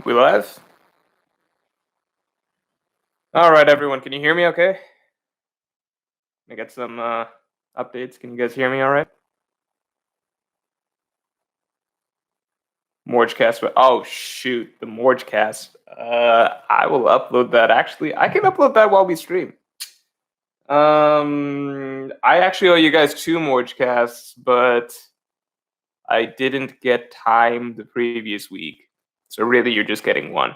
We live? All right, everyone. Can you hear me okay? I get some updates. Can you guys hear me all right? Morjcast. Oh, shoot. The Morjcast. I will upload that. Actually, I can upload that while we stream. I actually owe you guys 2 Morjcasts, but I didn't get time the previous week. So really, you're just getting 1.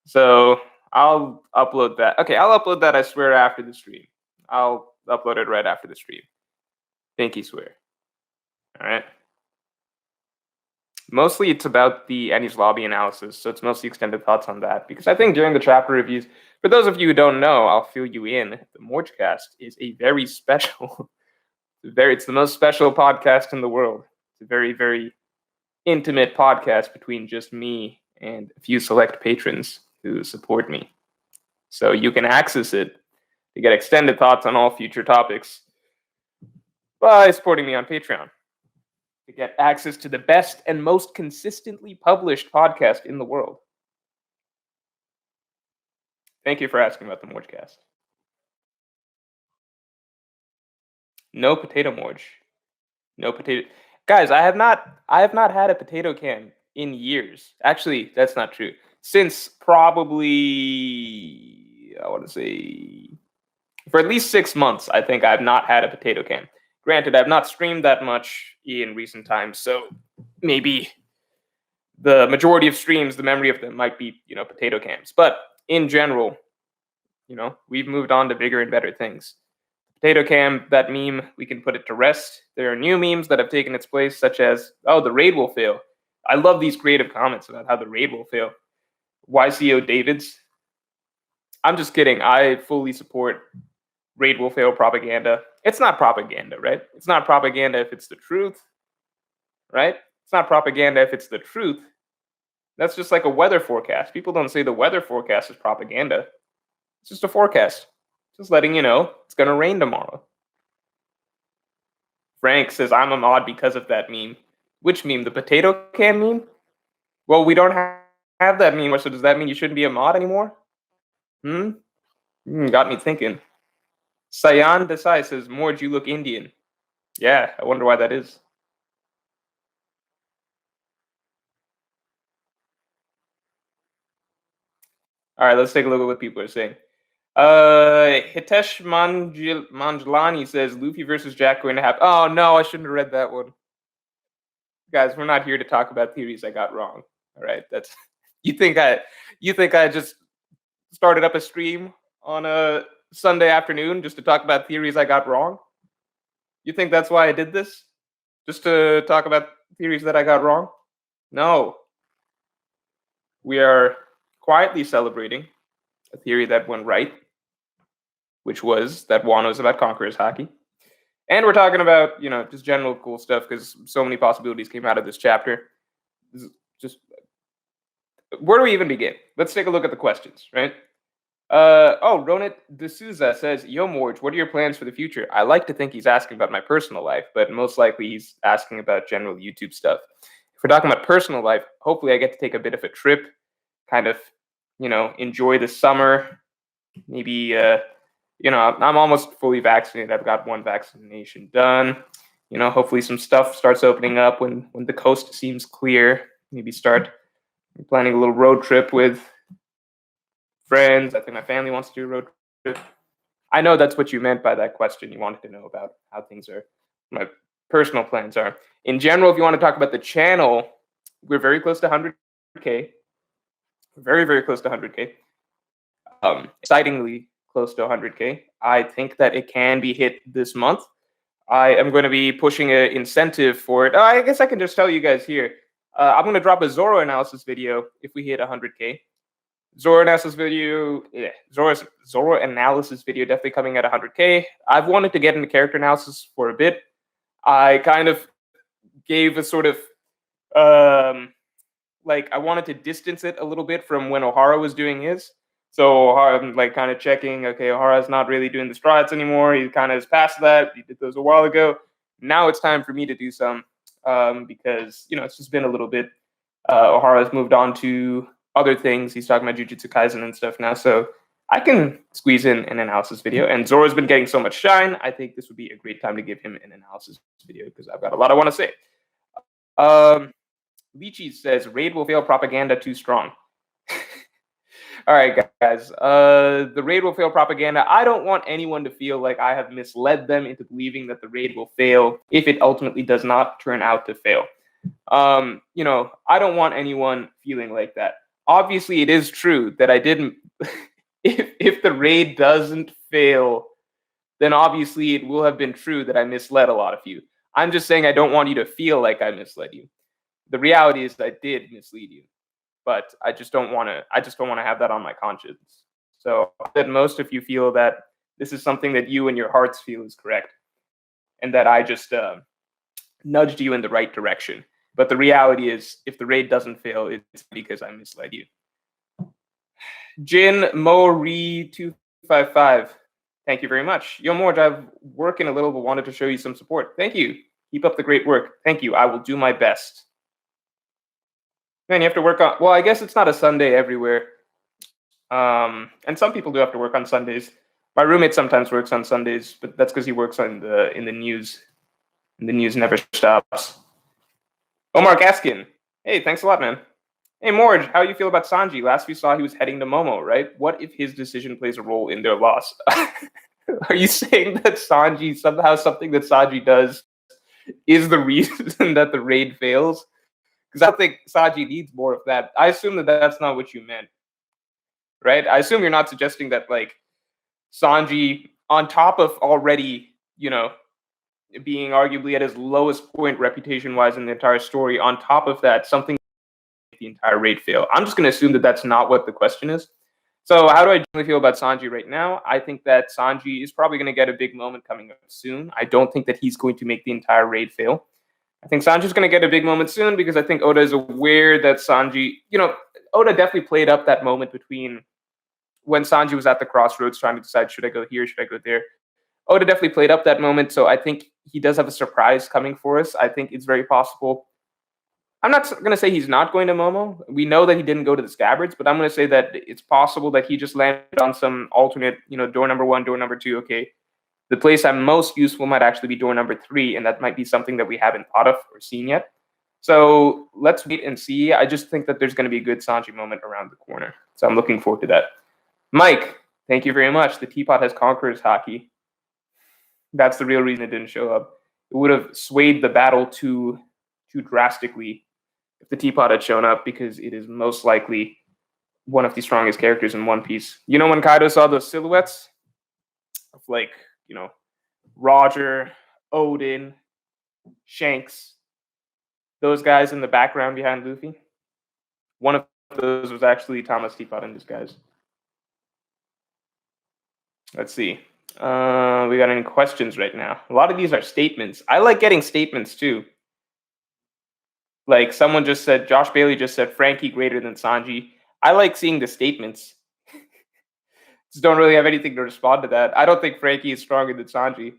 So I'll upload that. Okay, I'll upload that, I swear, after the stream. I'll upload it right after the stream. Pinky swear. All right. Mostly it's about the Enies Lobby analysis, so it's mostly extended thoughts on that. Because I think during the chapter reviews, for those of you who don't know, I'll fill you in. The Morjcast is a very special, it's the most special podcast in the world. It's a very, very intimate podcast between just me and a few select patrons who support me. So you can access it to get extended thoughts on all future topics by supporting me on Patreon. To get access to the best and most consistently published podcast in the world. Thank you for asking about the Morjcast. No potato Morj. No potato. Guys, I have not had a potato can in years. Actually, that's not true. Since probably, I want to say, for at least 6 months, I think I've not had a potato can. Granted, I've not streamed that much in recent times, so maybe the majority of streams, the memory of them might be, potato cans. But in general, we've moved on to bigger and better things. Potato cam, that meme, we can put it to rest. There are new memes that have taken its place, such as, oh, the raid will fail. I love these creative comments about how the raid will fail. YCO Davids. I'm just kidding. I fully support raid will fail propaganda. It's not propaganda, right? It's not propaganda if it's the truth, right? It's not propaganda if it's the truth. That's just like a weather forecast. People don't say the weather forecast is propaganda. It's just a forecast. Just letting you know it's going to rain tomorrow. Frank says, I'm a mod because of that meme. Which meme? The potato can meme? Well, we don't have that meme, so does that mean you shouldn't be a mod anymore? Got me thinking. Sayan Desai says, Morj, you look Indian. Yeah, I wonder why that is. All right, let's take a look at what people are saying. Hitesh Manjlani says, Luffy versus Jack going to happen. Oh, no, I shouldn't have read that one. Guys, we're not here to talk about theories I got wrong. All right, that's you think I just started up a stream on a Sunday afternoon just to talk about theories I got wrong? You think that's why I did this? Just to talk about theories that I got wrong? No. We are quietly celebrating a theory that went right, which was that Wano is about Conqueror's Haki. And we're talking about, just general cool stuff because so many possibilities came out of this chapter. Where do we even begin? Let's take a look at the questions, right? Ronit D'Souza says, Yo, Morj, what are your plans for the future? I like to think he's asking about my personal life, but most likely he's asking about general YouTube stuff. If we're talking about personal life, hopefully I get to take a bit of a trip, kind of, enjoy the summer. Maybe, I'm almost fully vaccinated. I've got 1 vaccination done. Hopefully some stuff starts opening up when the coast seems clear. Maybe start planning a little road trip with friends. I think my family wants to do a road trip. I know that's what you meant by that question. You wanted to know about how things are, my personal plans are. In general, if you want to talk about the channel, we're very close to 100K. Very, very close to 100K. Excitingly close to 100K. I think that it can be hit this month. I am going to be pushing an incentive for it. I guess I can just tell you guys here. I'm going to drop a Zoro analysis video if we hit 100K. Zoro analysis video definitely coming at 100K. I've wanted to get into character analysis for a bit. I kind of gave a sort of I wanted to distance it a little bit from when Ohara was doing his. So I'm kind of checking, okay, Ohara's not really doing the strides anymore. He kind of is past that. He did those a while ago. Now it's time for me to do some because, it's just been a little bit. Ohara's moved on to other things. He's talking about Jujutsu Kaisen and stuff now, so I can squeeze in an analysis video. And Zoro's been getting so much shine. I think this would be a great time to give him an analysis video because I've got a lot I want to say. Lychee says Raid will fail, propaganda too strong. All right, guys. The Raid will fail propaganda. I don't want anyone to feel like I have misled them into believing that the Raid will fail if it ultimately does not turn out to fail. You know, I don't want anyone feeling like that. Obviously, it is true that I didn't. If the Raid doesn't fail, then obviously it will have been true that I misled a lot of you. I'm just saying I don't want you to feel like I misled you. The reality is that I did mislead you, but I just don't want to. I just don't want to have that on my conscience. So that most of you feel that this is something that you and your hearts feel is correct, and that I just nudged you in the right direction. But the reality is, if the Raid doesn't fail, it's because I misled you. Jin Mori 255. Thank you very much. Yo, Morj, I've working a little, but wanted to show you some support. Thank you. Keep up the great work. Thank you. I will do my best. Man, you have to work on. Well, I guess it's not a Sunday everywhere, and some people do have to work on Sundays. My roommate sometimes works on Sundays, but that's because he works on in the news. And the news never stops. Omar Gaskin. Hey, thanks a lot, man. Hey, Morj, how do you feel about Sanji? Last we saw, he was heading to Momo, right? What if his decision plays a role in their loss? Are you saying that Sanji, somehow something that Sanji does is the reason that the Raid fails? Because I think Sanji needs more of that. I assume that that's not what you meant, right? I assume you're not suggesting that, like, Sanji, on top of already, you know, being arguably at his lowest point reputation-wise in the entire story, on top of that, something the entire Raid fail. I'm just going to assume that that's not what the question is. So how do I generally feel about Sanji right now? I think that Sanji is probably going to get a big moment coming up soon. I don't think that he's going to make the entire Raid fail. I think Sanji's going to get a big moment soon because I think Oda is aware that Sanji, you know, Oda definitely played up that moment between when Sanji was at the crossroads trying to decide, should I go here, should I go there? Oda definitely played up that moment, so I think he does have a surprise coming for us. I think it's very possible. I'm not going to say he's not going to Momo. We know that he didn't go to the Scabbards, but I'm going to say that it's possible that he just landed on some alternate, you know, door number 1, door number 2. Okay, the place I'm most useful might actually be door number 3, and that might be something that we haven't thought of or seen yet. So let's wait and see. I just think that there's going to be a good Sanji moment around the corner. So I'm looking forward to that. Mike, thank you very much. The teapot has conquerors hockey. That's the real reason it didn't show up. It would have swayed the battle too drastically if the teapot had shown up, because it is most likely one of the strongest characters in One Piece. You know, when Kaido saw those silhouettes of, like, you know, Roger, Odin, Shanks, those guys in the background behind Luffy, one of those was actually Thomas Teapot in disguise. Let's see. We got any questions right now? A lot of these are statements. I like getting statements too. Like someone just said, Josh Bailey just said, Frankie greater than Sanji. I like seeing the statements. Just don't really have anything to respond to that. I don't think Frankie is stronger than Sanji.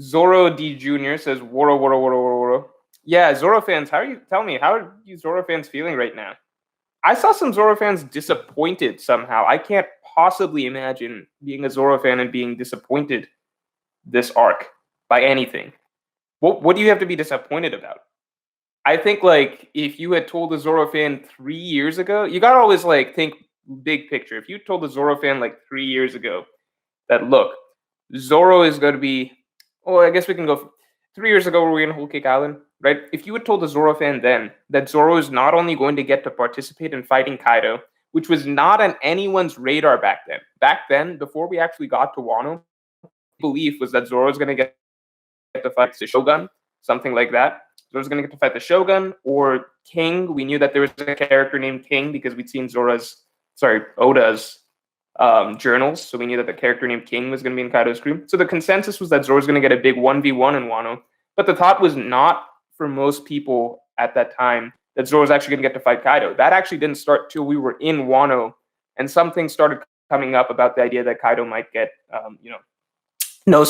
Zoro D Jr. says, Woro, Woro, Woro, Woro, Woro. Yeah, Zoro fans, how are you? Tell me, how are you Zoro fans feeling right now? I saw some Zoro fans disappointed somehow. I can't possibly imagine being a Zoro fan and being disappointed this arc by anything. What do you have to be disappointed about? I think, like, if you had told a Zoro fan 3 years ago, you gotta always, like, think big picture. If you told a Zoro fan, like, 3 years ago that, look, Zoro is going to be, well, I guess we can go 3 years ago, were we in Whole Cake Island, right? If you had told a Zoro fan then that Zoro is not only going to get to participate in fighting Kaido, which was not on anyone's radar back then. Back then, before we actually got to Wano, belief was that Zoro is going to get to fight the Shogun, something like that. Zoro's going to get to fight the Shogun or King. We knew that there was a character named King because we'd seen Oda's journals. So we knew that the character named King was going to be in Kaido's crew. So the consensus was that Zoro's going to get a big 1v1 in Wano. But the thought was not for most people at that time that Zoro's actually going to get to fight Kaido. That actually didn't start till we were in Wano, and some things started coming up about the idea that Kaido might get, no,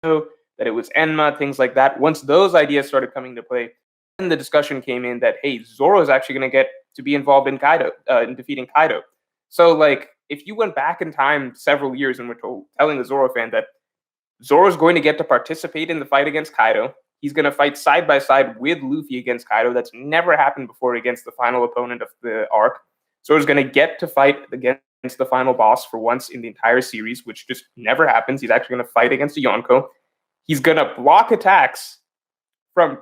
that it was Enma, things like that. Once those ideas started coming to play, then the discussion came in that, hey, Zoro is actually going to get to be involved in Kaido, in defeating Kaido. So, like, if you went back in time several years and were telling the Zoro fan that Zoro's going to get to participate in the fight against Kaido, he's going to fight side by side with Luffy against Kaido. That's never happened before against the final opponent of the arc. Zoro's going to get to fight against the final boss for once in the entire series, which just never happens. He's actually going to fight against a Yonko. He's going to block attacks from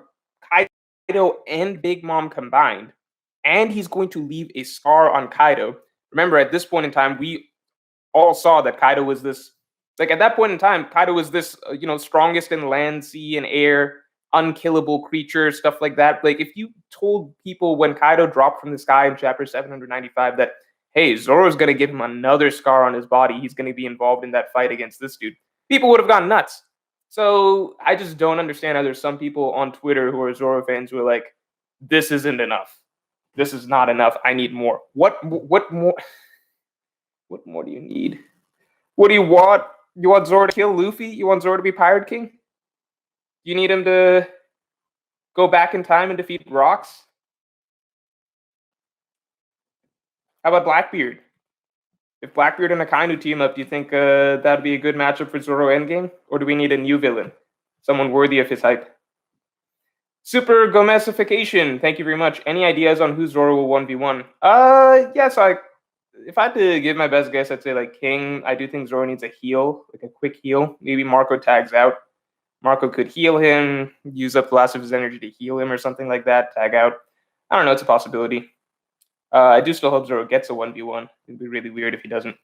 Kaido and Big Mom combined, and he's going to leave a scar on Kaido. Remember, at this point in time, we all saw that Kaido was this, like, at that point in time, Kaido was this, strongest in land, sea, and air, unkillable creature, stuff like that. Like, if you told people when Kaido dropped from the sky in chapter 795 that, hey, Zoro's going to give him another scar on his body, he's going to be involved in that fight against this dude, people would have gone nuts. So I just don't understand how there's some people on Twitter who are Zoro fans who are like, this isn't enough. This is not enough. I need more. What more? What more do you need? What do you want? You want Zoro to kill Luffy? You want Zoro to be Pirate King? You need him to go back in time and defeat Rocks? How about Blackbeard? If Blackbeard and Akainu team up, do you think that'd be a good matchup for Zoro Endgame? Or do we need a new villain? Someone worthy of his hype? Super Gomesification, thank you very much. Any ideas on who Zoro will 1v1? Yes, if I had to give my best guess, I'd say like King. I do think Zoro needs a heal, like a quick heal. Maybe Marco tags out. Marco could heal him, use up the last of his energy to heal him or something like that, tag out. I don't know, it's a possibility. I do still hope Zoro gets a 1v1. It'd be really weird if he doesn't.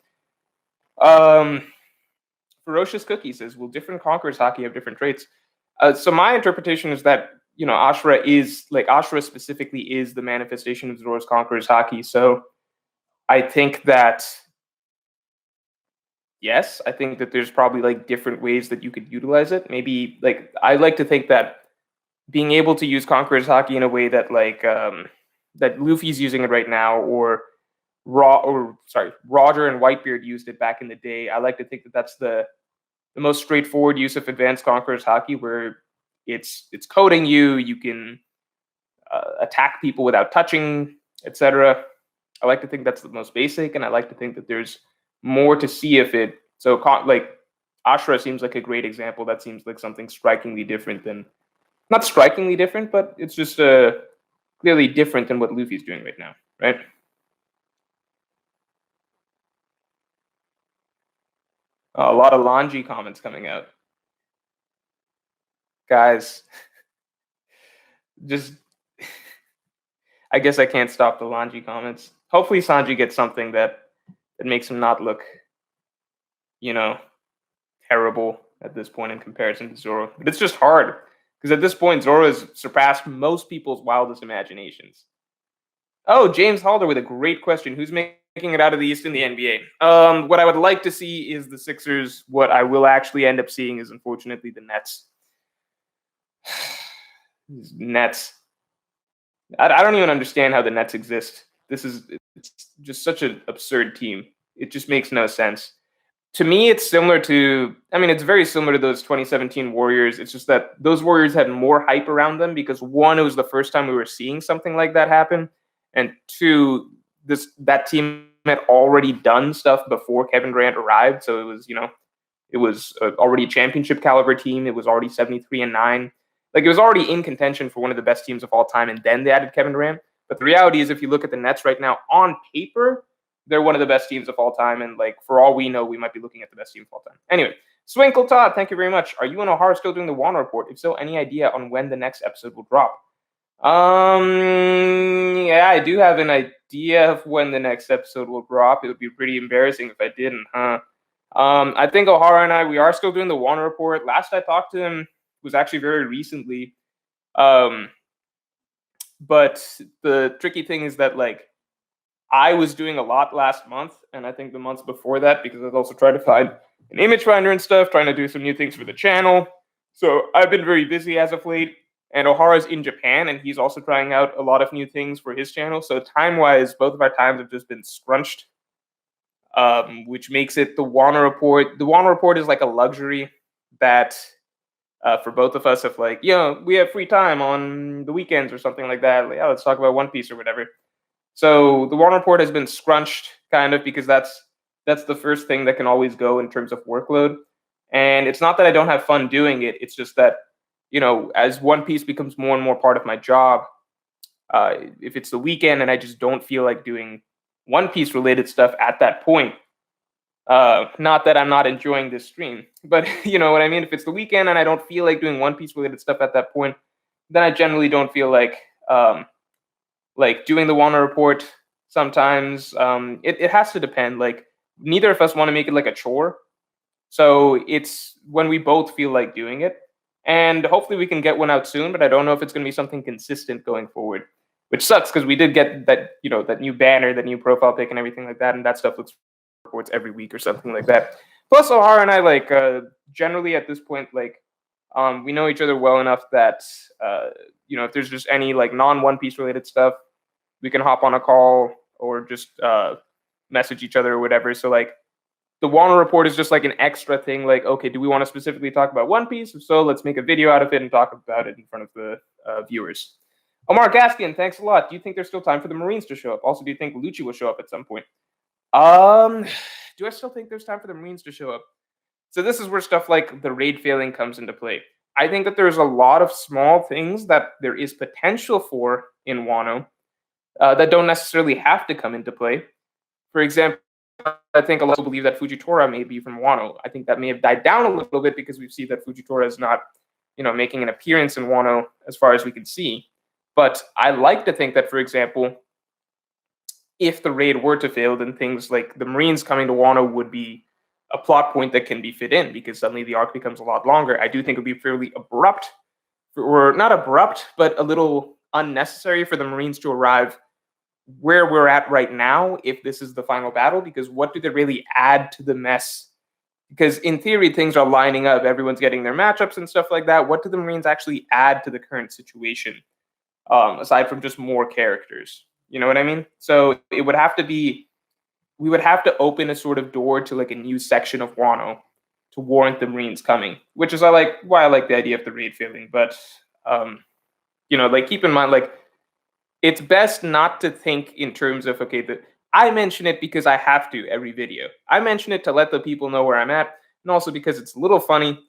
Ferocious Cookie says, will different Conquerors Haki have different traits? So my interpretation is that, Ashura specifically is the manifestation of Zoro's Conquerors Haki. So I think that, yes, I think that there's probably like different ways that you could utilize it. Maybe like I like to think that being able to use Conqueror's Haki in a way that that Luffy's using it right now, or Roger and Whitebeard used it back in the day. I like to think that that's the most straightforward use of advanced Conqueror's Haki, where it's coding you. You can attack people without touching, etc. I like to think that's the most basic, and I like to think that there's more to see if it. So, like, Ashura seems like a great example. That seems like something strikingly different than, not strikingly different, but it's just clearly different than what Luffy's doing right now, right? A lot of Lanji comments coming out. Guys, just, I guess I can't stop the Lanji comments. Hopefully Sanji gets something that makes him not look, terrible at this point in comparison to Zoro. But it's just hard, because at this point, Zoro has surpassed most people's wildest imaginations. Oh, James Halder with a great question. Who's making it out of the East in the NBA? What I would like to see is the Sixers. What I will actually end up seeing is, unfortunately, the Nets. Nets. I don't even understand how the Nets exist. It's just such an absurd team. It just makes no sense. To me, it's it's very similar to those 2017 Warriors. It's just that those Warriors had more hype around them because, one, it was the first time we were seeing something like that happen. And two, that team had already done stuff before Kevin Durant arrived. So it was already a championship caliber team. It was already 73-9. Like, it was already in contention for one of the best teams of all time, and then they added Kevin Durant. But the reality is, if you look at the Nets right now, on paper, they're one of the best teams of all time, and for all we know, we might be looking at the best team of all time. Anyway, Swinkle Todd, thank you very much. Are you and O'Hara still doing the Wano report? If so, any idea on when the next episode will drop? Yeah, I do have an idea of when the next episode will drop. It would be pretty embarrassing if I didn't, huh? I think O'Hara and I, we are still doing the Wano report. Last I talked to him was actually very recently. But the tricky thing is that I was doing a lot last month, and I think the months before that, because I was also trying to find an image finder and stuff, trying to do some new things for the channel. So I've been very busy as of late, and O'Hara's in Japan, and he's also trying out a lot of new things for his channel. So time-wise, both of our times have just been scrunched, which makes it the Wano report. The Wano report is like a luxury that for both of us, if we have free time on the weekends or something like that, let's talk about One Piece or whatever. So the Wano report has been scrunched kind of because that's the first thing that can always go in terms of workload. And it's not that I don't have fun doing it. It's just that, as One Piece becomes more and more part of my job, if it's the weekend and I just don't feel like doing One Piece related stuff at that point, not that I'm not enjoying this stream, but you know what I mean? If it's the weekend and I don't feel like doing One Piece related stuff at that point, then I generally don't feel like doing the Wano report sometimes. It has to depend. Like neither of us want to make it like a chore. So it's when we both feel like doing it. And hopefully we can get one out soon, but I don't know if it's going to be something consistent going forward, which sucks because we did get that, that new banner, that new profile pic and everything like that. And that stuff looks reports every week or something like that. Plus, O'Hara and I, generally at this point, we know each other well enough that, if there's just any, non-One Piece related stuff, we can hop on a call or just message each other or whatever. So, the Wano report is just like an extra thing. Like, okay, do we want to specifically talk about One Piece? If so, let's make a video out of it and talk about it in front of the viewers. Omar Gaskian, thanks a lot. Do you think there's still time for the Marines to show up? Also, do you think Lucci will show up at some point? Do I still think there's time for the Marines to show up? So this is where stuff like the raid failing comes into play. I think that there's a lot of small things that there is potential for in Wano that don't necessarily have to come into play. For example, I think a lot of people believe that Fujitora may be from Wano. I think that may have died down a little bit because we see that Fujitora is not, making an appearance in Wano as far as we can see. But I like to think that, for example, if the raid were to fail, then things like the Marines coming to Wano would be a plot point that can be fit in because suddenly the arc becomes a lot longer. I do think it would be fairly abrupt, or not abrupt, but a little unnecessary for the Marines to arrive where we're at right now if this is the final battle, because what do they really add to the mess? Because in theory, things are lining up. Everyone's getting their matchups and stuff like that. What do the Marines actually add to the current situation, aside from just more characters? You know what I mean? So it would have to be, we would have to open a sort of door to like a new section of Wano to warrant the Marines coming, which is why I like the idea of the raid failing. But keep in mind, it's best not to think in terms of, okay, I mention it because I have to every video. I mention it to let the people know where I'm at, and also because it's a little funny.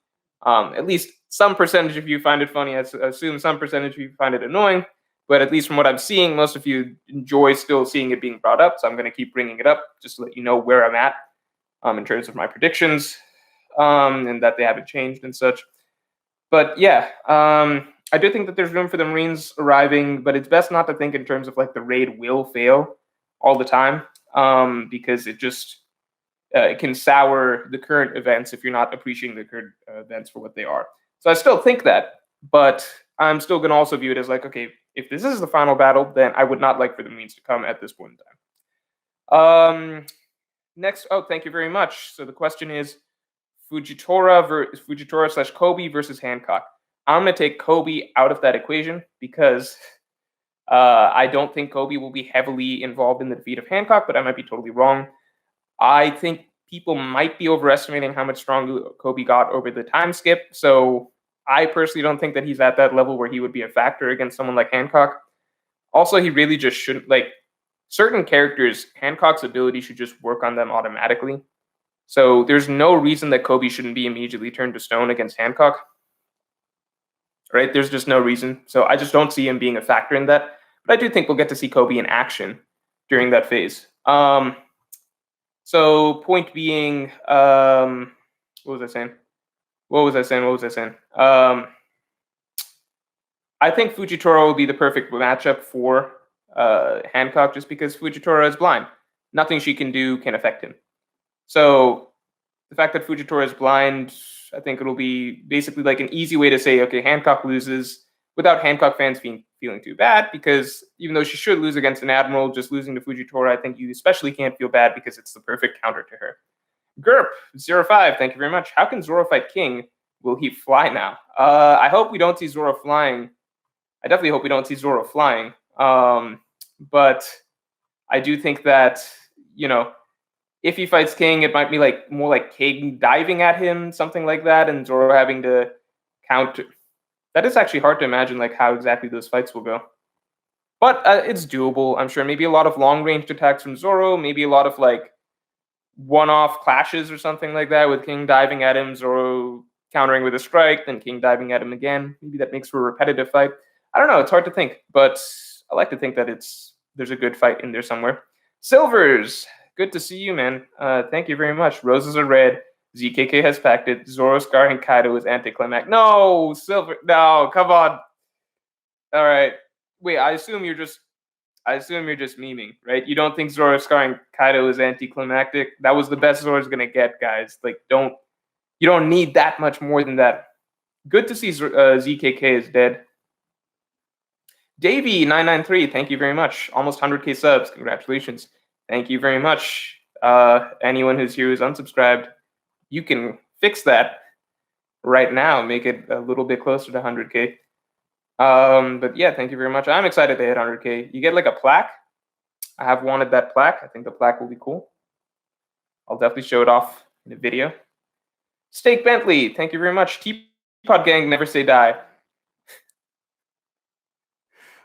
At least some percentage of you find it funny. I assume some percentage of you find it annoying. But at least from what I'm seeing, most of you enjoy still seeing it being brought up. So I'm going to keep bringing it up just to let you know where I'm at in terms of my predictions and that they haven't changed and such. But yeah, I do think that there's room for the Marines arriving, but it's best not to think in terms of the raid will fail all the time because it just it can sour the current events if you're not appreciating the current events for what they are. So I still think that, but I'm still going to also view it as okay, if this is the final battle, then I would not like for the Marines to come at this point in time. Next, thank you very much. So the question is Fujitora / Kobe versus Hancock. I'm going to take Kobe out of that equation because I don't think Kobe will be heavily involved in the defeat of Hancock, but I might be totally wrong. I think people might be overestimating how much stronger Kobe got over the time skip. So I personally don't think that he's at that level where he would be a factor against someone like Hancock. Also, he really just shouldn't, certain characters, Hancock's ability should just work on them automatically. So there's no reason that Kobe shouldn't be immediately turned to stone against Hancock. Right? There's just no reason. So I just don't see him being a factor in that. But I do think we'll get to see Kobe in action during that phase. So point being, what was I saying? I think Fujitora will be the perfect matchup for Hancock just because Fujitora is blind. Nothing she can do can affect him. So the fact that Fujitora is blind, I think it'll be basically an easy way to say, okay, Hancock loses without Hancock fans feeling too bad, because even though she should lose against an Admiral, just losing to Fujitora, I think you especially can't feel bad because it's the perfect counter to her. Garp 05, thank you very much. How can Zoro fight King? Will he fly now? I hope we don't see Zoro flying. I definitely hope we don't see Zoro flying. But I do think that, if he fights King, it might be more like King diving at him, something like that, and Zoro having to counter. That is actually hard to imagine how exactly those fights will go. But it's doable, I'm sure. Maybe a lot of long-range attacks from Zoro, maybe a lot of like one-off clashes or something like that, with King diving at him, Zoro countering with a strike, then King diving at him again. Maybe that makes for a repetitive fight. I don't know, it's hard to think, but I like to think that there's a good fight in there somewhere. Silvers, good to see you, man. Thank you very much. Roses are red. ZKK has packed it. Zoro scarring Kaido is anticlimactic. No, Silver. No, come on. All right. Wait, I assume you're just memeing, right? You don't think Zoro scarring Kaido is anticlimactic? That was the best Zoro's gonna get, guys. Like, you don't need that much more than that. Good to see ZKK is dead. Davey993, thank you very much. Almost 100k subs. Congratulations. Thank you very much. Anyone who's here who's unsubscribed, you can fix that right now. Make it a little bit closer to 100k. But yeah, thank you very much. I'm excited to hit 100k. You get like a plaque. I have wanted that plaque. I think the plaque will be cool. I'll definitely show it off in a video. Steak Bentley, thank you very much. Teapot Gang, never say die.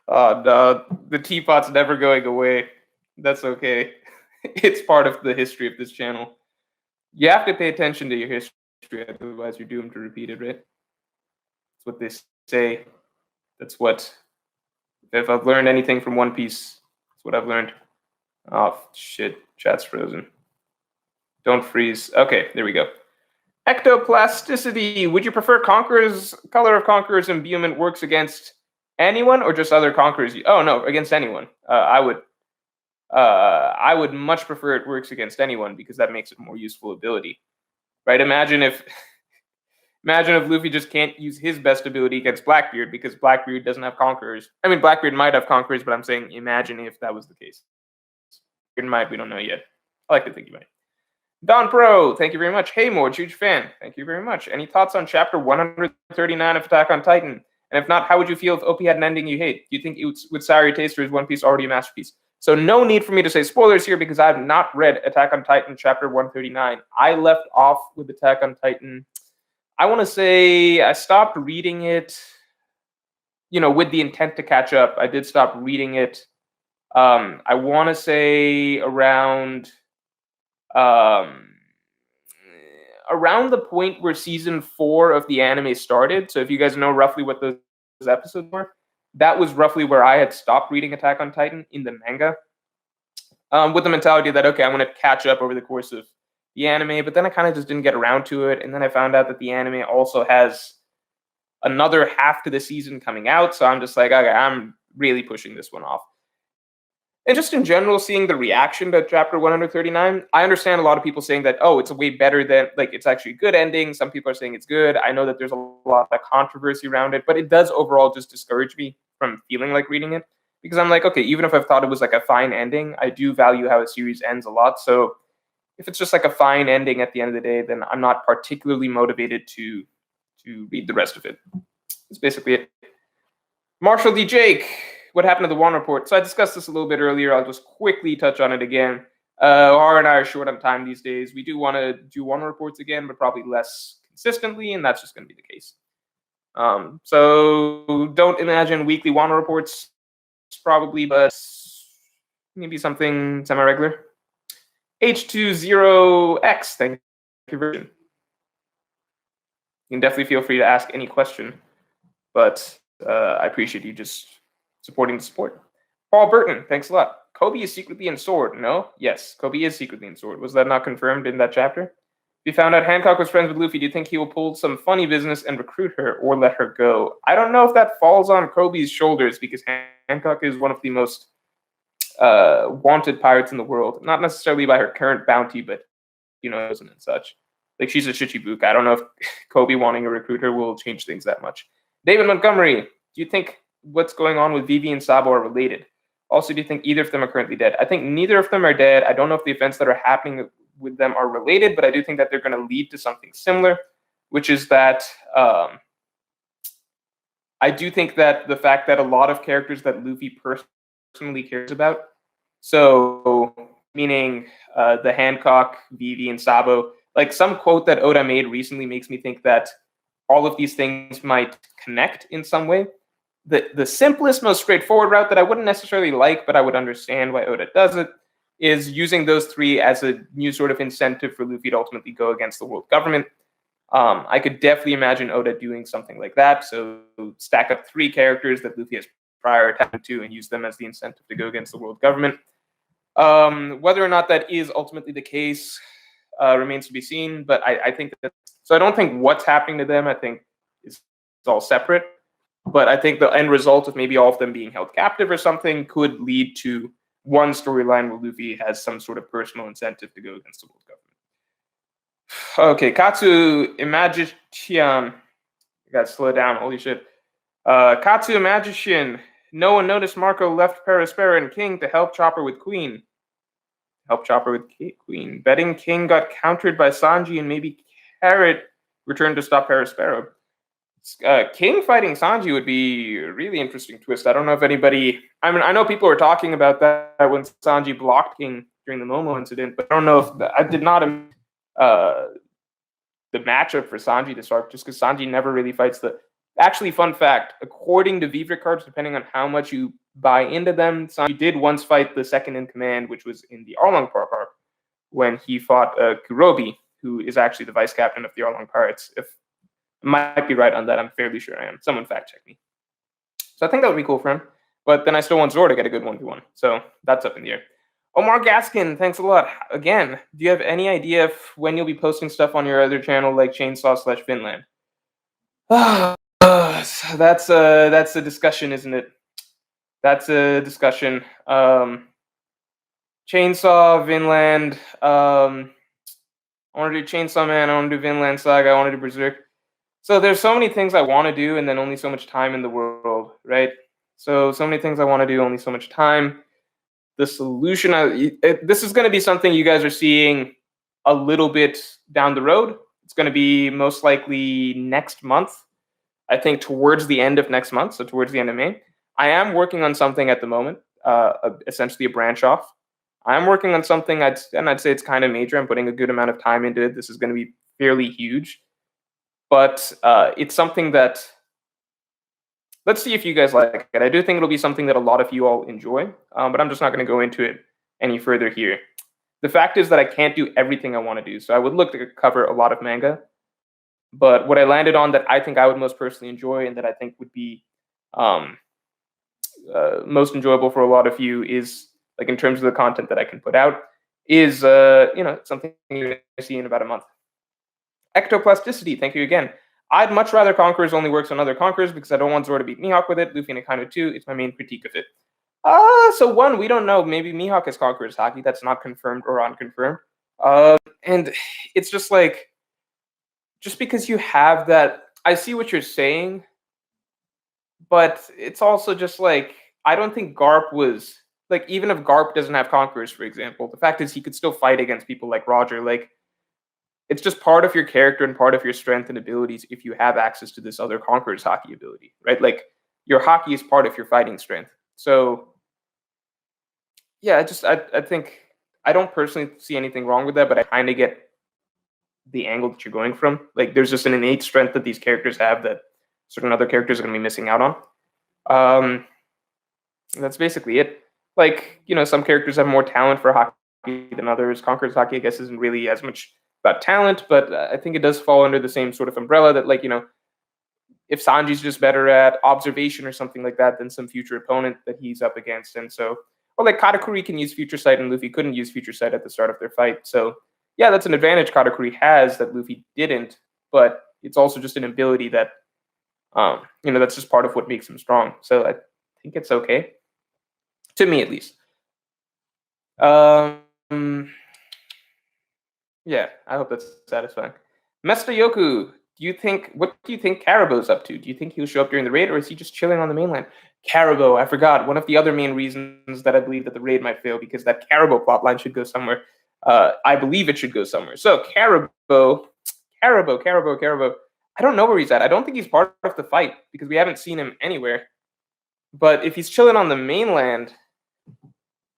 Oh no, the teapot's never going away. That's okay. It's part of the history of this channel. You have to pay attention to your history, otherwise you're doomed to repeat it, right? That's what they say. That's what, if I've learned anything from One Piece, that's what I've learned. Oh, shit. Chat's frozen. Don't freeze. Okay, there we go. Ectoplasticity. Would you prefer Conqueror's Color of Conqueror's imbuement works against anyone or just other Conquerors? Oh, no, against anyone. I would much prefer it works against anyone because that makes it a more useful ability. Right? Imagine if Luffy just can't use his best ability against Blackbeard because Blackbeard doesn't have Conquerors. I mean, Blackbeard might have Conquerors, but I'm saying imagine if that was the case. It might, we don't know yet. I like to think you might. Don Pro, thank you very much. Hey, Morj, huge fan. Thank you very much. Any thoughts on chapter 139 of Attack on Titan? And if not, how would you feel if OP had an ending you hate? Do you think would sour your taste, or is One Piece already a masterpiece? So no need for me to say spoilers here because I have not read Attack on Titan chapter 139. I left off with Attack on Titan. I want to say I stopped reading it, with the intent to catch up. I did stop reading it. I want to say around the point where season 4 of the anime started. So if you guys know roughly what those episodes were, that was roughly where I had stopped reading Attack on Titan in the manga, with the mentality that, okay, I'm going to catch up over the course of the anime, but then I kind of just didn't get around to it. And then I found out that the anime also has another half to the season coming out. So I'm just like, okay, I'm really pushing this one off. And just in general, seeing the reaction to chapter 139, I understand a lot of people saying that, oh, it's a way better than, like, it's actually a good ending. Some people are saying it's good. I know that there's a lot of controversy around it, but it does overall just discourage me from feeling like reading it. Because I'm like, okay, even if I've thought it was like a fine ending, I do value how a series ends a lot. So if it's just like a fine ending at the end of the day, then I'm not particularly motivated to read the rest of it. That's basically it. Marshall D. Jake, what happened to the Wano report? So I discussed this a little bit earlier. I'll just quickly touch on it again. Har and I are short on time these days. We do want to do Wano reports again, but probably less consistently, and that's just going to be the case. So don't imagine weekly Wano reports, probably, but maybe something semi-regular. H20X, thank you very much. You can definitely feel free to ask any question, but I appreciate you just supporting the sport. Paul Burton, thanks a lot. Kobe is secretly in Sword, no? Yes, Kobe is secretly in Sword. Was that not confirmed in that chapter? If you found out Hancock was friends with Luffy, do you think he will pull some funny business and recruit her or let her go? I don't know if that falls on Kobe's shoulders because Hancock is one of the most wanted pirates in the world. Not necessarily by her current bounty, but, and such. Like, she's a Shichibuka. I don't know if Kobe wanting to recruit her will change things that much. David Montgomery, do you think what's going on with Vivi and Sabo are related? Also, do you think either of them are currently dead? I think neither of them are dead. I don't know if the events that are happening with them are related, but I do think that they're going to lead to something similar, which is that I do think that the fact that a lot of characters that Luffy personally cares about, so meaning the Hancock, Vivi, and Sabo, like some quote that Oda made recently makes me think that all of these things might connect in some way. the simplest, most straightforward route that I wouldn't necessarily like, but I would understand why Oda does it, is using those three as a new sort of incentive for Luffy to ultimately go against the world government. I could definitely imagine Oda doing something like that. So stack up three characters that Luffy has prior attached to and use them as the incentive to go against the world government. Whether or not that is ultimately the case remains to be seen. But I think that, so I don't think what's happening to them, I think it's all separate. But I think the end result of maybe all of them being held captive or something could lead to one storyline where Luffy has some sort of personal incentive to go against the world government. Okay, Katsu Imagician. I gotta slow down, holy shit. Katsu Magician. No one noticed Marco left Perispera and King to help Chopper with Queen. Help Chopper with Queen. Betting King got countered by Sanji and maybe Carrot returned to stop Perispera. King fighting Sanji would be a really interesting twist. I don't know if anybody... I mean, I know people were talking about that when Sanji blocked King during the Momo incident, but I don't know if... I did not... the matchup for Sanji to start, just because Sanji never really fights the... Actually, fun fact, according to Vivre cards, depending on how much you buy into them, Sanji did once fight the second in command, which was in the Arlong Park arc, when he fought Kurobi, who is actually the vice captain of the Arlong Pirates. If I might be right on that, I'm fairly sure I am. Someone fact check me. So I think that would be cool for him. But then I still want Zoro to get a good 1v1. So that's up in the air. Omar Gaskin, thanks a lot. Again, do you have any idea when you'll be posting stuff on your other channel like Chainsaw/Finland? That's a discussion, isn't it? That's a discussion. Chainsaw, Vinland. I want to do Chainsaw Man. I want to do Vinland Saga. I want to do Berserk. So there's so many things I want to do, and then only so much time in the world, right? So many things I want to do, only so much time. The solution, this is going to be something you guys are seeing a little bit down the road. It's going to be most likely next month. I think towards the end of next month, so towards the end of May. I am working on something at the moment, essentially a branch off. I'm working on something, I'd say it's kind of major. I'm putting a good amount of time into it. This is going to be fairly huge. But it's something that, let's see if you guys like it. I do think it'll be something that a lot of you all enjoy, but I'm just not going to go into it any further here. The fact is that I can't do everything I want to do. So I would look to cover a lot of manga. But what I landed on that I think I would most personally enjoy and that I think would be most enjoyable for a lot of you is, like in terms of the content that I can put out, is something you're going to see in about a month. Ectoplasticity, thank you again. I'd much rather Conquerors only works on other Conquerors because I don't want Zoro to beat Mihawk with it. Luffy and Akainu too. It's my main critique of it. So one, we don't know. Maybe Mihawk has Conquerors Haki. That's not confirmed or unconfirmed. And it's just like, just because you have that, I see what you're saying, but it's also just like, I don't think Garp was, like, even if Garp doesn't have Conquerors, for example, the fact is he could still fight against people like Roger. Like, it's just part of your character and part of your strength and abilities if you have access to this other Conqueror's Haki ability, right? Like, your Haki is part of your fighting strength. So, yeah, I think, I don't personally see anything wrong with that, but I kind of get the angle that you're going from. Like, there's just an innate strength that these characters have that certain other characters are going to be missing out on. That's basically it. Like, some characters have more talent for Haki than others. Conqueror's Haki, I guess, isn't really as much about talent, but I think it does fall under the same sort of umbrella that, like, if Sanji's just better at observation or something like that than some future opponent that he's up against. And so, or like Katakuri can use Future Sight and Luffy couldn't use Future Sight at the start of their fight. So yeah, that's an advantage Katakuri has that Luffy didn't, but it's also just an ability that, that's just part of what makes him strong. So I think it's okay. To me, at least. Yeah, I hope that's satisfying. Mesta Yoku, what do you think Karabo's up to? Do you think he'll show up during the raid, or is he just chilling on the mainland? Karabo, I forgot. One of the other main reasons that I believe that the raid might fail, because that Karabo plotline should go somewhere. I believe it should go somewhere. So Karabo. I don't know where he's at. I don't think he's part of the fight because we haven't seen him anywhere. But if he's chilling on the mainland,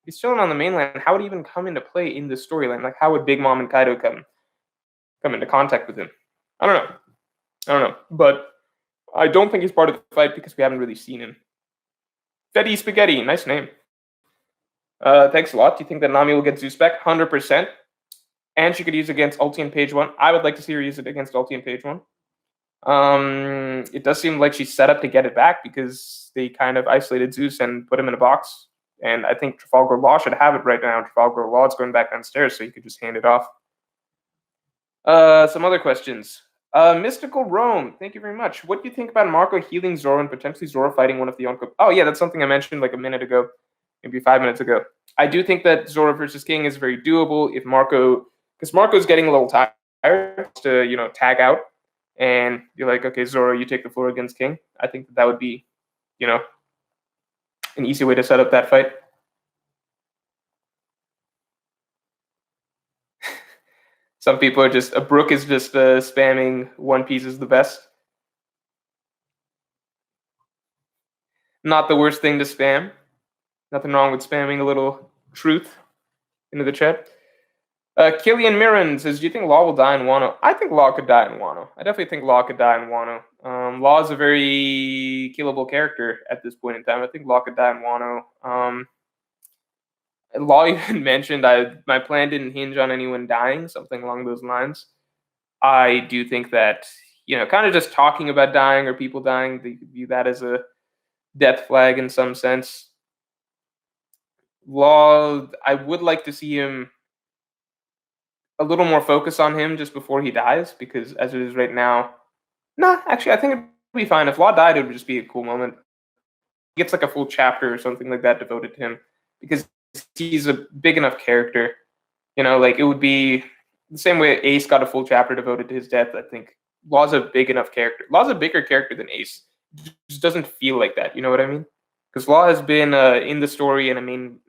how would he even come into play in this storyline? Like, how would Big Mom and Kaido come into contact with him? I don't know. But I don't think he's part of the fight because we haven't really seen him. Fetty Spaghetti, nice name. Thanks a lot. Do you think that Nami will get Zeus back? 100%. And she could use it against Ulti in page 1. I would like to see her use it against Ulti in page 1. It does seem like she's set up to get it back because they kind of isolated Zeus and put him in a box. And I think Trafalgar Law should have it right now. Trafalgar Law is going back downstairs, so you could just hand it off. Some other questions. Mystical Rome, thank you very much. What do you think about Marco healing Zoro and potentially Zoro fighting one of the Yonko? Oh, yeah, that's something I mentioned like a minute ago, maybe 5 minutes ago. I do think that Zoro versus King is very doable if Marco, because Marco's getting a little tired to, tag out and be like, okay, Zoro, you take the floor against King. I think that would be, an easy way to set up that fight. Some people are just, Brook is just spamming One Piece is the best. Not the worst thing to spam. Nothing wrong with spamming a little truth into the chat. Killian Mirren says, do you think Law will die in Wano? I think Law could die in Wano. I definitely think Law could die in Wano. Law is a very killable character at this point in time. I think Law could die in Wano. Law even mentioned my plan didn't hinge on anyone dying, something along those lines. I do think that, kind of just talking about dying or people dying, they could view that as a death flag in some sense. Law, I would like to see him a little more focus on him just before he dies, because as it is right now, actually, I think it'd be fine. If Law died, it would just be a cool moment. He gets like a full chapter or something like that devoted to him, because he's a big enough character. Like it would be the same way Ace got a full chapter devoted to his death. I think Law's a big enough character. Law's a bigger character than Ace. It just doesn't feel like that. You know what I mean? Because Law has been in the story and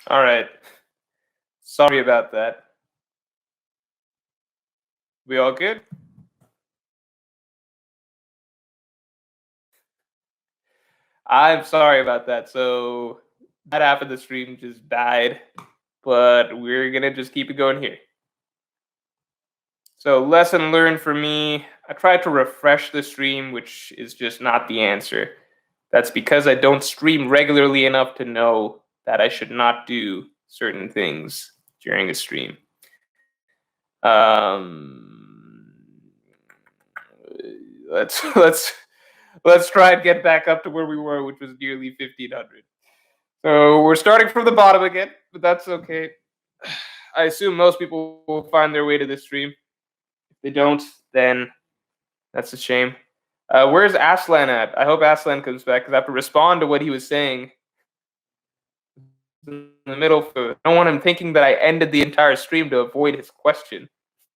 all right. Sorry about that. We all good? I'm sorry about that. So that half of the stream just died, but we're gonna just keep it going here. So lesson learned for me, I tried to refresh the stream, which is just not the answer. That's because I don't stream regularly enough to know that I should not do certain things during a stream. Let's try and get back up to where we were, which was nearly 1,500. So we're starting from the bottom again, but that's okay. I assume most people will find their way to this stream. If they don't, then that's a shame. Where's Aslan at? I hope Aslan comes back because I have to respond to what he was saying in the middle. I don't want him thinking that I ended the entire stream to avoid his question.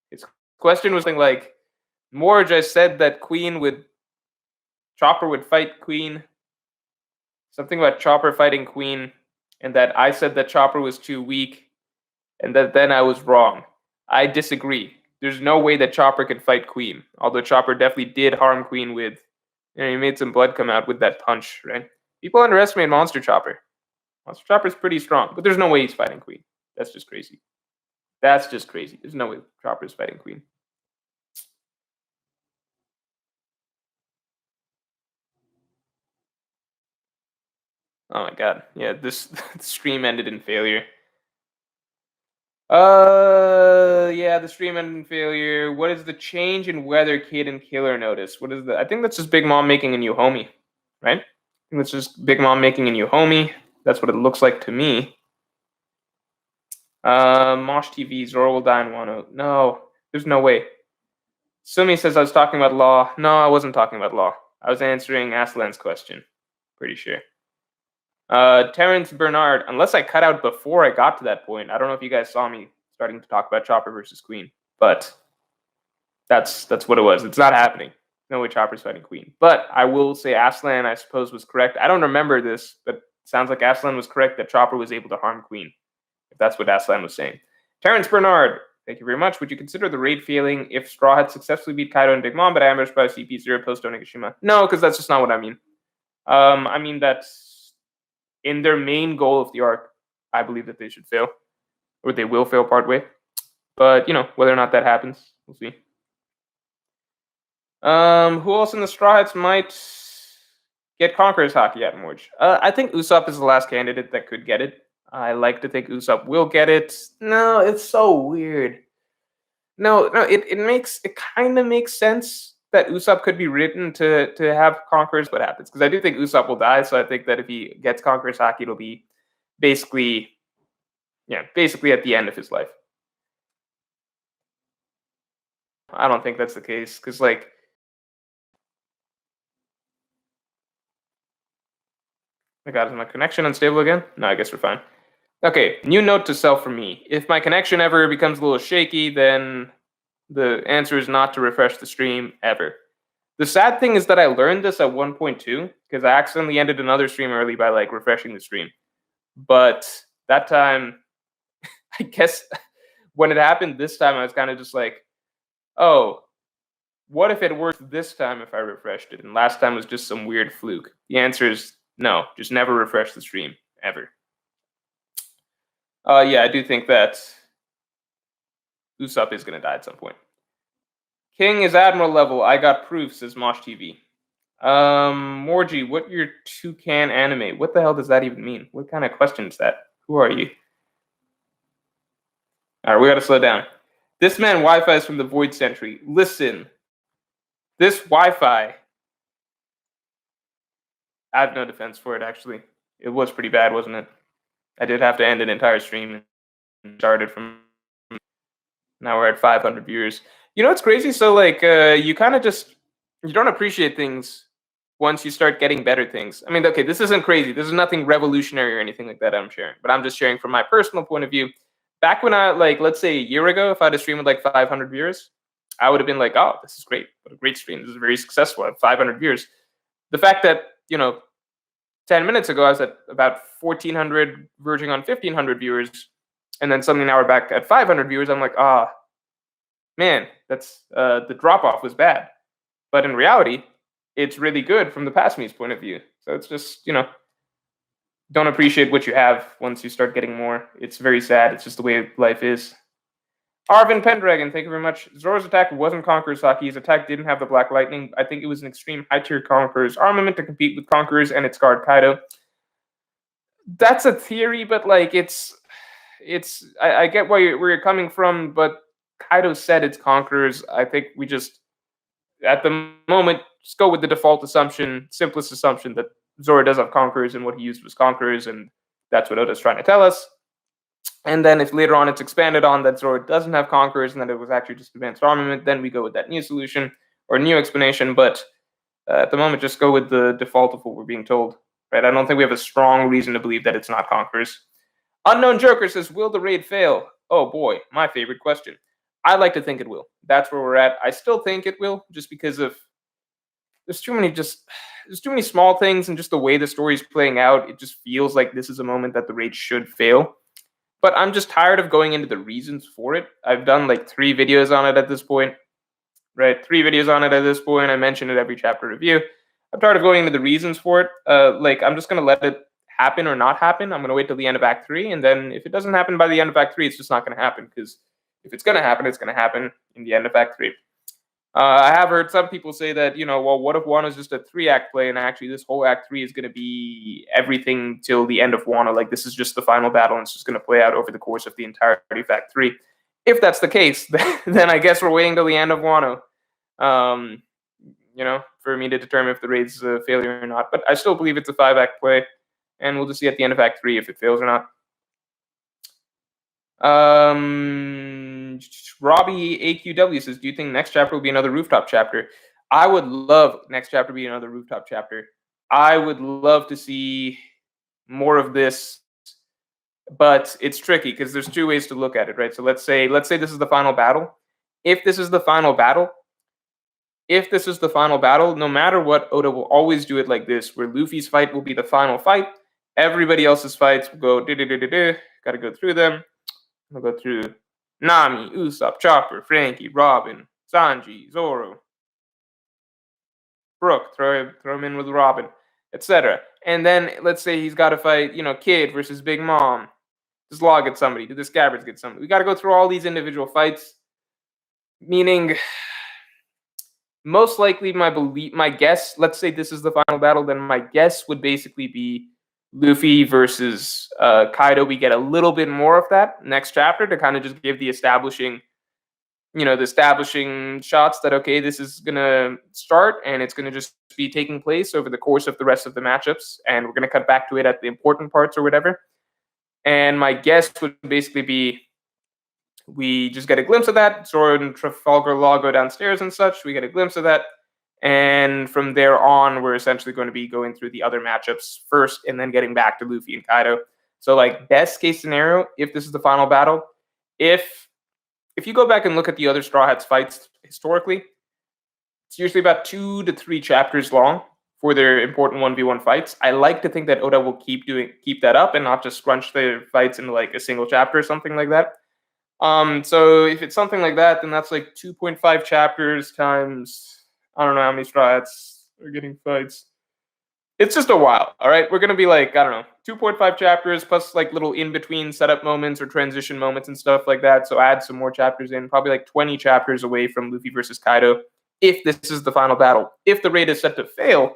His question was something like, Morj, I said that Chopper would fight Queen. Something about Chopper fighting Queen, and that I said that Chopper was too weak, and that then I was wrong. I disagree. There's no way that Chopper could fight Queen, although Chopper definitely did harm Queen with, he made some blood come out with that punch, right? People underestimate Monster Chopper. Monster Chopper's pretty strong, but there's no way he's fighting Queen. That's just crazy. That's just crazy. There's no way Chopper's fighting Queen. Oh my god. Yeah, this stream ended in failure. Yeah, the stream ended in failure. What is the change in weather Kid and Killer notice? What is the? I think that's just Big Mom making a new homie, right? I think that's just Big Mom making a new homie. That's what it looks like to me. Mosh TV, Zoro will die in Wano. No, there's no way. Sumi says I was talking about Law. No, I wasn't talking about Law. I was answering Aslan's question. Pretty sure. Terrence Bernard, unless I cut out before I got to that point, I don't know if you guys saw me starting to talk about Chopper versus Queen, but that's what it was. It's not happening. No way Chopper's fighting Queen. But I will say Aslan, I suppose, was correct. I don't remember this, but it sounds like Aslan was correct that Chopper was able to harm Queen, if that's what Aslan was saying. Terrence Bernard, thank you very much. Would you consider the raid failing if Straw had successfully beat Kaido and Big Mom, but ambushed by CP0 post Onigashima? No, because that's just not what I mean. I mean that's in their main goal of the arc, I believe that they should fail, or they will fail partway. But, whether or not that happens, we'll see. Who else in the Straw Hats might get Conqueror's Hockey at Morj? I think Usopp is the last candidate that could get it. I like to think Usopp will get it. No, it's so weird. No, it kind of makes sense that Usopp could be written to have Conqueror's what happens, because I do think Usopp will die, so I think that if he gets Conqueror's Hockey, it'll be basically at the end of his life. I don't think that's the case, because like, my God, is my connection unstable again? No, I guess we're fine. Okay, new note to self for me. If my connection ever becomes a little shaky, then the answer is not to refresh the stream ever. The sad thing is that I learned this at 1.2 because I accidentally ended another stream early by like refreshing the stream. But that time, I guess when it happened this time, I was kind of just like, oh, what if it worked this time if I refreshed it? And last time was just some weird fluke. The answer is no, just never refresh the stream, ever. Yeah, I do think that Usopp is going to die at some point. King is Admiral level. I got proof, says Mosh TV. Morji, what your toucan anime? What the hell does that even mean? What kind of question is that? Who are you? All right, we got to slow down. This man Wi-Fi is from the Void Century. Listen, this Wi-Fi, I have no defense for it, actually. It was pretty bad, wasn't it? I did have to end an entire stream and started from... Now we're at 500 viewers. You know what's crazy? So, like, you kind of just... You don't appreciate things once you start getting better things. I mean, okay, this isn't crazy. This is nothing revolutionary or anything like that I'm sharing. But I'm just sharing from my personal point of view. Back when I, like, let's say a year ago, if I had a stream with, like, 500 viewers, I would have been like, oh, this is great. What a great stream. This is very successful. I have 500 viewers. The fact that, 10 minutes ago, I was at about 1,400, verging on 1,500 viewers. And then suddenly now we're back at 500 viewers. I'm like, man, that's the drop-off was bad. But in reality, it's really good from the past me's point of view. So it's just, don't appreciate what you have once you start getting more. It's very sad. It's just the way life is. Arvin Pendragon, thank you very much. Zoro's attack wasn't Conqueror's Haki. His attack didn't have the Black Lightning. I think it was an extreme high-tier Conqueror's armament to compete with Conquerors, and it's guard Kaido. That's a theory, but like I get where you're coming from, but Kaido said it's Conquerors. I think we just, at the moment, just go with the default assumption, simplest assumption, that Zoro does have Conquerors, and what he used was Conquerors, and that's what Oda's trying to tell us. And then if later on it's expanded on that Zoro doesn't have Conquerors and that it was actually just advanced armament, then we go with that new solution or new explanation. But at the moment, just go with the default of what we're being told. Right? I don't think we have a strong reason to believe that it's not Conquerors. Unknown Joker says, will the raid fail? Oh boy, my favorite question. I like to think it will. That's where we're at. I still think it will, just because of there's too many small things, and just the way the story is playing out, it just feels like this is a moment that the raid should fail. But I'm just tired of going into the reasons for it. I've done like 3 videos on it at this point, right? 3 videos on it at this point. I mention it every chapter review. I'm tired of going into the reasons for it. I'm just going to let it happen or not happen. I'm going to wait till the end of Act 3. And then if it doesn't happen by the end of Act 3, it's just not going to happen. Because if it's going to happen, it's going to happen in the end of Act 3. I have heard some people say that, well, what if Wano's just a 3-act play, and actually this whole Act 3 is going to be everything till the end of Wano. Like, this is just the final battle, and it's just going to play out over the course of the entirety of Act 3. If that's the case, then I guess we're waiting till the end of Wano, for me to determine if the raid's a failure or not. But I still believe it's a 5-act play, and we'll just see at the end of Act 3 if it fails or not. Robbie AQW says, do you think next chapter will be another rooftop chapter? I would love next chapter to be another rooftop chapter. I would love to see more of this, but it's tricky because there's 2 ways to look at it, right? So let's say this is the final battle. If this is the final battle, no matter what, Oda will always do it like this, where Luffy's fight will be the final fight. Everybody else's fights will go gotta go through them. We'll go through Nami, Usopp, Chopper, Frankie, Robin, Sanji, Zoro, Brook, throw him in with Robin, etc. And then let's say he's got to fight, Kid versus Big Mom. Does Law get somebody? Did the Scabbards get somebody? We got to go through all these individual fights, meaning most likely my guess, let's say this is the final battle, then my guess would basically be Luffy versus Kaido. We get a little bit more of that next chapter to kind of just give the establishing shots that, okay, this is gonna start and it's gonna just be taking place over the course of the rest of the matchups, and we're gonna cut back to it at the important parts or whatever. And my guess would basically be we just get a glimpse of that. Zoro and Trafalgar Law go downstairs and such. We get a glimpse of that. And from there on, we're essentially going to be going through the other matchups first and then getting back to Luffy and Kaido. So, like, best case scenario, if this is the final battle, if you go back and look at the other Straw Hats fights historically, it's usually about 2 to 3 chapters long for their important 1v1 fights. I like to think that Oda will keep that up and not just scrunch their fights into like a single chapter or something like that. So if it's something like that, then that's like 2.5 chapters times, I don't know how many Straw Hats are getting fights. It's just a while, all right? We're going to be like, I don't know, 2.5 chapters plus like little in-between setup moments or transition moments and stuff like that. So add some more chapters in, probably like 20 chapters away from Luffy versus Kaido if this is the final battle. If the raid is set to fail,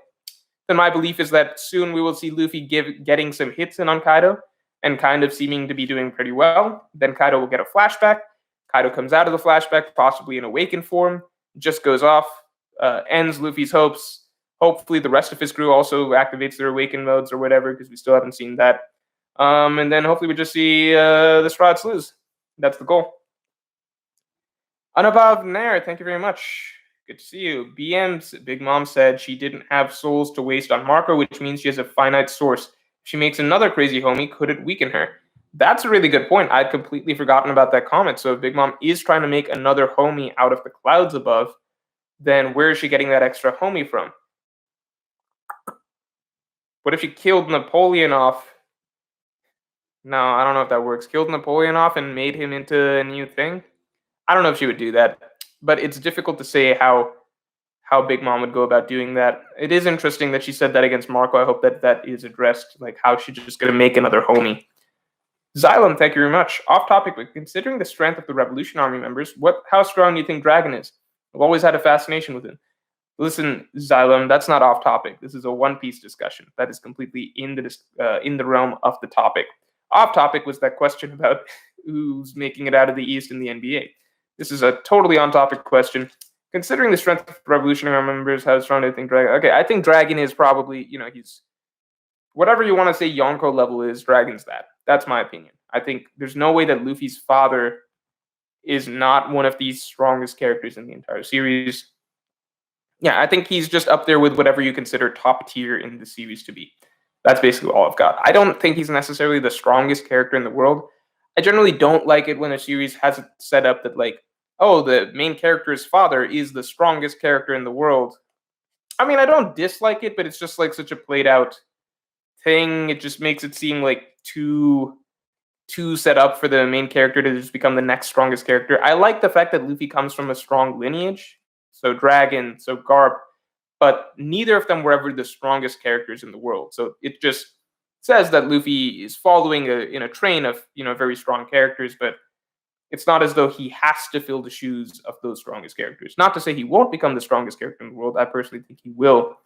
then my belief is that soon we will see Luffy getting some hits in on Kaido and kind of seeming to be doing pretty well. Then Kaido will get a flashback. Kaido comes out of the flashback, possibly in awakened form, just goes off, ends Luffy's hopes. Hopefully the rest of his crew also activates their awakened modes or whatever, because we still haven't seen that. And then hopefully we just see the Straw Hats lose. That's the goal. Anubhav Nair, thank you very much. Good to see you. BM's Big Mom said she didn't have souls to waste on Marco, which means she has a finite source. If she makes another crazy homie, could it weaken her? That's a really good point. I'd completely forgotten about that comment. So if Big Mom is trying to make another homie out of the clouds above, then where is she getting that extra homie from? What if she killed Napoleon off? No, I don't know if that works. Killed Napoleon off and made him into a new thing? I don't know if she would do that, but it's difficult to say how Big Mom would go about doing that. It is interesting that she said that against Marco. I hope that is addressed, like how she's just going to make another homie. Xylem, thank you very much. Off topic, but considering the strength of the Revolution Army members, how strong do you think Dragon is? I've always had a fascination with him. Listen, Xylem, that's not off topic. This is a One Piece discussion. That is completely in the realm of the topic. Off topic was that question about who's making it out of the East in the NBA. This is a totally on topic question. Considering the strength of Revolutionary members, how strong do you think Dragon? Okay, I think Dragon is probably, he's whatever you want to say Yonko level is, Dragon's that. That's my opinion. I think there's no way that Luffy's father is not one of the strongest characters in the entire series. Yeah, I think he's just up there with whatever you consider top tier in the series to be. That's basically all I've got. I don't think he's necessarily the strongest character in the world. I generally don't like it when a series has it set up that, like, oh, the main character's father is the strongest character in the world. I mean, I don't dislike it, but it's just like such a played out thing. It just makes it seem like too set up for the main character to just become the next strongest character. I like the fact that Luffy comes from a strong lineage. So Dragon, so Garp, but neither of them were ever the strongest characters in the world. So it just says that Luffy is following in a train of very strong characters, but it's not as though he has to fill the shoes of those strongest characters. Not to say he won't become the strongest character in the world. I personally think he will,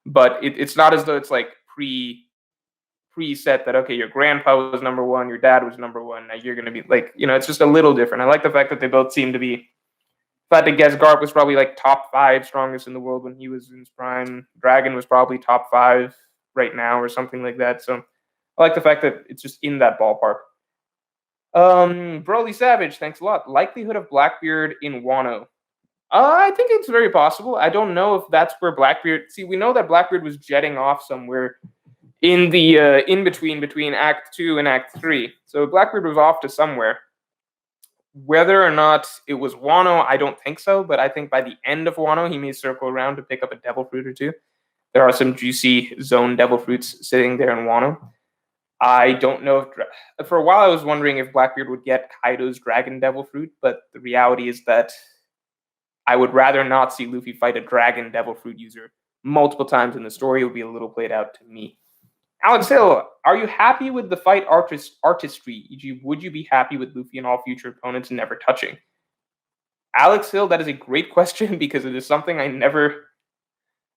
but it's not as though it's like preset that, okay, your grandpa was number one, your dad was number one, now you're going to be like, it's just a little different. I like the fact that they both seem to be. If I had to guess, Garp was probably like top 5 strongest in the world when he was in his prime. Dragon was probably top 5 right now or something like that. So I like the fact that it's just in that ballpark. Broly Savage, thanks a lot. Likelihood of Blackbeard in Wano. I think it's very possible. I don't know if that's where Blackbeard. See, we know that Blackbeard was jetting off somewhere in the in between Act 2 and Act 3. So Blackbeard was off to somewhere. Whether or not it was Wano, I don't think so, but I think by the end of Wano, he may circle around to pick up a devil fruit or two. There are some juicy zone devil fruits sitting there in Wano. I don't know if, for a while I was wondering if Blackbeard would get Kaido's dragon devil fruit, but the reality is that I would rather not see Luffy fight a dragon devil fruit user multiple times in the story. It would be a little played out to me. Alex Hill, are you happy with the fight artistry? E.g., would you be happy with Luffy and all future opponents never touching? Alex Hill, that is a great question because it is something I never.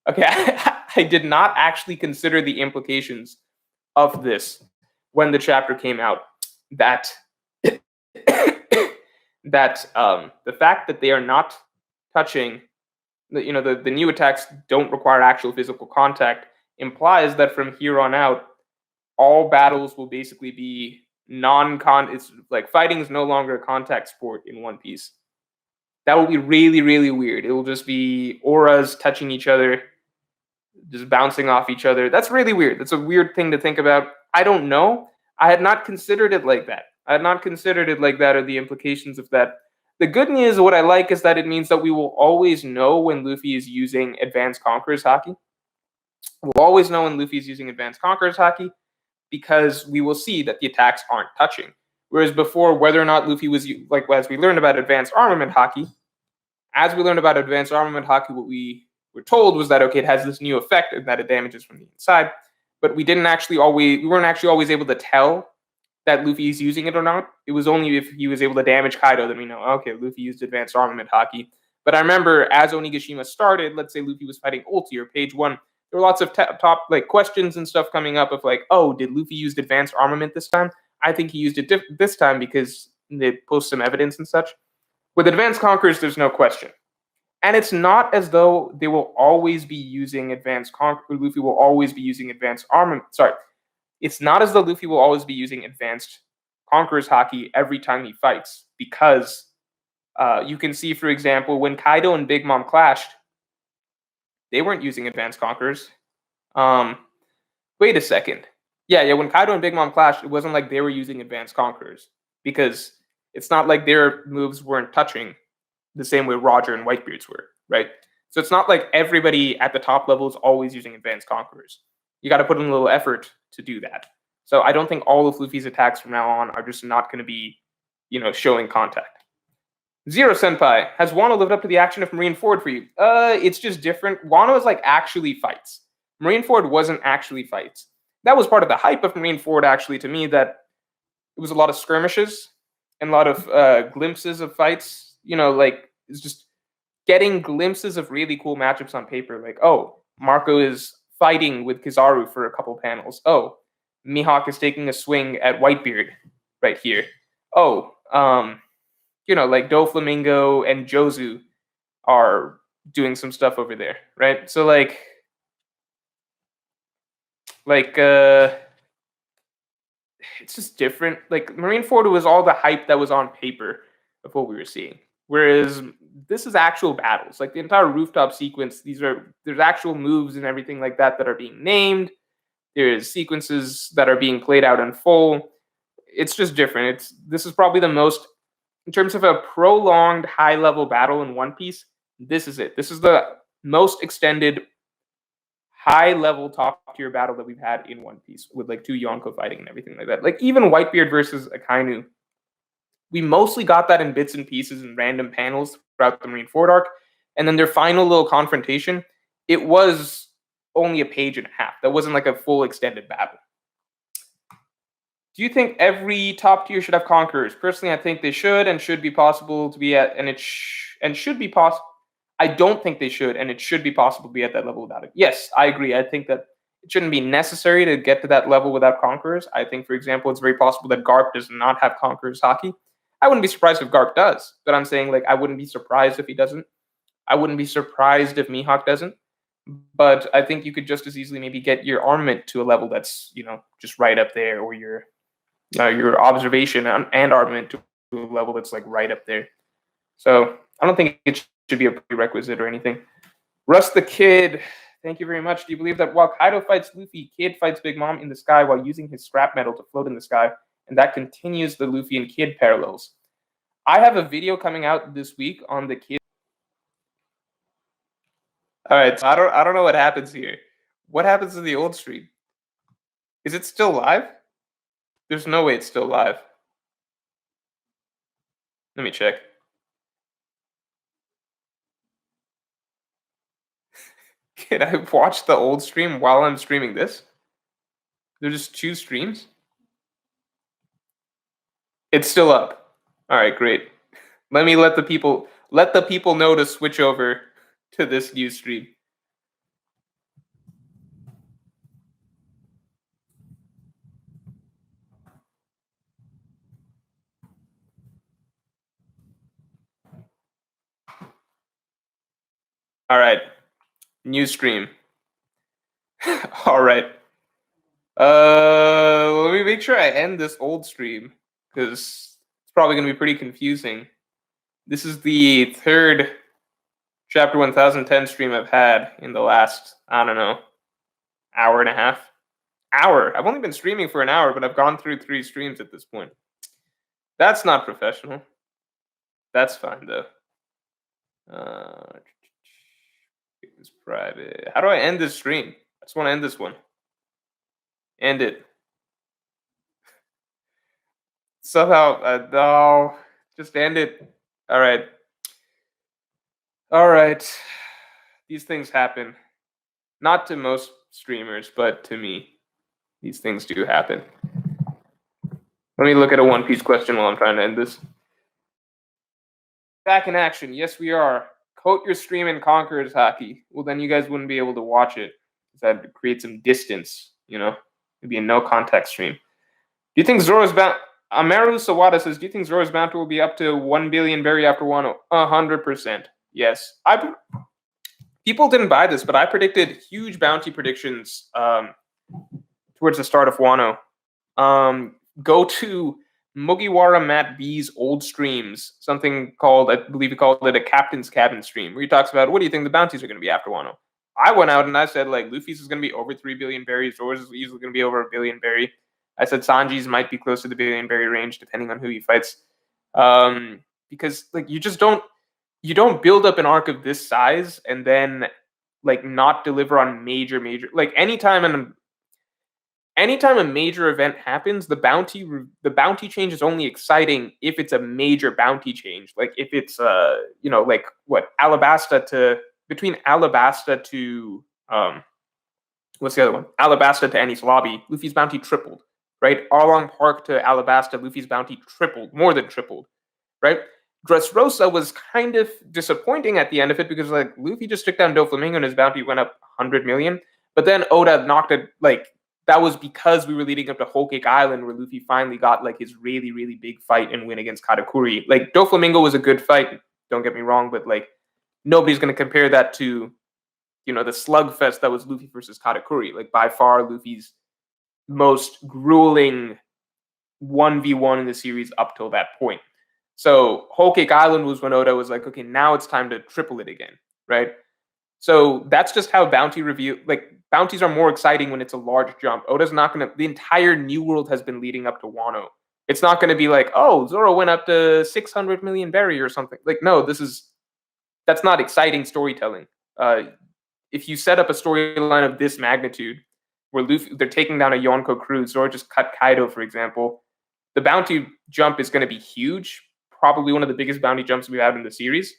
Okay, I did not actually consider the implications of this when the chapter came out. That the fact that they are not touching, the new attacks don't require actual physical contact implies that from here on out, all battles will basically be non-con. It's like fighting is no longer a contact sport in One Piece. That will be really, really weird. It will just be auras touching each other, just bouncing off each other. That's really weird. That's a weird thing to think about. I don't know. I had not considered it like that. Or the implications of that. The good news, what I like, is that it means that we will always know when Luffy is using Advanced Conqueror's Haki. We'll always know when Luffy is using Advanced Conqueror's Haki because we will see that the attacks aren't touching. Whereas before, whether or not Luffy was, like, as we learned about Advanced Armament Haki, what we were told was that, okay, it has this new effect and that it damages from the inside, but we weren't actually always able to tell that Luffy is using it or not. It was only if he was able to damage Kaido that we know, okay, Luffy used Advanced Armament Haki. But I remember as Onigashima started, let's say Luffy was fighting Ulti or page 1, there were lots of top like questions and stuff coming up of like, oh, did Luffy use Advanced Armament this time? I think he used it this time because they post some evidence and such. With Advanced Conquerors, there's no question. And it's not as though they will always be using Luffy will always be using Advanced Armament. Sorry. It's not as though Luffy will always be using Advanced Conqueror's Haki every time he fights, because you can see, for example, when Kaido and Big Mom clashed, they weren't using Advanced Conquerors. Wait a second. Yeah, when Kaido and Big Mom clashed, it wasn't like they were using Advanced Conquerors, because it's not like their moves weren't touching the same way Roger and Whitebeard's were, right? So it's not like everybody at the top level is always using Advanced Conquerors. You got to put in a little effort to do that. So I don't think all of Luffy's attacks from now on are just not going to be, showing contact. Zero Senpai, has Wano lived up to the action of Marineford for you? It's just different. Wano is like actually fights. Marineford wasn't actually fights. That was part of the hype of Marineford, actually, to me, that it was a lot of skirmishes and a lot of glimpses of fights. It's just getting glimpses of really cool matchups on paper. Like, oh, Marco is fighting with Kizaru for a couple panels. Oh, Mihawk is taking a swing at Whitebeard right here. Oh, like Doflamingo and Jozu are doing some stuff over there, right? So it's just different. Like Marineford was all the hype that was on paper of what we were seeing. Whereas this is actual battles. Like the entire rooftop sequence, there's actual moves and everything like that are being named. There's sequences that are being played out in full. It's just different. This is probably the most, in terms of a prolonged high-level battle in One Piece, this is it. This is the most extended high-level top-tier battle that we've had in One Piece, with like two Yonko fighting and everything like that. Like even Whitebeard versus Akainu, we mostly got that in bits and pieces and random panels throughout the Marineford arc. And then their final little confrontation, it was only a page and a half. That wasn't like a full extended battle. Do you think every top tier should have conquerors? Personally, I think they should and should be possible to be at, and should be possible. I don't think they should, and it should be possible to be at that level without it. Yes, I agree. I think that it shouldn't be necessary to get to that level without conquerors. I think, for example, it's very possible that Garp does not have conquerors haki. I wouldn't be surprised if Garp does, but I'm saying, like, I wouldn't be surprised if he doesn't. I wouldn't be surprised if Mihawk doesn't. But I think you could just as easily maybe get your armament to a level that's, just right up there, or your observation and armament to a level that's like right up there. So I don't think it should be a prerequisite or anything. Russ the Kid, thank you very much. Do you believe that while Kaido fights Luffy, Kid fights Big Mom in the sky while using his scrap metal to float in the sky, and that continues the Luffy and Kid parallels? I have a video coming out this week on the Kid. All right, so I don't know what happens here. What happens to the old stream? Is it still live? There's no way it's still live. Let me check. Can I watch the old stream while I'm streaming this? There's just two streams? It's still up. All right, great. Let the people Let the people know to switch over to this new stream. All right, new stream. All right. Let me make sure I end this old stream because it's probably going to be pretty confusing. This is the third chapter 1010 stream I've had in the last, I don't know, hour and a half. Hour. I've only been streaming for an hour, but I've gone through 3 streams at this point. That's not professional. That's fine though. It's private. How do I end this stream? I just want to end this one. End it. Somehow, no, just end it. All right. All right. These things happen. Not to most streamers, but to me, these things do happen. Let me look at a One Piece question while I'm trying to end this. Back in action. Yes, we are. Coat your stream in Conquerors Hockey. Well, then you guys wouldn't be able to watch it. That'd create some distance, you know? It'd be a no contact stream. Do you think Zoro's bound? Amaru Sawada says, do you think Zoro's bounty will be up to 1 billion berry after Wano? 100%. Yes. People didn't buy this, but I predicted huge bounty predictions towards the start of Wano. Go to Mugiwara Matt B's old streams, something called, I believe he called it a Captain's Cabin stream, where he talks about, what do you think the bounties are going to be after Wano? I went out and I said, like, Luffy's is going to be over 3 billion berries, Zoro's is easily going to be over 1 billion berry. I said Sanji's might be close to the billion berry range, depending on who he fights. Because, like, you don't build up an arc of this size and then, like, not deliver on major, like, anytime a major event happens, the bounty change is only exciting if it's a major bounty change. Like if it's like what between Alabasta to what's the other one? Alabasta to Enies Lobby, Luffy's bounty tripled, right? Arlong Park to Alabasta, Luffy's bounty tripled, more than tripled, right? Dressrosa was kind of disappointing at the end of it because like Luffy just took down Doflamingo and his bounty went up 100 million. But then Oda knocked it, like, that was because we were leading up to Whole Cake Island where Luffy finally got like his really, really big fight and win against Katakuri. Like Doflamingo was a good fight, don't get me wrong, but like nobody's going to compare that to, the slugfest that was Luffy versus Katakuri. Like by far Luffy's most grueling 1v1 in the series up till that point. So Whole Cake Island was when Oda was like, okay, now it's time to triple it again, right? So that's just how bounties are more exciting when it's a large jump. Oda's not going to, the entire New World has been leading up to Wano. It's not going to be like, oh, Zoro went up to 600 million berry or something. Like, no, that's not exciting storytelling. If you set up a storyline of this magnitude, where they're taking down a Yonko crew, Zoro just cut Kaido, for example, the bounty jump is going to be huge. Probably one of the biggest bounty jumps we've had in the series.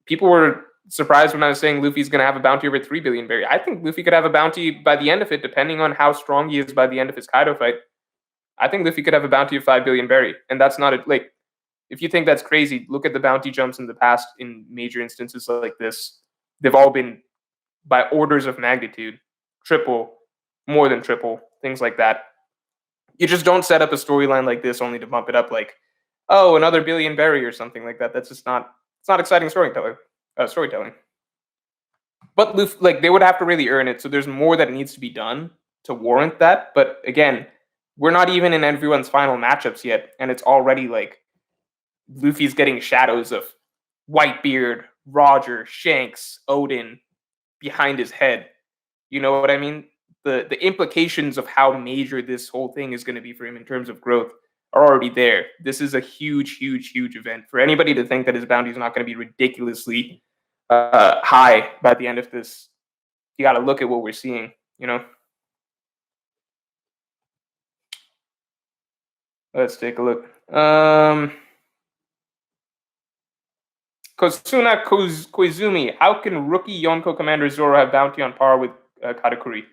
People were surprised when I was saying Luffy's going to have a bounty over 3 billion berry. I think Luffy could have a bounty by the end of it, depending on how strong he is by the end of his Kaido fight. I think Luffy could have a bounty of 5 billion berry. And that's not if you think that's crazy, look at the bounty jumps in the past in major instances like this. They've all been by orders of magnitude, triple, more than triple, things like that. You just don't set up a storyline like this only to bump it up like, oh, another billion berry or something like that. That's just not, it's not exciting storytelling. But Luffy, they would have to really earn it. So there's more that needs to be done to warrant that. But again, we're not even in everyone's final matchups yet, and it's already like Luffy's getting shadows of Whitebeard, Roger, Shanks, Odin behind his head. You know what I mean? The implications of how major this whole thing is going to be for him in terms of growth are already there. This is a huge, huge, huge event. For anybody to think that his bounty is not going to be ridiculously high by the end of this, you got to look at what we're seeing, Let's take a look. Kosuna Koizumi, how can rookie Yonko Commander Zoro have bounty on par with Katakuri?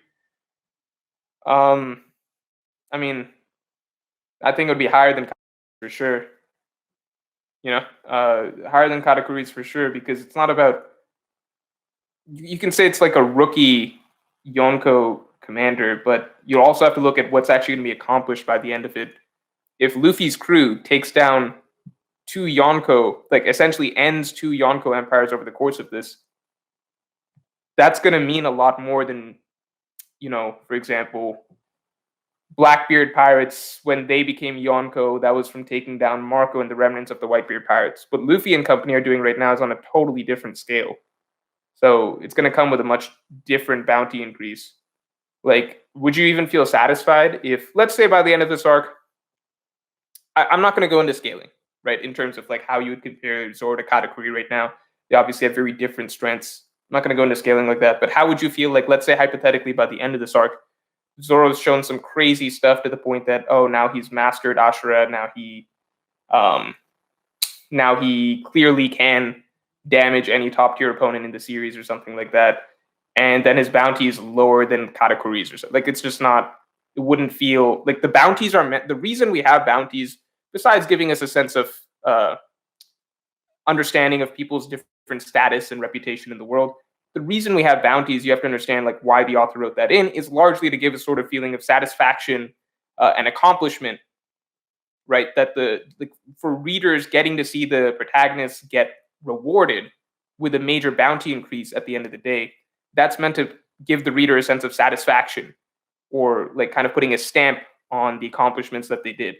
I mean, I think it would be higher than Katakuri for sure. higher than Katakuri's for sure, because it's not about. You can say it's like a rookie Yonko commander, but you also have to look at what's actually going to be accomplished by the end of it. If Luffy's crew takes down two Yonko, like essentially ends two Yonko empires over the course of this, that's going to mean a lot more than, for example, Blackbeard pirates, when they became Yonko, that was from taking down Marco and the remnants of the Whitebeard pirates. What Luffy and company are doing right now is on a totally different scale. So it's going to come with a much different bounty increase. Like, would you even feel satisfied if, let's say by the end of this arc, I'm not going to go into scaling, right, in terms of like how you would compare Zoro to Katakuri right now. They obviously have very different strengths. I'm not going to go into scaling like that, but how would you feel like, let's say hypothetically, by the end of this arc, Zoro's shown some crazy stuff to the point that, oh, now he's mastered Ashura, now he clearly can damage any top tier opponent in the series or something like that, and then his bounty is lower than Katakuri's or something. Like, it's just not. It wouldn't feel like the bounties are meant. The reason we have bounties, besides giving us a sense of understanding of people's different status and reputation in the world, the reason we have bounties, you have to understand like why the author wrote that in, is largely to give a sort of feeling of satisfaction and accomplishment, right? That for readers getting to see the protagonists get rewarded with a major bounty increase at the end of the day, that's meant to give the reader a sense of satisfaction, or like kind of putting a stamp on the accomplishments that they did.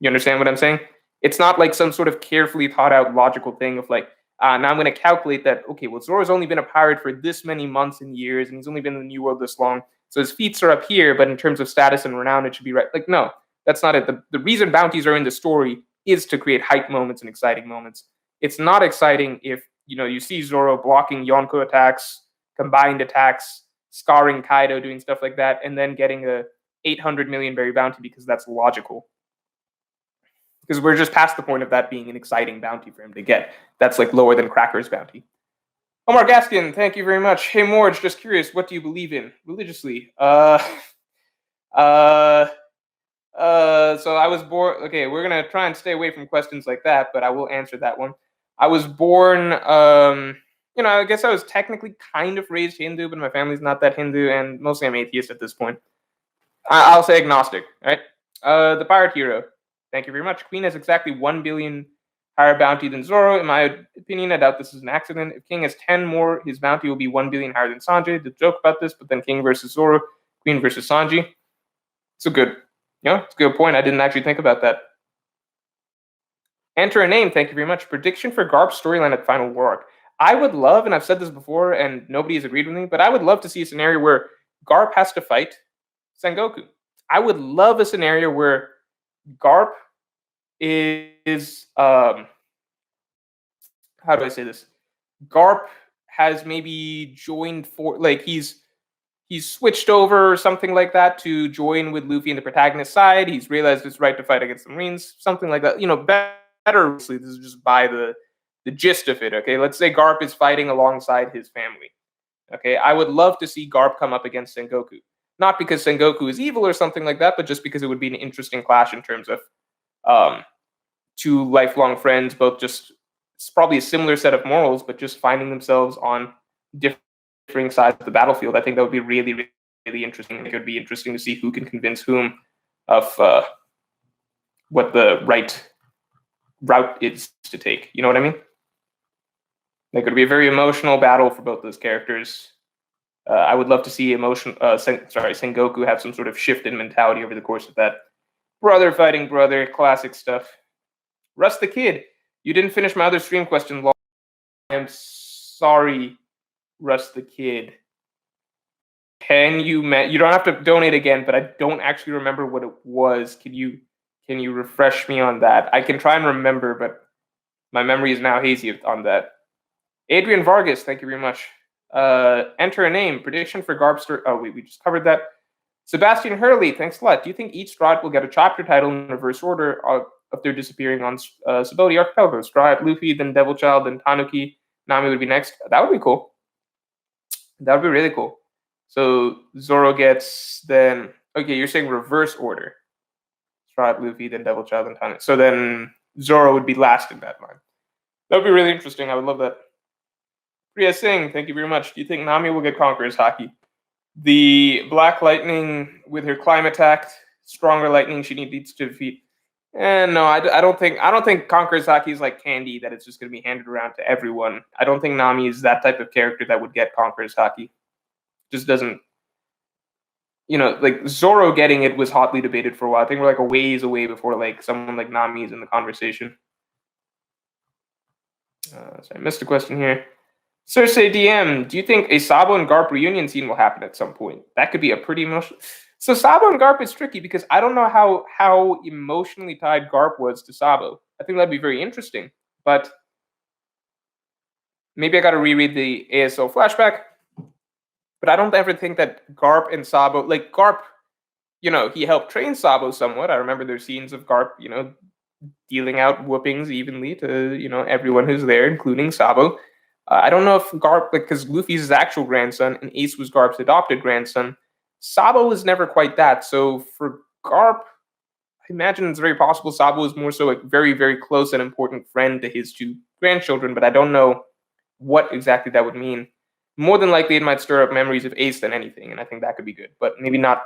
You understand what I'm saying? It's not like some sort of carefully thought out logical thing of like, now I'm going to calculate that, okay, well, Zoro's only been a pirate for this many months and years, and he's only been in the New World this long, so his feats are up here, but in terms of status and renown, it should be right. Like, no, that's not it. The reason bounties are in the story is to create hype moments and exciting moments. It's not exciting if, you see Zoro blocking Yonko attacks, combined attacks, scarring Kaido, doing stuff like that, and then getting a 800 million berry bounty because that's logical. Because we're just past the point of that being an exciting bounty for him to get. That's like lower than Cracker's bounty. Omar Gaskin, thank you very much. Hey Morj, just curious, what do you believe in religiously? So I was born. Okay, we're gonna try and stay away from questions like that, but I will answer that one. I was born. I guess I was technically kind of raised Hindu, but my family's not that Hindu, and mostly I'm atheist at this point. I'll say agnostic. Right? The pirate hero. Thank you very much. Queen has exactly 1 billion higher bounty than Zoro. In my opinion, I doubt this is an accident. If King has 10 more, his bounty will be 1 billion higher than Sanji. The joke about this, but then King versus Zoro, Queen versus Sanji. It's a good, it's a good point. I didn't actually think about that. Enter a name. Thank you very much. Prediction for Garp's storyline at Final War arc. I would love, and I've said this before, and nobody has agreed with me, but I would love to see a scenario where Garp has to fight Sengoku. I would love a scenario where Garp is how do I say this? Garp has maybe joined he's switched over or something like that to join with Luffy and the protagonist side. He's realized it's right to fight against the Marines, something like that. Better. Obviously, this is just by the gist of it. Okay, let's say Garp is fighting alongside his family. Okay, I would love to see Garp come up against Sengoku. Not because Sengoku is evil or something like that, but just because it would be an interesting clash in terms of two lifelong friends, both just, it's probably a similar set of morals, but just finding themselves on differing sides of the battlefield. I think that would be really, really interesting. I think it would be interesting to see who can convince whom of what the right route is to take. You know what I mean? Like, it would be a very emotional battle for both those characters. I would love to see Sengoku have some sort of shift in mentality over the course of that. Brother fighting brother, classic stuff. Russ the Kid, you didn't finish my other stream question. I'm sorry, Russ the Kid. You don't have to donate again, but I don't actually remember what it was. Can you refresh me on that? I can try and remember, but my memory is now hazy on that. Adrian Vargas, thank you very much. Enter a name. Prediction for Garpster. Oh, we just covered that. Sebastian Hurley, thanks a lot. Do you think each Strahd will get a chapter title in reverse order of their disappearing on Civility Archipelago? Strahd, Luffy, then Devil Child, then Tanuki. Nami would be next. That would be cool. That would be really cool. So Zoro gets then. Okay, you're saying reverse order. Strahd, Luffy, then Devil Child, then Tanuki. So then Zoro would be last in that line. That would be really interesting. I would love that. Priya Singh, thank you very much. Do you think Nami will get Conqueror's Haki? The Black Lightning with her Climattact, stronger lightning she needs to defeat. And no, I don't think Conqueror's Haki is like candy that it's just going to be handed around to everyone. I don't think Nami is that type of character that would get Conqueror's Haki. Just doesn't. Like Zoro getting it was hotly debated for a while. I think we're like a ways away before like someone like Nami is in the conversation. So I missed a question here. Cersei DM, do you think a Sabo and Garp reunion scene will happen at some point? That could be a pretty emotional. So Sabo and Garp is tricky because I don't know how emotionally tied Garp was to Sabo. I think that'd be very interesting, but maybe I got to reread the ASO flashback. But I don't ever think that Garp and Sabo, like Garp, he helped train Sabo somewhat. I remember there's scenes of Garp, dealing out whoopings evenly to everyone who's there, including Sabo. I don't know if Garp, because Luffy's his actual grandson and Ace was Garp's adopted grandson. Sabo was never quite that. So for Garp, I imagine it's very possible Sabo is more so like very, very close and important friend to his two grandchildren, but I don't know what exactly that would mean. More than likely, it might stir up memories of Ace than anything, and I think that could be good. But maybe not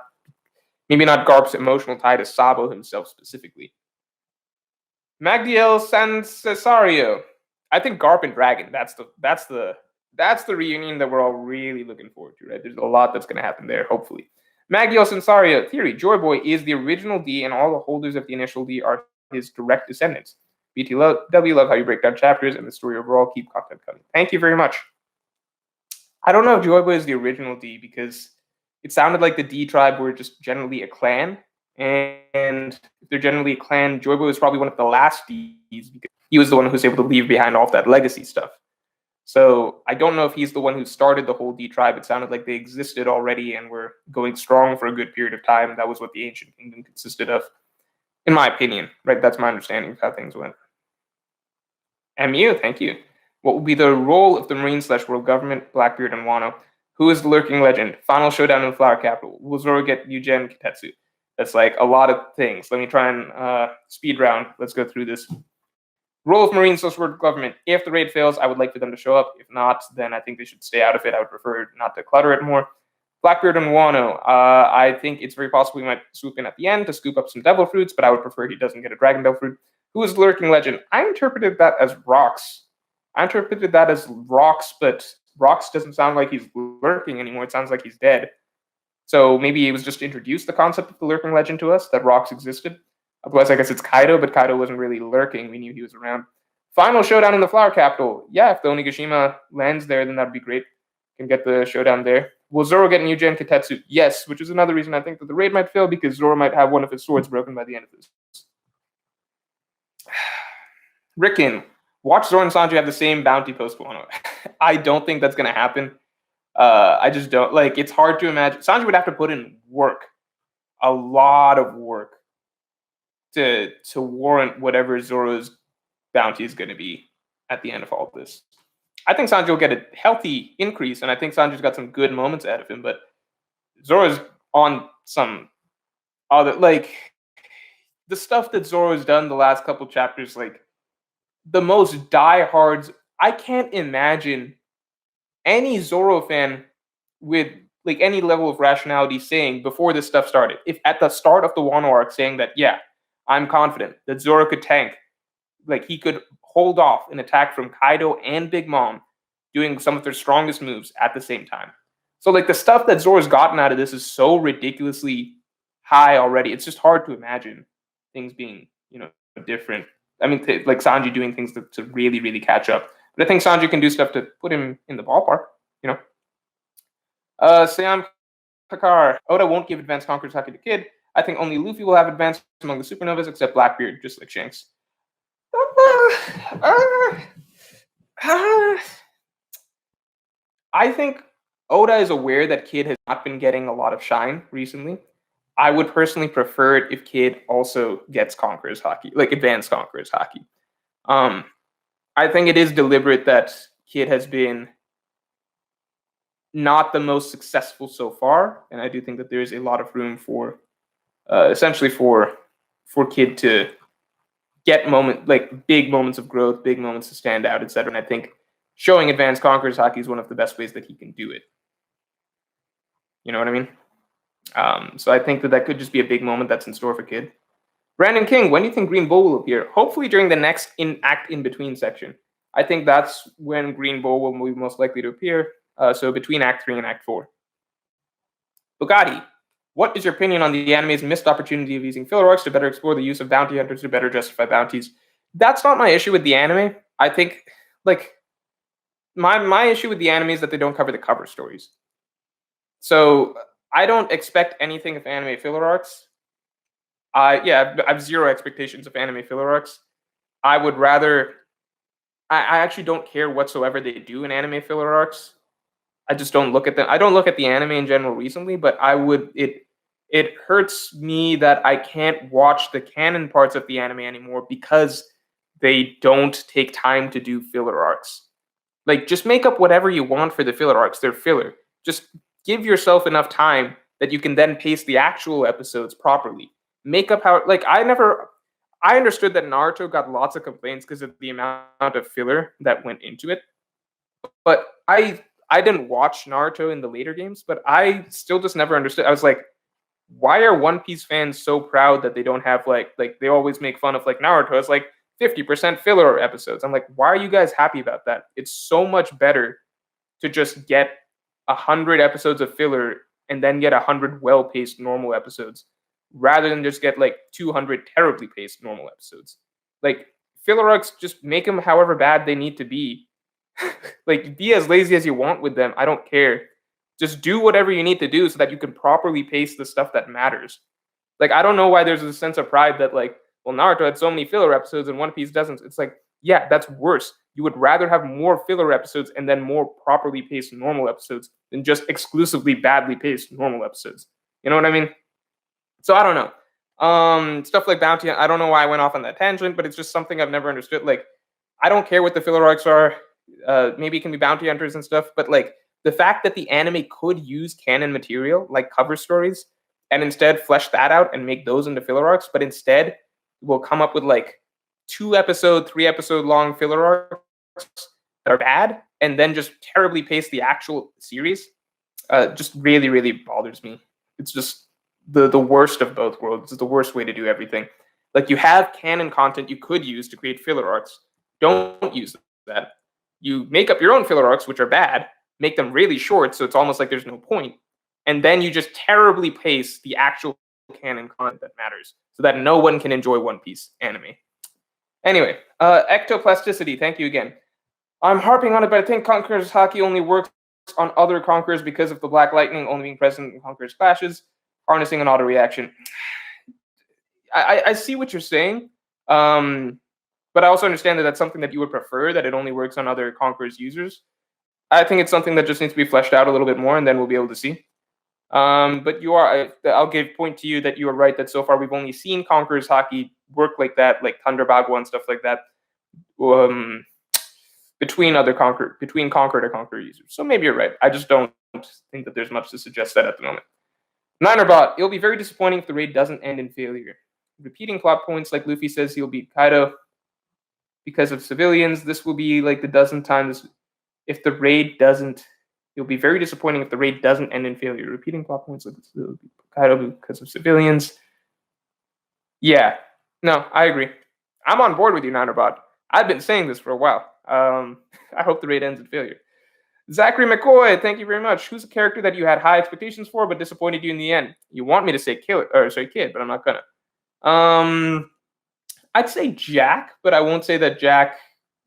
Garp's emotional tie to Sabo himself specifically. Magdiel San Cesario. I think Garp and Dragon. That's the reunion that we're all really looking forward to, right? There's a lot that's going to happen there, hopefully. Magdiel Sensario theory: Joy Boy is the original D, and all the holders of the initial D are his direct descendants. BTW, love how you break down chapters and the story overall. Keep content coming. Thank you very much. I don't know if Joy Boy is the original D because it sounded like the D tribe were just generally a clan, and if they're generally a clan, Joy Boy was probably one of the last Ds because he was the one who was able to leave behind all of that legacy stuff. So I don't know if he's the one who started the whole D tribe. It sounded like they existed already and were going strong for a good period of time. That was what the ancient kingdom consisted of, in my opinion. Right? That's my understanding of how things went. MU, thank you. What will be the role of the Marine/World Government, Blackbeard, and Wano? Who is the lurking legend? Final showdown in the Flower Capital. Will Zoro get Yugen Kitetsu? That's like a lot of things. Let me try and speed round. Let's go through this. Role of Marine/World Government. If the raid fails, I would like for them to show up. If not, then I think they should stay out of it. I would prefer not to clutter it more. Blackbeard and Wano. I think it's very possible we might swoop in at the end to scoop up some devil fruits, but I would prefer he doesn't get a dragon devil fruit. Who is the lurking legend? I interpreted that as Rocks. But Rocks doesn't sound like he's lurking anymore. It sounds like he's dead. So maybe he was just introduced the concept of the lurking legend to us, that Rocks existed. Otherwise, I guess it's Kaido, but Kaido wasn't really lurking. We knew he was around. Final showdown in the Flower Capital. Yeah, if the Onigashima lands there, then that'd be great. Can get the showdown there. Will Zoro get Yugen Kitetsu? Yes, which is another reason I think that the raid might fail, because Zoro might have one of his swords broken by the end of this. Ricken. Watch Zoro and Sanji have the same bounty post Wano. I don't think that's going to happen. I just don't. Like, it's hard to imagine. Sanji would have to put in work. A lot of work to warrant whatever Zoro's bounty is going to be at the end of all of this. I think Sanji will get a healthy increase, and I think Sanji's got some good moments ahead of him, but Zoro's on some other, like, the stuff that Zoro's done the last couple chapters, like, the most diehards. I can't imagine any Zoro fan with like any level of rationality saying before this stuff started, if at the start of the Wano arc saying that, yeah, I'm confident that Zoro could tank, like he could hold off an attack from Kaido and Big Mom doing some of their strongest moves at the same time. So like the stuff that Zoro's gotten out of this is so ridiculously high already. It's just hard to imagine things being, different. I mean, like Sanji doing things to really, really catch up. But I think Sanji can do stuff to put him in the ballpark, Sam Kakar. Oda won't give advanced Conqueror's Haki to Kid. I think only Luffy will have advanced among the supernovas, except Blackbeard, just like Shanks. I think Oda is aware that Kid has not been getting a lot of shine recently. I would personally prefer it if Kid also gets Conqueror's Haki, like advanced Conqueror's Haki. I think it is deliberate that Kid has been not the most successful so far, and I do think that there is a lot of room for, essentially for Kid to get big moments of growth, big moments to stand out, etc. And I think showing Advanced Conquerors Hockey is one of the best ways that he can do it. You know what I mean? So I think that could just be a big moment that's in store for Kid. Brandon King, when do you think Green Bull will appear? Hopefully during the next act in between section. I think that's when Green Bull will be most likely to appear. So between Act 3 and Act 4. Bugatti, what is your opinion on the anime's missed opportunity of using filler arcs to better explore the use of bounty hunters to better justify bounties? That's not my issue with the anime. I think, my issue with the anime is that they don't cover the cover stories. So I don't expect anything of anime filler arcs. I have zero expectations of anime filler arcs. I would rather. I actually don't care whatsoever they do in anime filler arcs. I just don't look at them. I don't look at the anime in general recently, but I would. It hurts me that I can't watch the canon parts of the anime anymore because they don't take time to do filler arcs. Like, just make up whatever you want for the filler arcs. They're filler. Just give yourself enough time that you can then pace the actual episodes properly. Make up how, I understood that Naruto got lots of complaints because of the amount of filler that went into it. But I didn't watch Naruto in the later games, but I still just never understood. I was like, why are One Piece fans so proud that they don't have they always make fun of Naruto as 50% filler episodes? I'm like, why are you guys happy about that? It's so much better to just get 100 episodes of filler and then get 100 well-paced normal episodes, rather than just get 200 terribly paced normal episodes. Filler arcs, just make them however bad they need to be. Be as lazy as you want with them. I don't care. Just do whatever you need to do so that you can properly pace the stuff that matters. I don't know why there's a sense of pride that Naruto had so many filler episodes and One Piece doesn't. It's yeah, that's worse. You would rather have more filler episodes and then more properly paced normal episodes than just exclusively badly paced normal episodes. You know what I mean? So I don't know. Stuff like Bounty, I don't know why I went off on that tangent, but it's just something I've never understood. I don't care what the filler arcs are. Maybe it can be bounty hunters and stuff, but the fact that the anime could use canon material like cover stories and instead flesh that out and make those into filler arcs, but instead will come up with 2-episode, 3-episode long filler arcs that are bad and then just terribly pace the actual series, just really, really bothers me. It's just the worst of both worlds. It's the worst way to do everything. You have canon content you could use to create filler arcs. Don't use that. You make up your own filler arcs, which are bad, make them really short, so it's almost like there's no point. And then you just terribly pace the actual canon content that matters so that no one can enjoy One Piece anime. Anyway, ectoplasticity, thank you again. I'm harping on it, but I think Conqueror's Haki only works on other Conquerors because of the Black Lightning only being present in Conqueror's clashes, harnessing an auto reaction. I see what you're saying, but I also understand that that's something that you would prefer, that it only works on other Conqueror's users. I think it's something that just needs to be fleshed out a little bit more, and then we'll be able to see. But I'll give point to you that you are right that so far we've only seen Conqueror's Haki work like that, like Thunder Bagua and stuff like that, between Conqueror to Conqueror users. So maybe you're right. I just don't think that there's much to suggest that at the moment. Ninerbot, it'll be very disappointing if the raid doesn't end in failure. Repeating plot points like Luffy says he'll beat Kaido because of civilians. This will be the dozenth time if the raid doesn't. It'll be very disappointing if the raid doesn't end in failure. Repeating plot points like Kaido because of civilians. Yeah, no, I agree. I'm on board with you, Ninerbot. I've been saying this for a while. I hope the raid ends in failure. Zachary McCoy, thank you very much. Who's a character that you had high expectations for but disappointed you in the end? You want me to say Kid, but I'm not gonna. I'd say Jack, but I won't say that Jack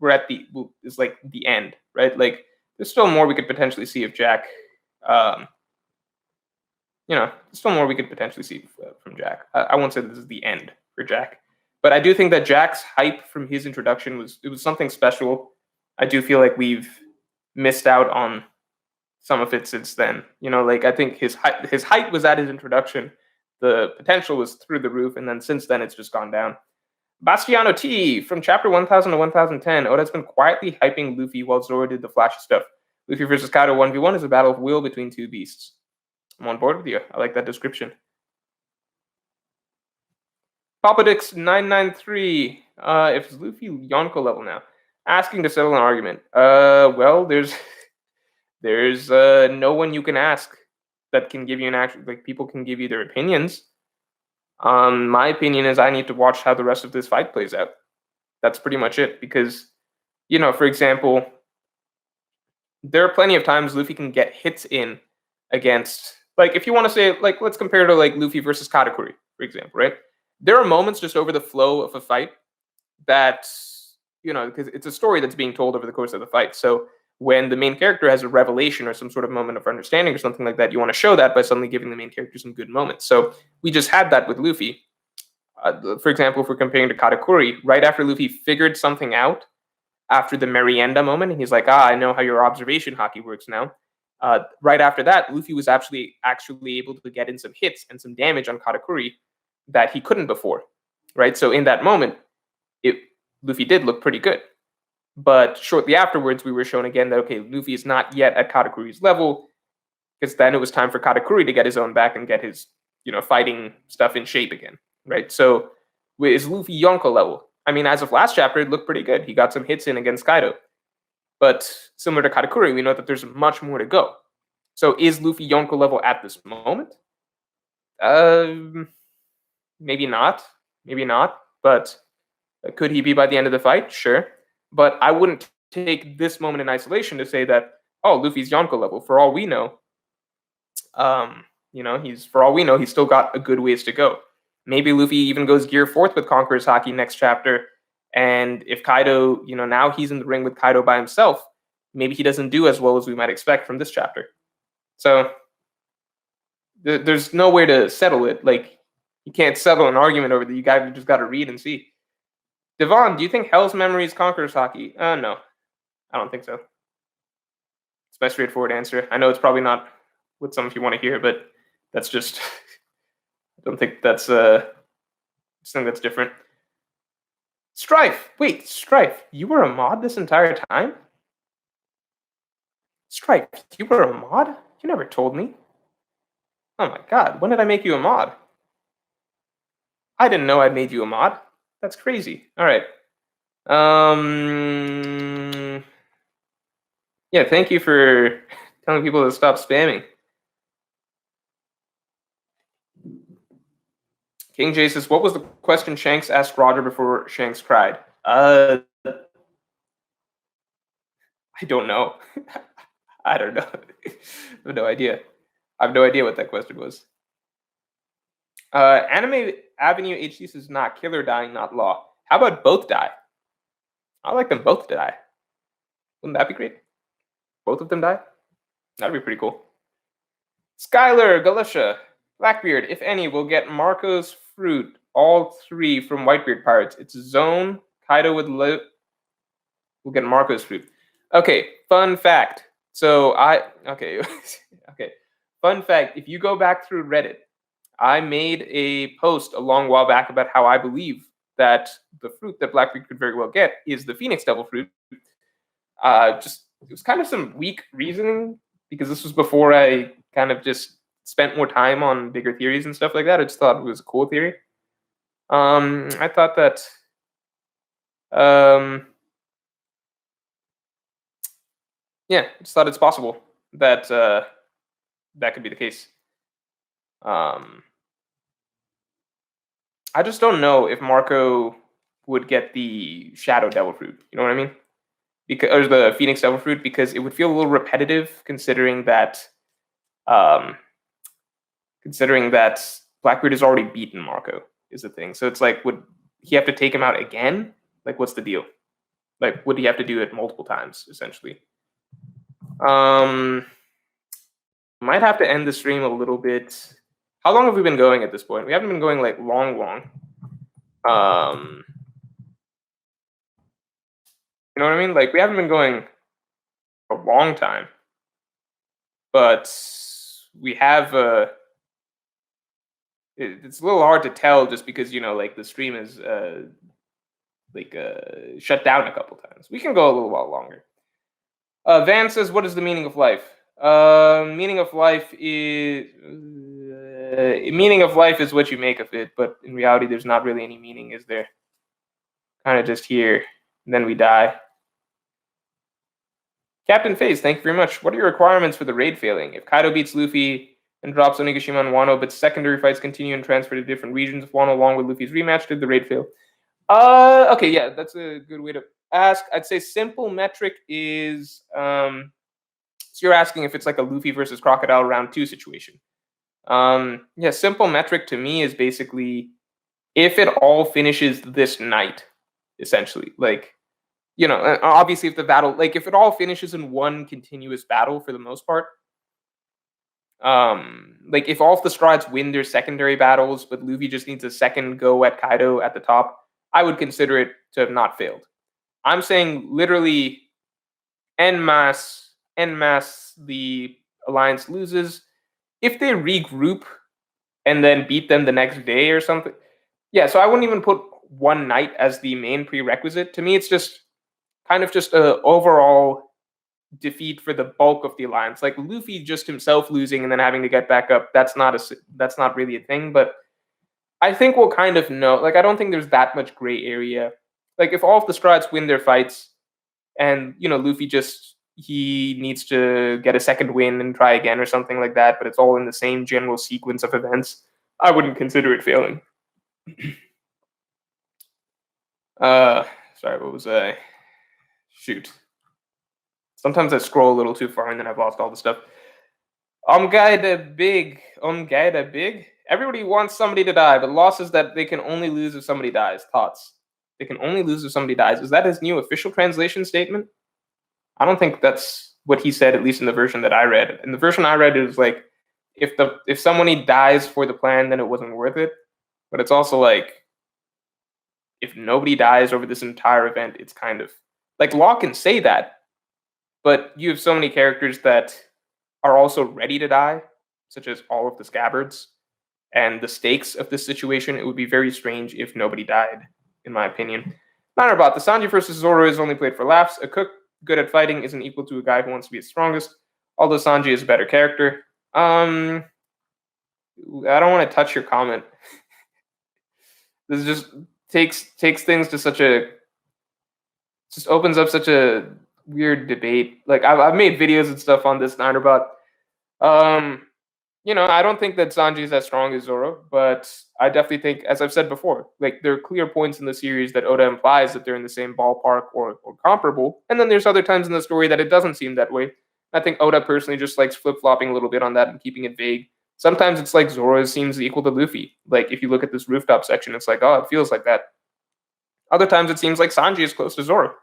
is the end, right? There's still more we could potentially see of Jack. There's still more we could potentially see from Jack. I won't say this is the end for Jack, but I do think that Jack's hype from his introduction was something special. I do feel like we've missed out on some of it since then. I think his height was at his introduction. The potential was through the roof, and then since then it's just gone down. Bastiano T, from chapter 1000 to 1010, Oda's been quietly hyping Luffy while Zoro did the flashy stuff. Luffy versus Kaido 1v1 is a battle of will between two beasts. I'm on board with you. I like that description. Papadix993, If it's Luffy Yonko level now, asking to settle an argument. Well, there's no one you can ask that can give you an actual, like, people can give you their opinions. My opinion is I need to watch how the rest of this fight plays out. That's pretty much it, because, you know, for example, there are plenty of times Luffy can get hits in against, like, if you want to say, like, let's compare to like Luffy versus Katakuri, for example, right? There are moments just over the flow of a fight that, you know, because it's a story that's being told over the course of the fight. So when the main character has a revelation or some sort of moment of understanding or something like that, you want to show that by suddenly giving the main character some good moments. So we just had that with Luffy. For example, if we're comparing to Katakuri, right after Luffy figured something out, after the Merienda moment, and he's like, I know how your observation hockey works now. Right after that, Luffy was actually able to get in some hits and some damage on Katakuri that he couldn't before, right? So in that moment, Luffy did look pretty good. But shortly afterwards, we were shown again that, okay, Luffy is not yet at Katakuri's level, because then it was time for Katakuri to get his own back and get his, you know, fighting stuff in shape again, right? So is Luffy Yonko level? I mean, as of last chapter, it looked pretty good. He got some hits in against Kaido. But similar to Katakuri, we know that there's much more to go. So is Luffy Yonko level at this moment? Maybe not. Maybe not. But could he be by the end of the fight? Sure. But I wouldn't take this moment in isolation to say that, oh, Luffy's Yonko level. For all we know, you know, he's still got a good ways to go. Maybe Luffy even goes gear 4th with Conqueror's Haki next chapter. And if Kaido, you know, now he's in the ring with Kaido by himself, maybe he doesn't do as well as we might expect from this chapter. So there's no way to settle it. Like, you can't settle an argument over that. You just got to read and see. Devon, do you think Hell's Memory is Conqueror's Haki? No, I don't think so. It's my straightforward answer. I know it's probably not what some of you want to hear, but that's just, I don't think that's something that's different. Strife! Wait, Strife, you were a mod this entire time? Strife, you were a mod? You never told me. Oh my god, when did I make you a mod? I didn't know I'd made you a mod. That's crazy. Alright. Yeah, thank you for telling people to stop spamming. King J says, what was the question Shanks asked Roger before Shanks cried? I don't know. I don't know. I have no idea. I have no idea what that question was. Anime Avenue HD says, not Killer dying, not Law. How about both die? I like them both to die. Wouldn't that be great? Both of them die? That'd be pretty cool. Skylar, Galusha, Blackbeard, if any, will get Marco's fruit, all 3 from Whitebeard Pirates. It's Zone, Kaido will get Marco's fruit. Okay, fun fact. So okay. Fun fact, if you go back through Reddit, I made a post a long while back about how I believe that the fruit that Blackbeard could very well get is the Phoenix Devil fruit. It was kind of some weak reasoning, because this was before I kind of just spent more time on bigger theories and stuff like that. I just thought it was a cool theory. I thought that yeah, I just thought it's possible that that could be the case. I just don't know if Marco would get the Shadow Devil fruit. You know what I mean? Or the Phoenix Devil fruit, because it would feel a little repetitive, considering that Blackbeard has already beaten Marco, is the thing. So it's like, would he have to take him out again? Like, what's the deal? Like, would he have to do it multiple times, essentially? Might have to end the stream a little bit. How long have we been going at this point? We haven't been going like long. You know what I mean? Like, we haven't been going a long time, but we have it's a little hard to tell, just because, you know, like, the stream is shut down a couple times. We can go a little while longer. Van says, what is the meaning of life? Meaning of life is what you make of it, but in reality, there's not really any meaning, is there? kind of just here, and then we die. Captain FaZe, thank you very much. What are your requirements for the raid failing? If Kaido beats Luffy and drops Onigashima and Wano, but secondary fights continue and transfer to different regions, if Wano along with Luffy's rematch, did the raid fail? Okay, yeah, that's a good way to ask. I'd say simple metric is so you're asking if it's like a Luffy versus Crocodile round 2 situation. Yeah, simple metric to me is basically if it all finishes this night, essentially. Like, you know, obviously if the battle, like if it all finishes in one continuous battle for the most part, like if all of the Strides win their secondary battles, but Luffy just needs a second go at Kaido at the top, I would consider it to have not failed. I'm saying literally en masse, the alliance loses. If they regroup and then beat them the next day or something, yeah, so I wouldn't even put one night as the main prerequisite. To me, it's just kind of just a overall defeat for the bulk of the alliance. Like Luffy just himself losing and then having to get back up, that's not really a thing. But I think we'll kind of know. Like I don't think there's that much gray area. Like if all of the Strides win their fights, and you know Luffy just he needs to get a second win and try again or something like that, but it's all in the same general sequence of events, I wouldn't consider it failing. Sorry, what was I? Shoot. Sometimes I scroll a little too far and then I've lost all the stuff. Omgaida big. Everybody wants somebody to die, but losses that they can only lose if somebody dies. Thoughts? They can only lose if somebody dies. Is that his new official translation statement? I don't think that's what he said, at least in the version that I read. In the version I read, it was like, if somebody dies for the plan, then it wasn't worth it. But it's also like, if nobody dies over this entire event, it's kind of like Law can say that, but you have so many characters that are also ready to die, such as all of the scabbards, and the stakes of this situation. It would be very strange if nobody died, in my opinion. Not the Sanji versus Zoro is only played for laughs. A cook good at fighting isn't equal to a guy who wants to be the strongest, although Sanji is a better character. I don't want to touch your comment. This just takes things to such a, just opens up such a weird debate. Like I've made videos and stuff on this Niner about you know, I don't think that Sanji is as strong as Zoro, but I definitely think, as I've said before, like there are clear points in the series that Oda implies that they're in the same ballpark or comparable, and then there's other times in the story that it doesn't seem that way. I think Oda personally just likes flip-flopping a little bit on that and keeping it vague. Sometimes it's like Zoro seems equal to Luffy. Like if you look at this rooftop section, it's like, oh, it feels like that. Other times it seems like Sanji is close to Zoro.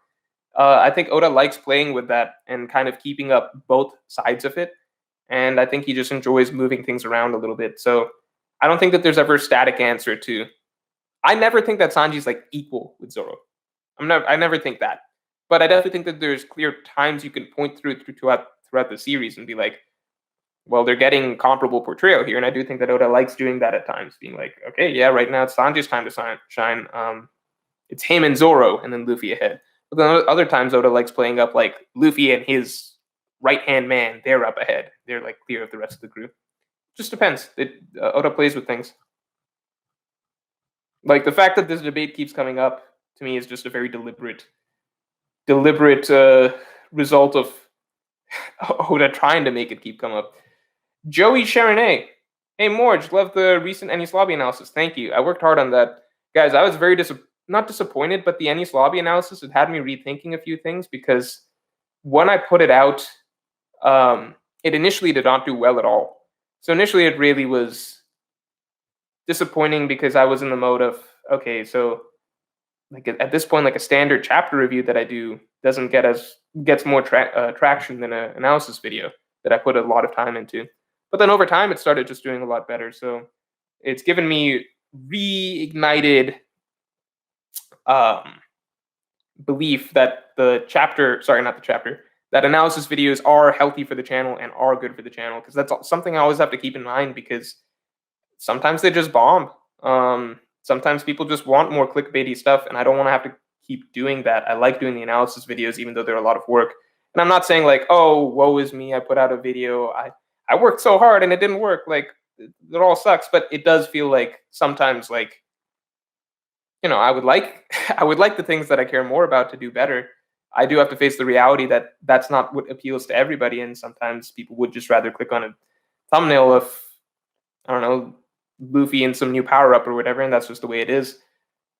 I think Oda likes playing with that and kind of keeping up both sides of it. And I think he just enjoys moving things around a little bit. So I don't think that there's ever a static answer to. I never think that Sanji's like equal with Zoro. I never think that. But I definitely think that there's clear times you can point throughout the series and be like, well, they're getting comparable portrayal here. And I do think that Oda likes doing that at times, being like, okay, yeah, right now it's Sanji's time to shine. It's him and Zoro, and then Luffy ahead. But then other times Oda likes playing up like Luffy and his right-hand man, they're up ahead. They're like clear of the rest of the group. Just depends. Oda plays with things. Like the fact that this debate keeps coming up to me is just a very deliberate result of Oda trying to make it keep coming up. Joey Chardonnay. Hey Morj, love the recent Enies Lobby analysis. Thank you. I worked hard on that. Guys, I was very not disappointed, but the Enies Lobby analysis, it had me rethinking a few things because when I put it out, it initially did not do well at all. So initially it really was disappointing because I was in the mode of, okay, so like at this point, like a standard chapter review that I do doesn't gets more traction than an analysis video that I put a lot of time into. But then over time, it started just doing a lot better. So it's given me reignited belief that that analysis videos are healthy for the channel and are good for the channel, because that's something I always have to keep in mind, because sometimes they just bomb. Sometimes people just want more clickbaity stuff, and I don't want to have to keep doing that. I like doing the analysis videos, even though they're a lot of work. And I'm not saying like, oh, woe is me, I put out a video, I worked so hard and it didn't work. Like, it all sucks, but it does feel like sometimes like I would like I would like the things that I care more about to do better. I do have to face the reality that that's not what appeals to everybody, and sometimes people would just rather click on a thumbnail of, I don't know, Luffy and some new power up or whatever, and that's just the way it is.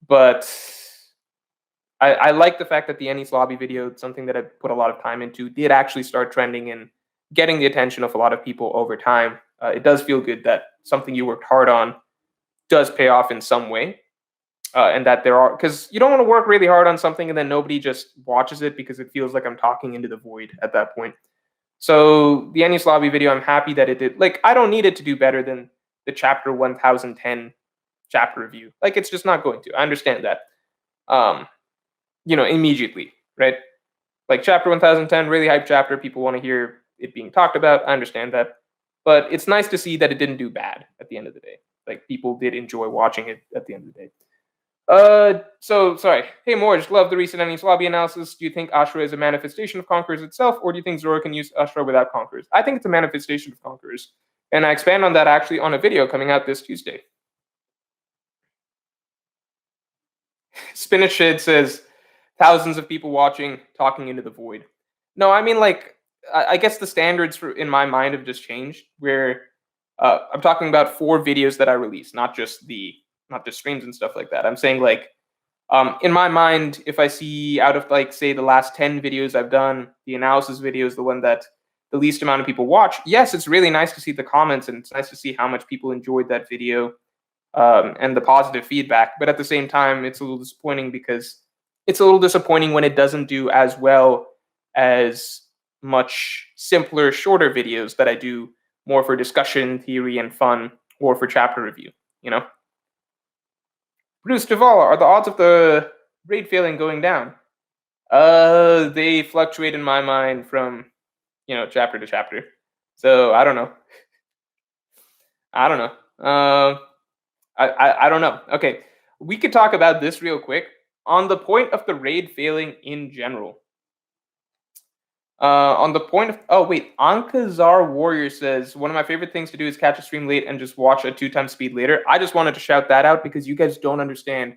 But I like the fact that the Ennis Lobby video, something that I put a lot of time into, did actually start trending and getting the attention of a lot of people over time. It does feel good that something you worked hard on does pay off in some way. And that there are, because you don't want to work really hard on something and then nobody just watches it because it feels like I'm talking into the void at that point. So the Ennis Lobby video, I'm happy that it did. Like, I don't need it to do better than the chapter 1010 chapter review. Like, it's just not going to. I understand that. Immediately, right? Like, chapter 1010, really hype chapter. People want to hear it being talked about. I understand that. But it's nice to see that it didn't do bad at the end of the day. Like, people did enjoy watching it at the end of the day. So sorry. Hey Morj, love the recent Ennis Lobby analysis. Do you think Ashura is a manifestation of Conquerors itself, or do you think Zoro can use Ashura without Conquerors? I think it's a manifestation of Conquerors. And I expand on that actually on a video coming out this Tuesday. Spinach Shade says, thousands of people watching, talking into the void. No, I mean, like, I guess the standards in my mind have just changed, where I'm talking about 4 videos that I release, not just streams and stuff like that. I'm saying, like, in my mind, if I see out of, like, say, the last 10 videos I've done, the analysis video is the one that the least amount of people watch. Yes, it's really nice to see the comments, and it's nice to see how much people enjoyed that video, and the positive feedback. But at the same time, it's a little disappointing because it's a little disappointing when it doesn't do as well as much simpler, shorter videos that I do more for discussion, theory, and fun, or for chapter review, Bruce Duvall, are the odds of the raid failing going down? They fluctuate in my mind from, chapter to chapter. So I don't know. I don't know. I don't know. Okay, we could talk about this real quick. On the point of the raid failing in general. On the point of, oh wait, Ankazar Warrior says, one of my favorite things to do is catch a stream late and just watch at 2x speed later. I just wanted to shout that out because you guys don't understand.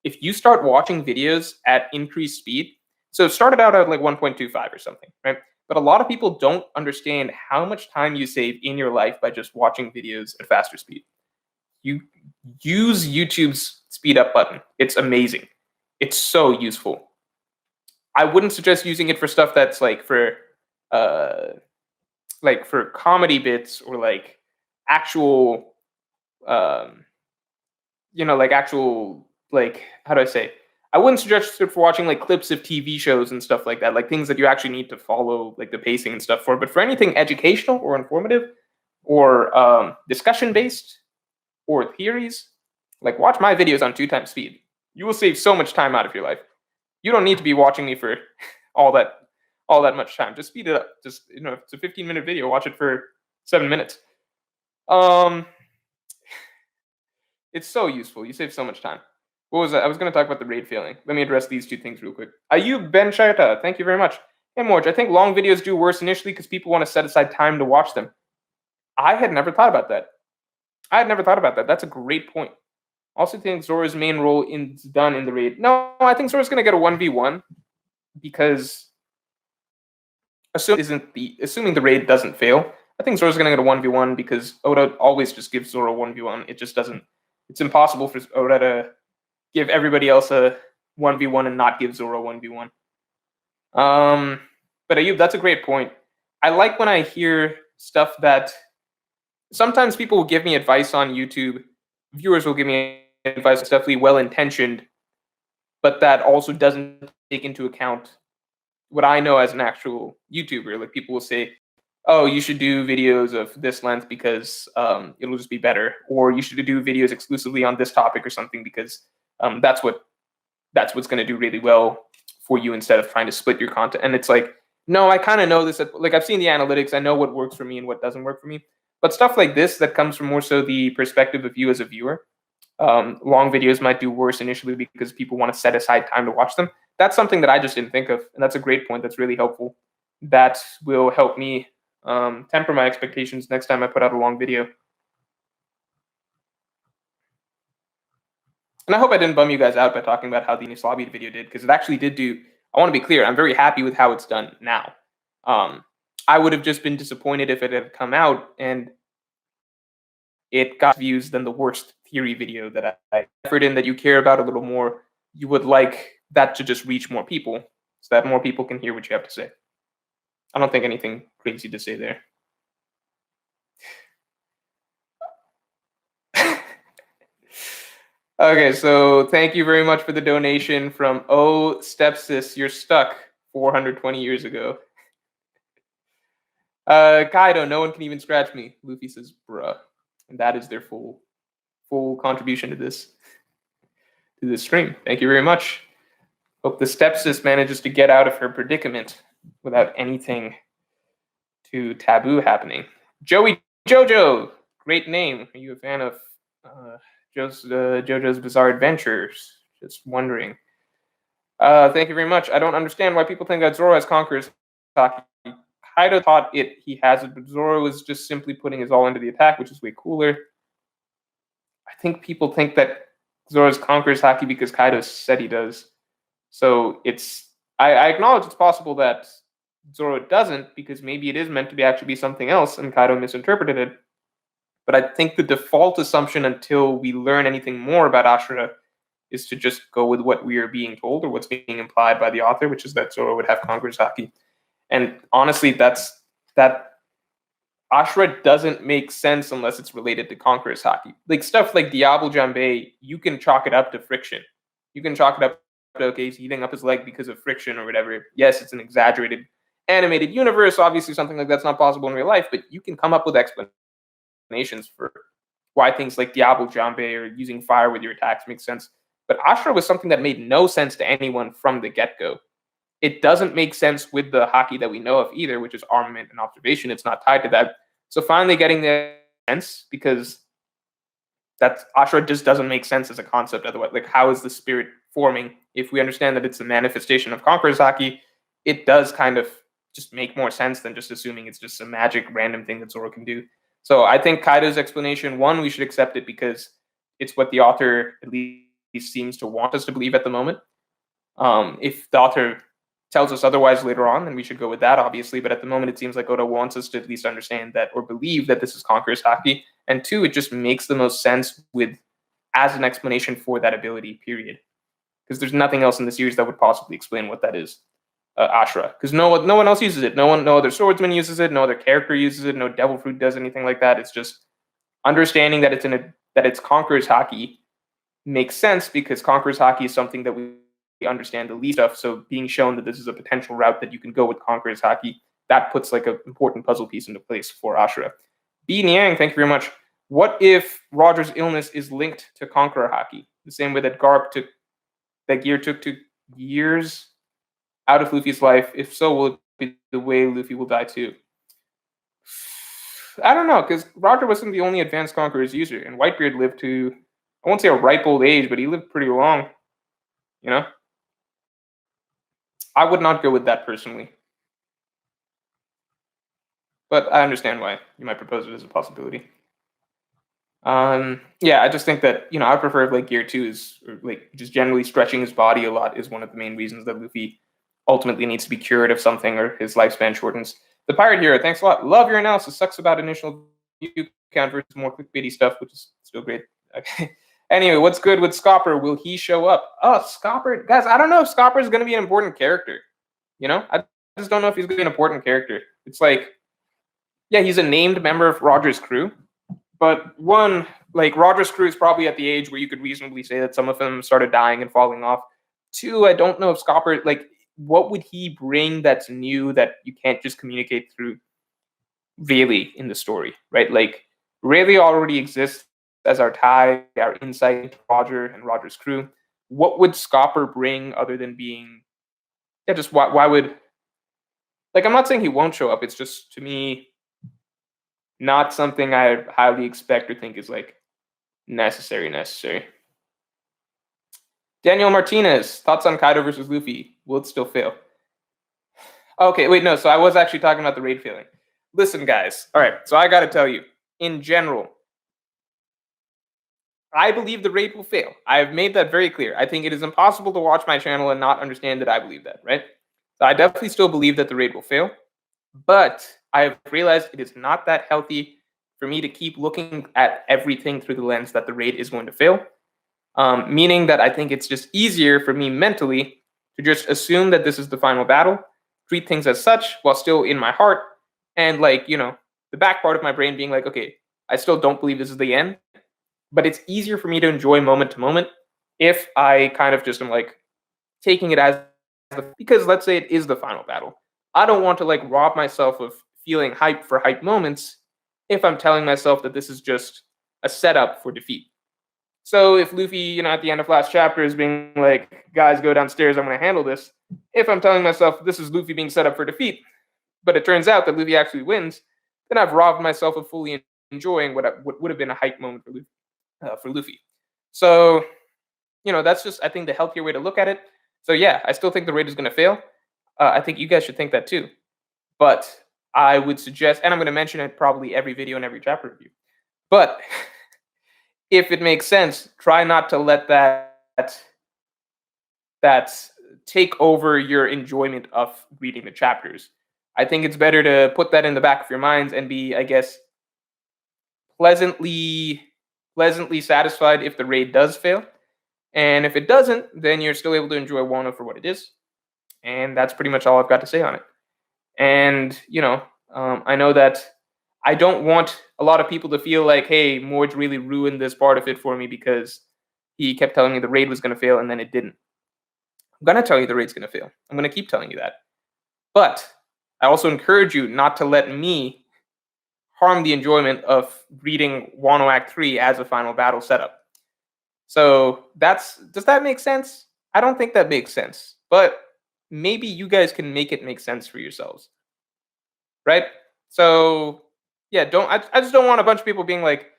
If you start watching videos at increased speed, so it started out at like 1.25 or something, right? But a lot of people don't understand how much time you save in your life by just watching videos at faster speed. You use YouTube's speed up button. It's amazing. It's so useful. I wouldn't suggest using it for stuff that's like for comedy bits or like actual how do I say? I wouldn't suggest it for watching like clips of TV shows and stuff like that, like things that you actually need to follow like the pacing and stuff for. But for anything educational or informative or discussion based or theories, like watch my videos on 2x speed. You will save so much time out of your life. You don't need to be watching me for all that much time. Just speed it up. Just, if it's a 15-minute video, watch it for 7 minutes. It's so useful. You save so much time. What was that? I was going to talk about the raid failing. Let me address these 2 things real quick. Ayub Ben Shaita, thank you very much. Hey Morj, I think long videos do worse initially because people want to set aside time to watch them. I had never thought about that. That's a great point. Also think Zoro's main role is done in the raid. No, I think Zoro's going to get a 1v1 because assuming the raid doesn't fail, I think Zoro's going to get a 1v1 because Oda always just gives Zoro 1v1. It just doesn't. It's impossible for Oda to give everybody else a 1v1 and not give Zoro 1v1. But Ayub, that's a great point. I like when I hear stuff that sometimes people will give me advice on YouTube. Viewers will give me advice that's definitely well-intentioned, but that also doesn't take into account what I know as an actual YouTuber. Like people will say, oh, you should do videos of this length because it'll just be better, or you should do videos exclusively on this topic or something because that's what's going to do really well for you instead of trying to split your content. And it's like, no, I kind of know this. Like I've seen the analytics. I know what works for me and what doesn't work for me. But stuff like this that comes from more so the perspective of you as a viewer, long videos might do worse initially because people want to set aside time to watch them. That's something that I just didn't think of, and that's a great point. That's really helpful. That will help me temper my expectations next time I put out a long video. And I hope I didn't bum you guys out by talking about how the Enies Lobby video did, because it actually did do. I want to be clear. I'm very happy with how it's done now. I would have just been disappointed if it had come out and it got views than the worst theory video that I effort in that you care about a little more. You would like that to just reach more people so that more people can hear what you have to say. I don't think anything crazy to say there. Okay, so thank you very much for the donation from Oh Stepsis, You're Stuck 420 years ago. Kaido, no one can even scratch me. Luffy says, bruh. And that is their full contribution to this stream. Thank you very much. Hope the stepsis manages to get out of her predicament without anything too taboo happening. Joey Jojo, great name. Are you a fan of JoJo's Bizarre Adventures? Just wondering. Thank you very much. I don't understand why people think that Zoro has Conqueror's Haki. Kaido thought he has it, but Zoro was just simply putting his all into the attack, which is way cooler. I think people think that Zoro's Conqueror's Haki because Kaido said he does. So I acknowledge it's possible that Zoro doesn't, because maybe it is meant to actually be something else and Kaido misinterpreted it. But I think the default assumption until we learn anything more about Ashura is to just go with what we are being told or what's being implied by the author, which is that Zoro would have Conqueror's Haki. And honestly, that Ashura doesn't make sense unless it's related to Conqueror's Haki. Like stuff like Diablo Jambe, you can chalk it up to friction. You can chalk it up to, okay, he's heating up his leg because of friction or whatever. Yes, it's an exaggerated animated universe. Obviously, something like that's not possible in real life, but you can come up with explanations for why things like Diablo Jambe or using fire with your attacks make sense. But Ashura was something that made no sense to anyone from the get-go. It doesn't make sense with the Haki that we know of either, which is armament and observation. It's not tied to that. So finally getting the sense, because that Ashura just doesn't make sense as a concept otherwise. Like, how is the spirit forming? If we understand that it's a manifestation of Conqueror's Haki, it does kind of just make more sense than just assuming it's just a magic random thing that Zoro can do. So I think Kaido's explanation, one, we should accept it because it's what the author at least seems to want us to believe at the moment. If the author tells us otherwise later on, then we should go with that, obviously. But at the moment, it seems like Oda wants us to at least understand that or believe that this is Conqueror's Haki. And two, it just makes the most sense as an explanation for that ability, period. Because there's nothing else in the series that would possibly explain what that is, Ashura. Because no one else uses it. No other swordsman uses it. No other character uses it. No Devil Fruit does anything like that. It's just understanding that it's Conqueror's Haki makes sense because Conqueror's Haki is something that we understand the least of. So being shown that this is a potential route that you can go with Conqueror's Haki, that puts like an important puzzle piece into place for Ashura. B. Niang, thank you very much. What if Roger's illness is linked to Conqueror Haki? The same way that Gear took years out of Luffy's life. If so, will it be the way Luffy will die too? I don't know, because Roger wasn't the only advanced Conqueror's user, and Whitebeard lived to, I won't say a ripe old age, but he lived pretty long. You know? I would not go with that personally. But I understand why you might propose it as a possibility. Yeah, I just think that, I prefer if like Gear 2 is like just generally stretching his body a lot is one of the main reasons that Luffy ultimately needs to be cured of something or his lifespan shortens. The Pirate Hero, thanks a lot. Love your analysis. Sucks about initial view count versus more clickbaity stuff, which is still great. Okay. Anyway, what's good with Scopper? Will he show up? Oh, Scopper. Guys, I don't know if Scopper is going to be an important character. I just don't know if he's going to be an important character. It's like, yeah, he's a named member of Roger's crew. But one, like Roger's crew is probably at the age where you could reasonably say that some of them started dying and falling off. Two, I don't know if Scopper, like, what would he bring that's new that you can't just communicate through Rayleigh in the story, right? Like, Rayleigh already exists as our tie, our insight into Roger and Roger's crew. What would Scopper bring other than being, just why would, like, I'm not saying he won't show up. It's just, to me, not something I highly expect or think is, like, necessary. Daniel Martinez, thoughts on Kaido versus Luffy? Will it still fail? Okay, wait, no. So I was actually talking about the raid failing. Listen, guys. All right, so I got to tell you, in general, I believe the raid will fail. I've made that very clear. I think it is impossible to watch my channel and not understand that I believe that, right? So I definitely still believe that the raid will fail, but I have realized it is not that healthy for me to keep looking at everything through the lens that the raid is going to fail. Meaning that I think it's just easier for me mentally to just assume that this is the final battle, treat things as such while still in my heart, and like, the back part of my brain being like, okay, I still don't believe this is the end, but it's easier for me to enjoy moment to moment if I kind of just am like taking it as because let's say it is the final battle. I don't want to like rob myself of feeling hype for hype moments if I'm telling myself that this is just a setup for defeat. So if Luffy, at the end of last chapter is being like, guys, go downstairs, I'm going to handle this. If I'm telling myself this is Luffy being set up for defeat, but it turns out that Luffy actually wins, then I've robbed myself of fully enjoying what would have been a hype moment for Luffy. So, that's just, I think, the healthier way to look at it. So yeah, I still think the raid is going to fail. I think you guys should think that too. But I would suggest, and I'm going to mention it probably every video and every chapter review, but if it makes sense, try not to let that take over your enjoyment of reading the chapters. I think it's better to put that in the back of your minds and be, I guess, pleasantly satisfied if the raid does fail. And if it doesn't, then you're still able to enjoy Wano for what it is. And that's pretty much all I've got to say on it. And, I know that I don't want a lot of people to feel like, hey, Morj really ruined this part of it for me because he kept telling me the raid was going to fail and then it didn't. I'm going to tell you the raid's going to fail. I'm going to keep telling you that. But I also encourage you not to let me harm the enjoyment of reading Wano Act 3 as a final battle setup. So does that make sense? I don't think that makes sense. But maybe you guys can make it make sense for yourselves. Right? So yeah, I just don't want a bunch of people being like,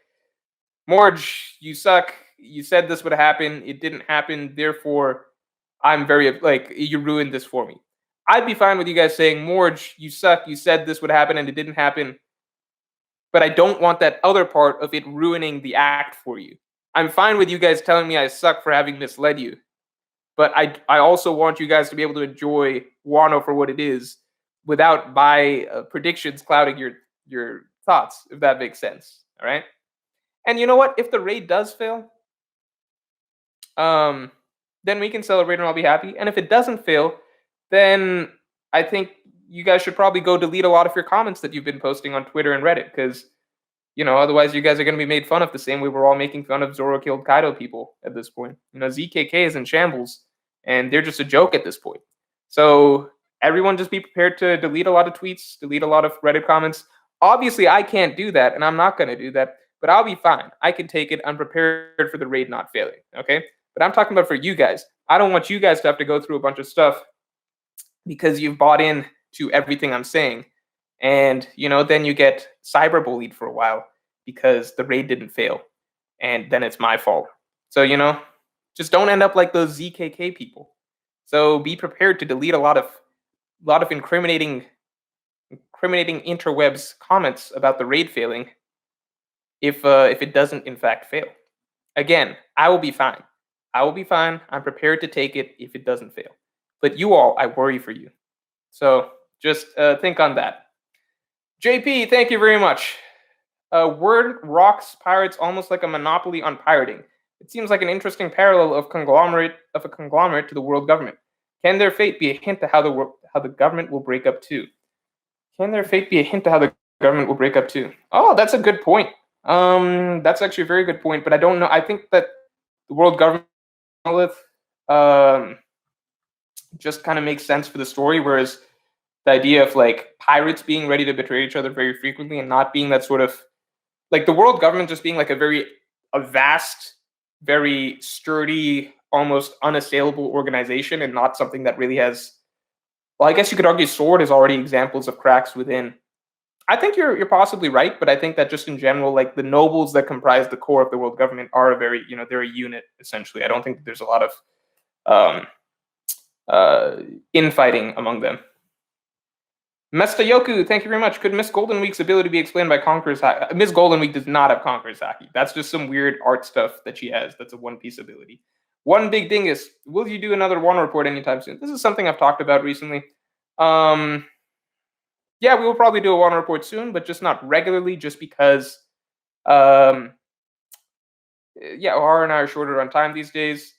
Morj, you suck. You said this would happen. It didn't happen. Therefore, I'm very like, you ruined this for me. I'd be fine with you guys saying, Morj, you suck. You said this would happen and it didn't happen. But I don't want that other part of it ruining the act for you. I'm fine with you guys telling me I suck for having misled you. But I also want you guys to be able to enjoy Wano for what it is without my predictions clouding your thoughts, if that makes sense. All right. And you know what? If the raid does fail, then we can celebrate and I'll be happy. And if it doesn't fail, then I think you guys should probably go delete a lot of your comments that you've been posting on Twitter and Reddit, because otherwise you guys are going to be made fun of the same way we're all making fun of Zoro killed Kaido people at this point. ZKK is in shambles, and they're just a joke at this point. So everyone just be prepared to delete a lot of tweets, delete a lot of Reddit comments. Obviously, I can't do that, and I'm not going to do that, but I'll be fine. I can take it. I'm prepared for the raid not failing, okay? But I'm talking about for you guys. I don't want you guys to have to go through a bunch of stuff because you've bought in to everything I'm saying. And, then you get cyberbullied for a while because the raid didn't fail. And then it's my fault. So, just don't end up like those ZKK people. So be prepared to delete a lot of incriminating interwebs comments about the raid failing if it doesn't in fact fail. Again, I will be fine. I'm prepared to take it if it doesn't fail. But you all, I worry for you. So just think on that. JP, thank you very much. Word rocks pirates almost like a monopoly on pirating. It seems like an interesting parallel of a conglomerate to the world government. Can their fate be a hint to how the government will break up too? Can their fate be a hint to how the government will break up too? Oh, that's a good point. That's actually a very good point, but I don't know. I think that the world government just kind of makes sense for the story, whereas the idea of like pirates being ready to betray each other very frequently and not being that sort of like the world government just being like a vast, very sturdy, almost unassailable organization, and not something that really has, well, I guess you could argue Sword is already examples of cracks within. I think you're possibly right, but I think that just in general, like the nobles that comprise the core of the world government are a very, they're a unit essentially. I don't think that there's a lot of infighting among them. Mestayoku, thank you very much. Could Miss Golden Week's ability be explained by Conqueror's Haki? Miss Golden Week does not have Conqueror's Haki. That's just some weird art stuff that she has. That's a One Piece ability. One big dingus. Will you do another Wano report anytime soon? This is something I've talked about recently. Yeah, we will probably do a Wano report soon, but just not regularly, just because yeah, O'Hara and I are shorter on time these days.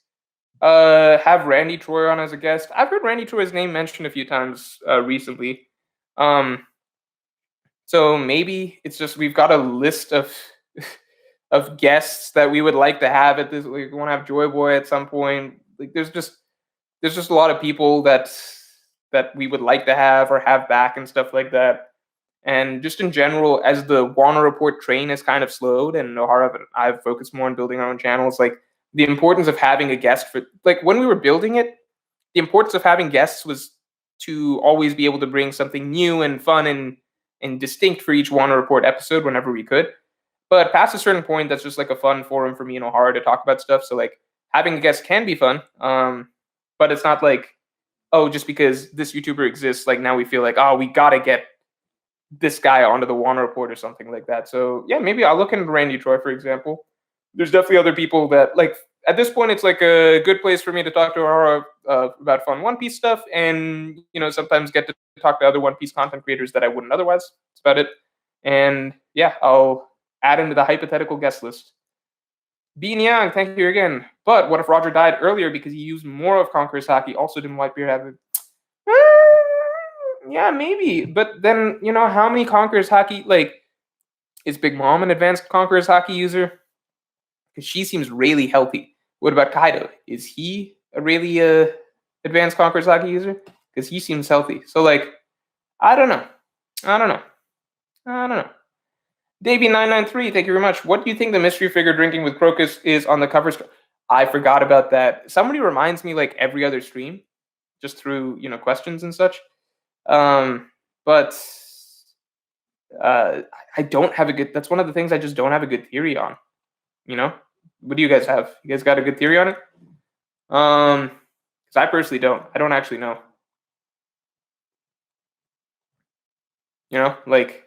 Have Randy Troy on as a guest. I've heard Randy Troy's name mentioned a few times recently. So maybe it's just we've got a list of of guests that we would like to have at this. We want to have Joy Boy at some point. Like there's just a lot of people that we would like to have or have back and stuff like that. And just in general, as the Wano report train has kind of slowed, and O'Hara and I've focused more on building our own channels, like the importance of having a guest for, like when we were building it, the importance of having guests was to always be able to bring something new and fun and distinct for each Wano report episode whenever we could. But past a certain point, that's just like a fun forum for me and O'Hara to talk about stuff. So like having a guest can be fun, but it's not like, oh, just because this YouTuber exists, like now we feel like, oh, we gotta get this guy onto the Wano report or something like that. So yeah, maybe I'll look into Randy Troy, for example. There's definitely other people that like at this point it's like a good place for me to talk to O'Hara about fun One Piece stuff, and sometimes get to talk to other One Piece content creators that I wouldn't otherwise. That's about it. And yeah, I'll add into the hypothetical guest list. Bean Yang, thank you again. But what if Roger died earlier because he used more of Conqueror's Haki? Also, didn't Whitebeard have it? Yeah, maybe. But then, how many Conqueror's Haki, like, is Big Mom an advanced Conqueror's Haki user? Because she seems really healthy. What about Kaido? Is he a really advanced Conqueror's Haki user? Because he seems healthy. So, like, I don't know. Davey993, thank you very much. What do you think the mystery figure drinking with Crocus is on the cover? I forgot about that. Somebody reminds me like every other stream, just through questions and such. But I don't have a good. That's one of the things I just don't have a good theory on. What do you guys have? You guys got a good theory on it? Because I personally don't. I don't actually know. Like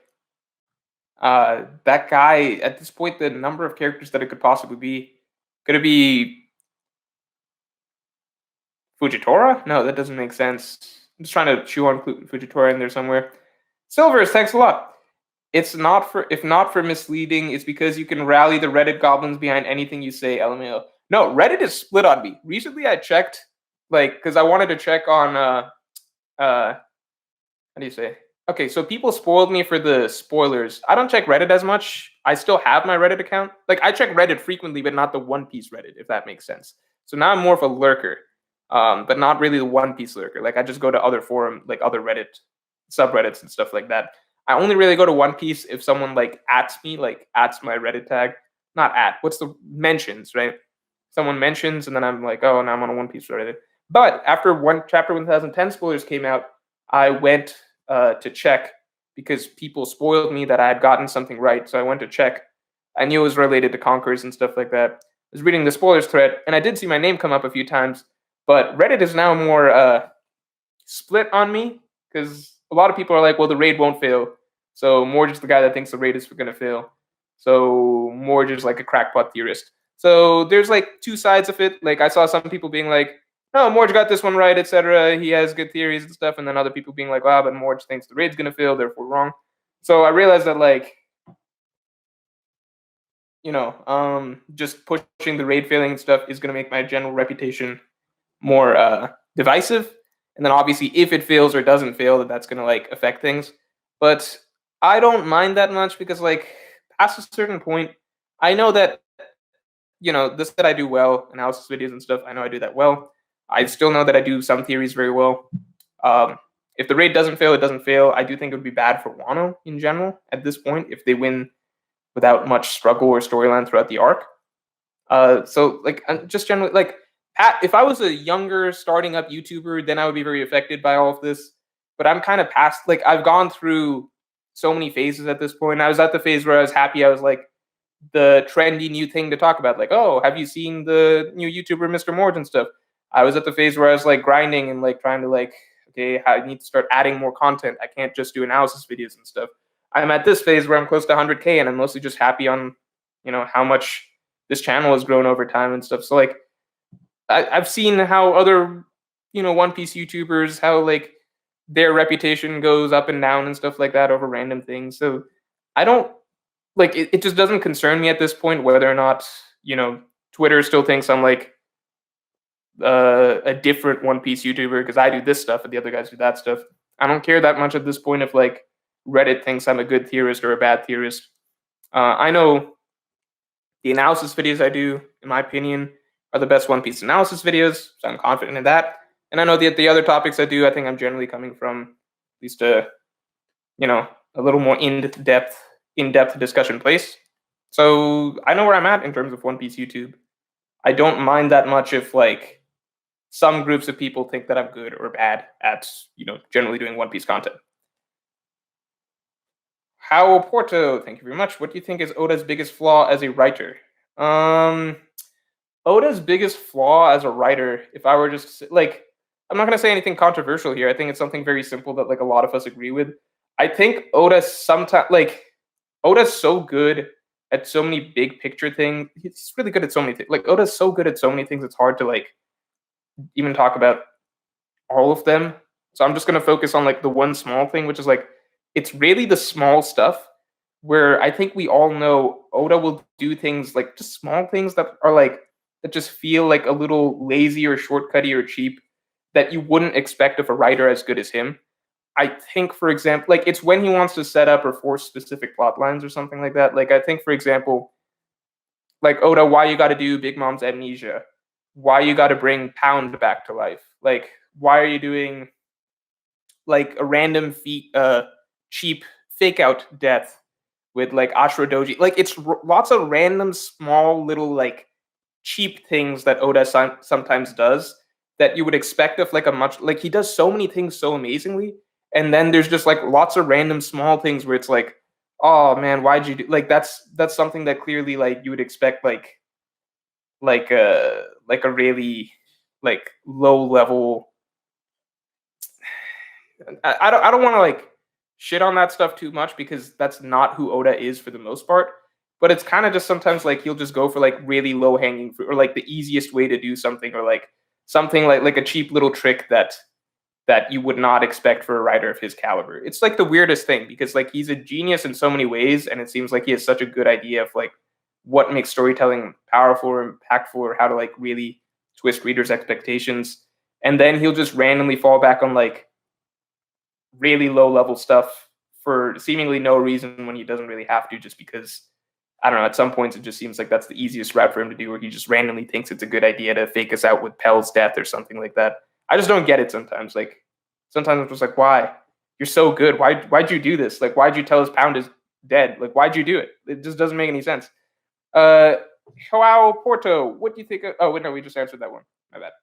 that guy at this point, the number of characters that it could possibly be. Could it be Fujitora? No, that doesn't make sense. I'm just trying to chew on Fujitora in there somewhere. Silvers, thanks a lot. If not for misleading, it's because you can rally the Reddit goblins behind anything you say, LMAO. No, Reddit is split on me. Recently I checked, because I wanted to check on how do you say? Okay, so people spoiled me for the spoilers. I don't check Reddit as much. I still have my Reddit account. Like I check Reddit frequently, but not the One Piece Reddit, if that makes sense. So now I'm more of a lurker, but not really the One Piece lurker. Like I just go to other forum, like other Reddit subreddits and stuff like that. I only really go to One Piece if someone like ats me, like ats my Reddit tag. Not at. What's the mentions, right? Someone mentions, and then I'm like, oh, now I'm on a One Piece Reddit. But after Chapter 1010 spoilers came out, I went to check because people spoiled me that I had gotten something right. So I went to check. I knew it was related to Conquerors and stuff like that. I was reading the spoilers thread, and I did see my name come up a few times. But Reddit is now more split on me because a lot of people are like, well, the raid won't fail. So Morj is the guy that thinks the raid is going to fail. So Morj is like a crackpot theorist. So there's like two sides of it. Like I saw some people being like, no, Morj got this one right, etc. He has good theories and stuff. And then other people being like, wow, but Morj thinks the raid's going to fail, therefore wrong. So I realized that like, just pushing the raid failing and stuff is going to make my general reputation more divisive. And then obviously if it fails or doesn't fail, that's going to like affect things. But I don't mind that much because like past a certain point, I know that, this that I do well, analysis videos and stuff, I know I do that well. I still know that I do some theories very well. If the raid doesn't fail, it doesn't fail. I do think it would be bad for Wano in general at this point if they win without much struggle or storyline throughout the arc. So like just generally like if I was a younger starting up YouTuber, then I would be very affected by all of this. But I'm kind of past, like I've gone through so many phases at this point. I was at the phase where I was happy. I was like the trendy new thing to talk about. Like, oh, have you seen the new YouTuber Mr. Morj and stuff? I was at the phase where I was like grinding and like trying to like Okay, I need to start adding more content. I can't just do analysis videos and stuff. I'm at this phase where I'm close to 100K, and I'm mostly just happy on, how much this channel has grown over time and stuff. So like, I've seen how other, One Piece YouTubers, how like their reputation goes up and down and stuff like that over random things. So I don't like it. It just doesn't concern me at this point whether or not Twitter still thinks I'm like a different One Piece YouTuber because I do this stuff and the other guys do that stuff. I don't care that much at this point if like Reddit thinks I'm a good theorist or a bad theorist. I know the analysis videos I do, in my opinion, are the best One Piece analysis videos, so I'm confident in that. And I know that the other topics I do, I think I'm generally coming from at least a little more in-depth discussion place. So I know where I'm at in terms of One Piece YouTube. I don't mind that much if like some groups of people think that I'm good or bad at generally doing One Piece content. How Porto, thank you very much. What do you think is Oda's biggest flaw as a writer? Oda's biggest flaw as a writer, if I were just like, I'm not gonna say anything controversial here. I think it's something very simple that like a lot of us agree with. I think Oda's so good at so many big picture things. He's really good at so many things. Like Oda's so good at so many things. It's hard to like even talk about all of them. So I'm just gonna focus on like the one small thing, which is like it's really the small stuff where I think we all know Oda will do things like just small things that are like that just feel like a little lazy or shortcutty or cheap that you wouldn't expect of a writer as good as him. I think, for example, like it's when he wants to set up or force specific plot lines or something like that. Like I think, for example, like Oda, why you got to do Big Mom's amnesia? Why you got to bring Pound back to life? Like why are you doing like a random cheap fake out death with like Ashura Doji? Like it's lots of random small little like cheap things that Oda sometimes does that you would expect of like a much like he does so many things so amazingly, and then there's just like lots of random small things where it's like, oh man, why'd you do like that's something that clearly like you would expect like a really like low level. I don't want to like shit on that stuff too much because that's not who Oda is for the most part. But it's kind of just sometimes like he'll just go for like really low hanging fruit or like the easiest way to do something or like something like a cheap little trick that you would not expect for a writer of his caliber. It's like the weirdest thing because like he's a genius in so many ways, and it seems like he has such a good idea of like what makes storytelling powerful or impactful or how to like really twist readers' expectations. And then he'll just randomly fall back on like really low level stuff for seemingly no reason when he doesn't really have to, just because I don't know, at some points it just seems like that's the easiest route for him to do, where he just randomly thinks it's a good idea to fake us out with Pell's death or something like that. I just don't get it sometimes. Like sometimes I'm just like, why? You're so good. Why'd you do this? Like why'd you tell us Pound is dead? Like why'd you do it? It just doesn't make any sense. Joao Porto, what do you think of, oh wait, no, we just answered that one. My bad.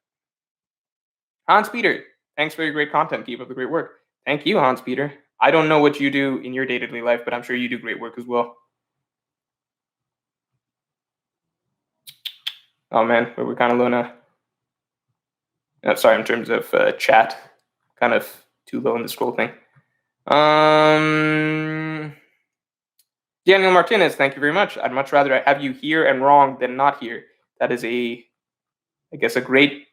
Hans Peter, thanks for your great content. Keep up the great work. Thank you, Hans Peter. I don't know what you do in your day-to-day life, but I'm sure you do great work as well. Oh man, we're kind of low now. Oh, sorry, in terms of chat, kind of too low in the scroll thing. Daniel Martinez, thank you very much. I'd much rather have you here and wrong than not here. That is I guess a great,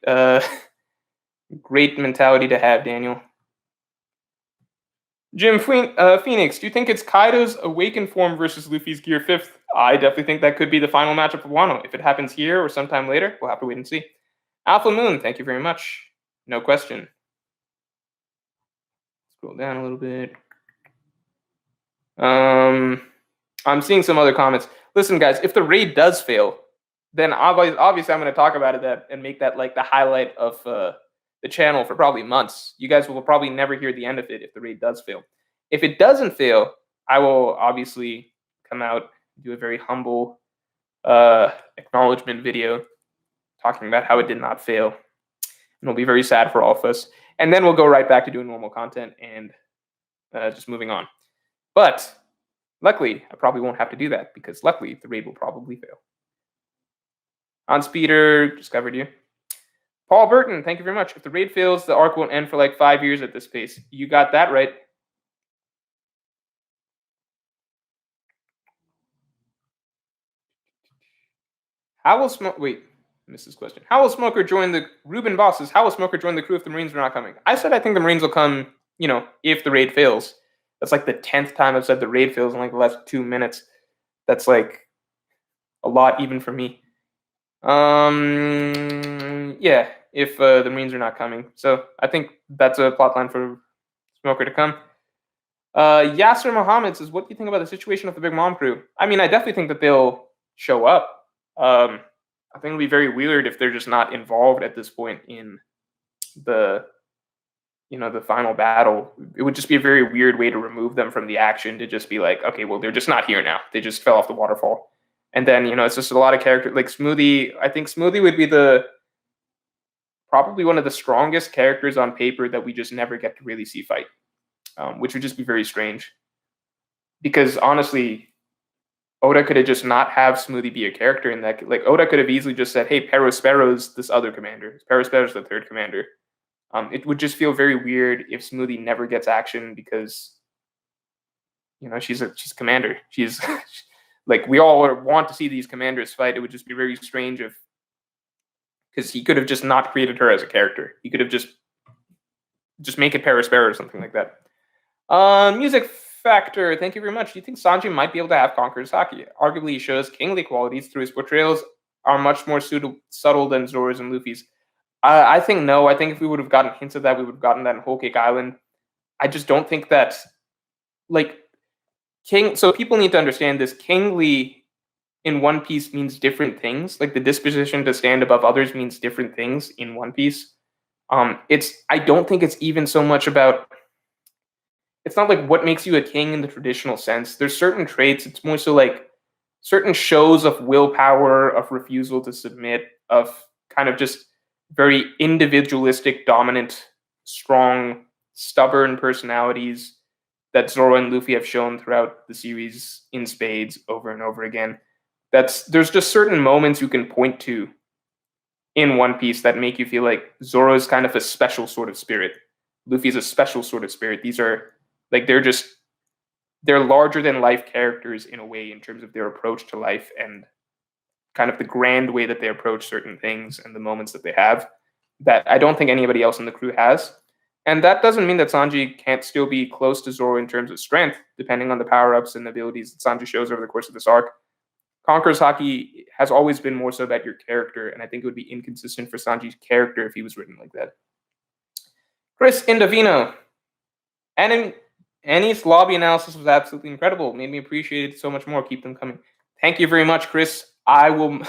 great mentality to have, Daniel. Jim Phoenix, do you think it's Kaido's awakened form versus Luffy's Gear 5th? I definitely think that could be the final matchup of Wano. If it happens here or sometime later, we'll have to wait and see. Alpha Moon, thank you very much. No question. Scroll down a little bit. I'm seeing some other comments. Listen, guys, if the raid does fail, then obviously I'm going to talk about it and make that like the highlight of the channel for probably months. You guys will probably never hear the end of it if the raid does fail. If it doesn't fail, I will obviously come out and do a very humble acknowledgement video talking about how it did not fail. And it'll be very sad for all of us. And then we'll go right back to doing normal content and just moving on. But luckily, I probably won't have to do that because luckily the raid will probably fail. Hans Peter discovered you. Paul Burton, thank you very much. If the raid fails, the arc won't end for like 5 years at this pace. You got that right. How will Smoke? Wait, missed this question. How will Smoker join the Ruben bosses? How will Smoker join the crew if the Marines are not coming? I said I think the Marines will come. If the raid fails. That's like the 10th time I've said the raid fails in like the last 2 minutes. That's like a lot even for me. Yeah, if the Marines are not coming. So I think that's a plotline for Smoker to come. Yasser Mohammed says, what do you think about the situation of the Big Mom crew? I mean, I definitely think that they'll show up. I think it'll be very weird if they're just not involved at this point in the final battle. It would just be a very weird way to remove them from the action, to just be like, okay, well, they're just not here now. They just fell off the waterfall. And then, it's just a lot of characters. Like Smoothie, I think Smoothie would be probably one of the strongest characters on paper that we just never get to really see fight, which would just be very strange. Because honestly, Oda could have just not have Smoothie be a character in that. Like, Oda could have easily just said, hey, Perospero's this other commander. Perospero's the third commander. It would just feel very weird if Smoothie never gets action because, she's commander. She's like, we all want to see these commanders fight. It would just be very strange because he could have just not created her as a character. He could have just make it Perospero or something like that. Music Factor, thank you very much. Do you think Sanji might be able to have Conqueror's Haki? Arguably, he shows kingly qualities through his portrayals are much more subtle than Zoro's and Luffy's. I think no. I think if we would have gotten hints of that, we would have gotten that in Whole Cake Island. I just don't think that, like, so people need to understand this. Kingly in One Piece means different things. Like, the disposition to stand above others means different things in One Piece. I don't think it's even so much about, it's not like what makes you a king in the traditional sense. There's certain traits. It's more so like certain shows of willpower, of refusal to submit, of kind of just very individualistic, dominant, strong, stubborn personalities that Zoro and Luffy have shown throughout the series in spades over and over again. There's just certain moments you can point to in One Piece that make you feel like Zoro is kind of a special sort of spirit. Luffy's a special sort of spirit. These are like, they're larger than life characters in a way, in terms of their approach to life and kind of the grand way that they approach certain things and the moments that they have, that I don't think anybody else in the crew has. And that doesn't mean that Sanji can't still be close to Zoro in terms of strength, depending on the power-ups and abilities that Sanji shows over the course of this arc. Conqueror's Haki has always been more so about your character, and I think it would be inconsistent for Sanji's character if he was written like that. Chris Indovino. Annie's lobby analysis was absolutely incredible. Made me appreciate it so much more. Keep them coming. Thank you very much, Chris. I'm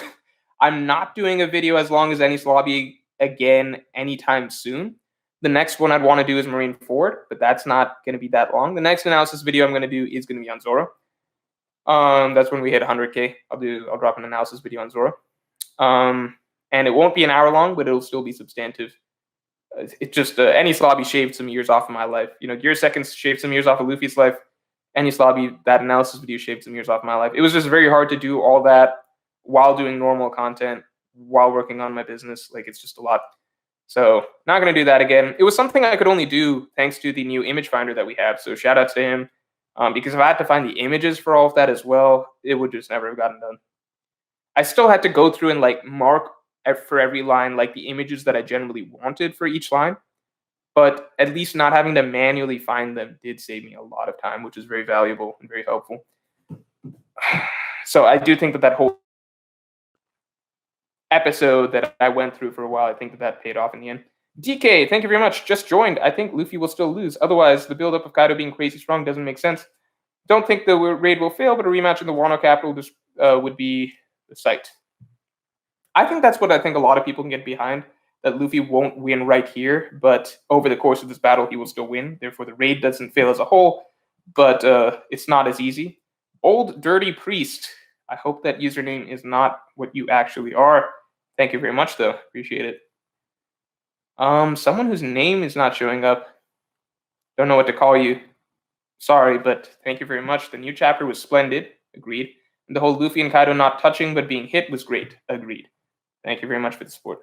not doing a video as long as Annie's lobby again anytime soon. The next one I'd want to do is Marineford, but that's not going to be that long. The next analysis video I'm going to do is going to be on Zoro. That's when we hit 100K. I'll drop an analysis video on Zoro. And it won't be an hour long, but it'll still be substantive. It's just Annie's lobby shaved some years off of my life. Gear Seconds shaved some years off of Luffy's life. Annie's lobby, that analysis video shaved some years off of my life. It was just very hard to do all that while doing normal content, while working on my business. Like, it's just a lot. So not going to do that again. It was something I could only do thanks to the new image finder that we have. So shout out to him. Because if I had to find the images for all of that as well, it would just never have gotten done. I still had to go through and like mark for every line, like the images that I generally wanted for each line. But at least not having to manually find them did save me a lot of time, which is very valuable and very helpful. So I do think that whole episode that I went through for a while, I think that paid off in the end. DK, thank you very much. Just joined. I think Luffy will still lose. Otherwise, the buildup of Kaido being crazy strong doesn't make sense. Don't think the raid will fail, but a rematch in the Wano capital would be the sight. I think that's what I think a lot of people can get behind, that Luffy won't win right here, but over the course of this battle, he will still win. Therefore, the raid doesn't fail as a whole, but it's not as easy. Old Dirty Priest. I hope that username is not what you actually are. Thank you very much, though. Appreciate it. Someone whose name is not showing up. Don't know what to call you. Sorry, but thank you very much. The new chapter was splendid. Agreed. And the whole Luffy and Kaido not touching but being hit was great. Agreed. Thank you very much for the support.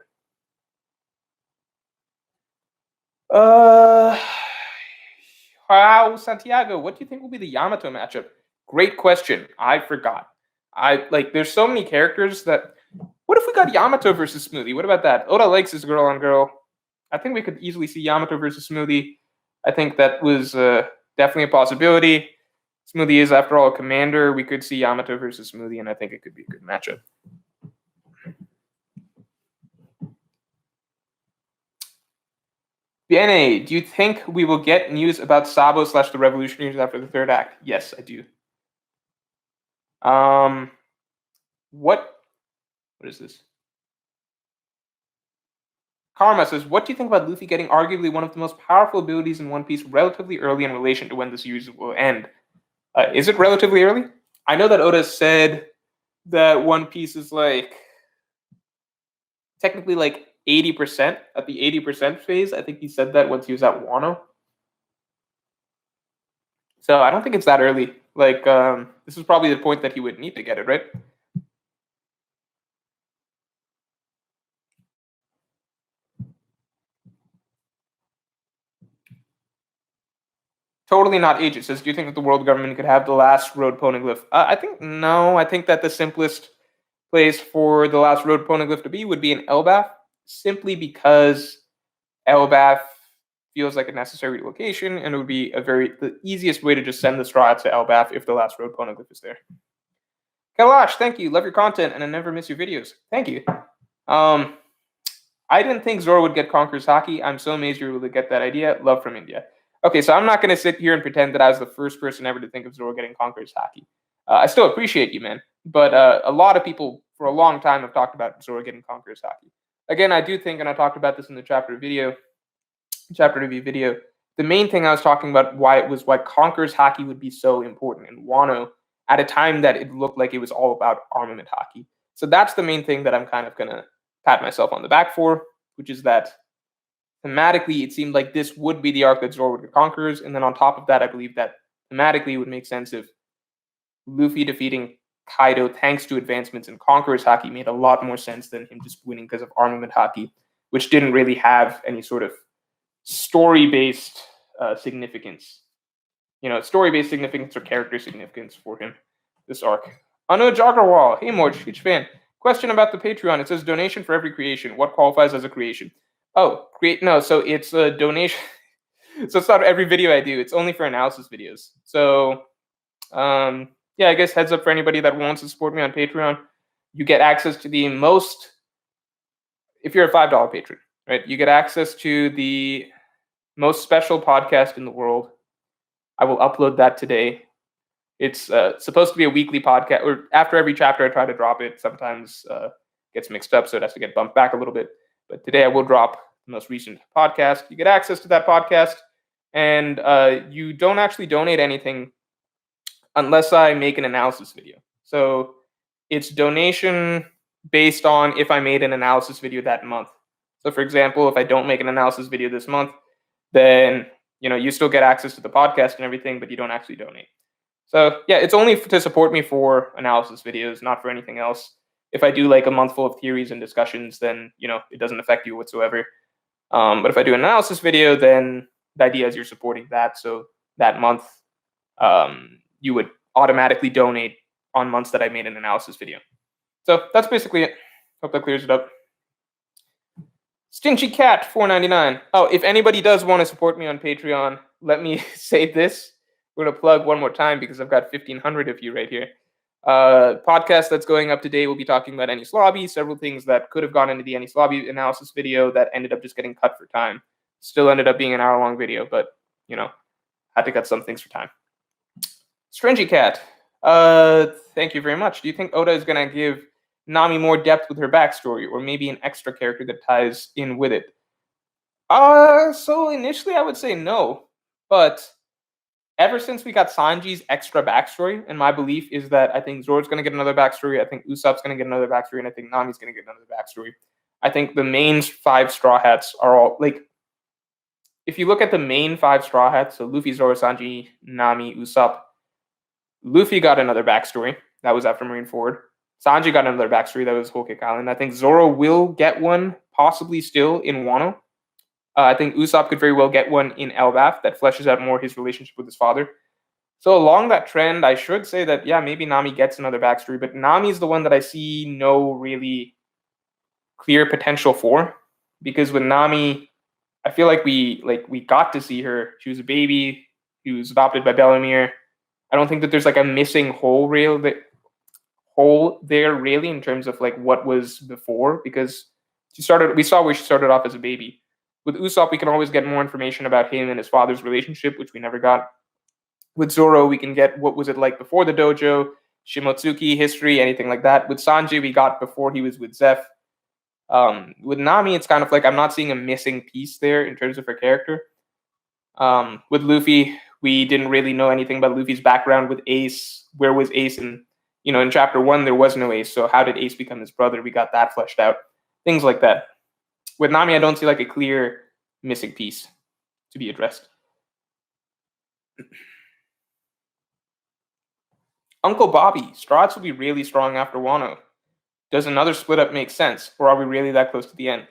Wow, Santiago, what do you think will be the Yamato matchup? Great question. I forgot. There's so many characters that. What if we got Yamato versus Smoothie? What about that? Oda likes his girl on girl. I think we could easily see Yamato versus Smoothie. I think that was definitely a possibility. Smoothie is, after all, a commander. We could see Yamato versus Smoothie, and I think it could be a good matchup. BNA, do you think we will get news about Sabo / the Revolutionaries after the third act? Yes, I do. What is this? Karma says, what do you think about Luffy getting arguably one of the most powerful abilities in One Piece relatively early in relation to when the series will end? Is it relatively early? I know that Oda said that One Piece is technically 80%, at the 80% phase. I think he said that once he was at Wano. So I don't think it's that early. This is probably the point that he would need to get it, right? Totally not age. It says, do you think that the world government could have the last road poneglyph? I think no. I think that the simplest place for the last road poneglyph to be would be in Elbaf, simply because Elbaf feels like a necessary location, and it would be the easiest way to just send the straw out to Elbaf if the last road poneglyph is there. Kalash, thank you. Love your content, and I never miss your videos. Thank you. I didn't think Zoro would get Conqueror's Haki. I'm so amazed you were able to get that idea. Love from India. Okay, so I'm not going to sit here and pretend that I was the first person ever to think of Zoro getting Conqueror's Haki. I still appreciate you, man. But a lot of people for a long time have talked about Zoro getting Conqueror's Haki. Again, I do think, and I talked about this in the chapter review video, the main thing I was talking about why Conqueror's Haki would be so important in Wano at a time that it looked like it was all about armament haki. So that's the main thing that I'm kind of going to pat myself on the back for, which is that thematically, it seemed like this would be the arc that Zoro would get Conquerors, and then on top of that, I believe that thematically it would make sense if Luffy defeating Kaido thanks to advancements in Conqueror's Haki made a lot more sense than him just winning because of armament haki, which didn't really have any sort of story-based significance. Story-based significance or character significance for him, this arc. Anuj Agarwal, hey Morj, huge fan. Question about the Patreon. It says donation for every creation. What qualifies as a creation? Oh, so it's a donation. So it's not every video I do. It's only for analysis videos. So, yeah, I guess heads up for anybody that wants to support me on Patreon. You get access to the most, if you're a $5 patron, right? You get access to the most special podcast in the world. I will upload that today. It's supposed to be a weekly podcast, or after every chapter I try to drop it. Sometimes gets mixed up, so it has to get bumped back a little bit. But today I will drop the most recent podcast. You get access to that podcast, and you don't actually donate anything unless I make an analysis video. So it's donation based on if I made an analysis video that month. So for example, if I don't make an analysis video this month, then you still get access to the podcast and everything, but you don't actually donate. So yeah, it's only to support me for analysis videos, not for anything else. If I do a month full of theories and discussions, then it doesn't affect you whatsoever. But if I do an analysis video, then the idea is you're supporting that. So that month, you would automatically donate on months that I made an analysis video. So that's basically it. Hope that clears it up. Stingy Cat, $4.99. Oh, if anybody does want to support me on Patreon, let me say this. We're going to plug one more time because I've got 1,500 of you right here. Podcast that's going up today will be talking about Enies Lobby, several things that could have gone into the Enies Lobby analysis video that ended up just getting cut for time. Still ended up being an hour-long video, but, had to cut some things for time. Stringy Cat, thank you very much. Do you think Oda is going to give Nami more depth with her backstory, or maybe an extra character that ties in with it? So initially I would say no, but ever since we got Sanji's extra backstory, and my belief is that I think Zoro's going to get another backstory, I think Usopp's going to get another backstory, and I think Nami's going to get another backstory. I think the main 5 Straw Hats are all, if you look at the main 5 Straw Hats, so Luffy, Zoro, Sanji, Nami, Usopp, Luffy got another backstory. That was after Marineford. Sanji got another backstory. That was Whole Cake Island. I think Zoro will get one, possibly still, in Wano. I think Usopp could very well get one in Elbaf that fleshes out more his relationship with his father. So along that trend, I should say that, yeah, maybe Nami gets another backstory, but Nami's the one that I see no really clear potential for, because with Nami, I feel like we got to see her. She was a baby. She was adopted by Bellemere. I don't think that there's like a missing hole there really in terms of like what was before, because we saw where she started off as a baby. With Usopp, we can always get more information about him and his father's relationship, which we never got. With Zoro, we can get what was it like before the dojo, Shimotsuki history, anything like that. With Sanji, we got before he was with Zeph. With Nami, it's kind of like I'm not seeing a missing piece there in terms of her character. With Luffy, we didn't really know anything about Luffy's background with Ace. Where was Ace? And in chapter 1, there was no Ace. So how did Ace become his brother? We got that fleshed out. Things like that. With Nami, I don't see like a clear missing piece to be addressed. Uncle Bobby, Strahd will be really strong after Wano. Does another split up make sense? Or are we really that close to the end?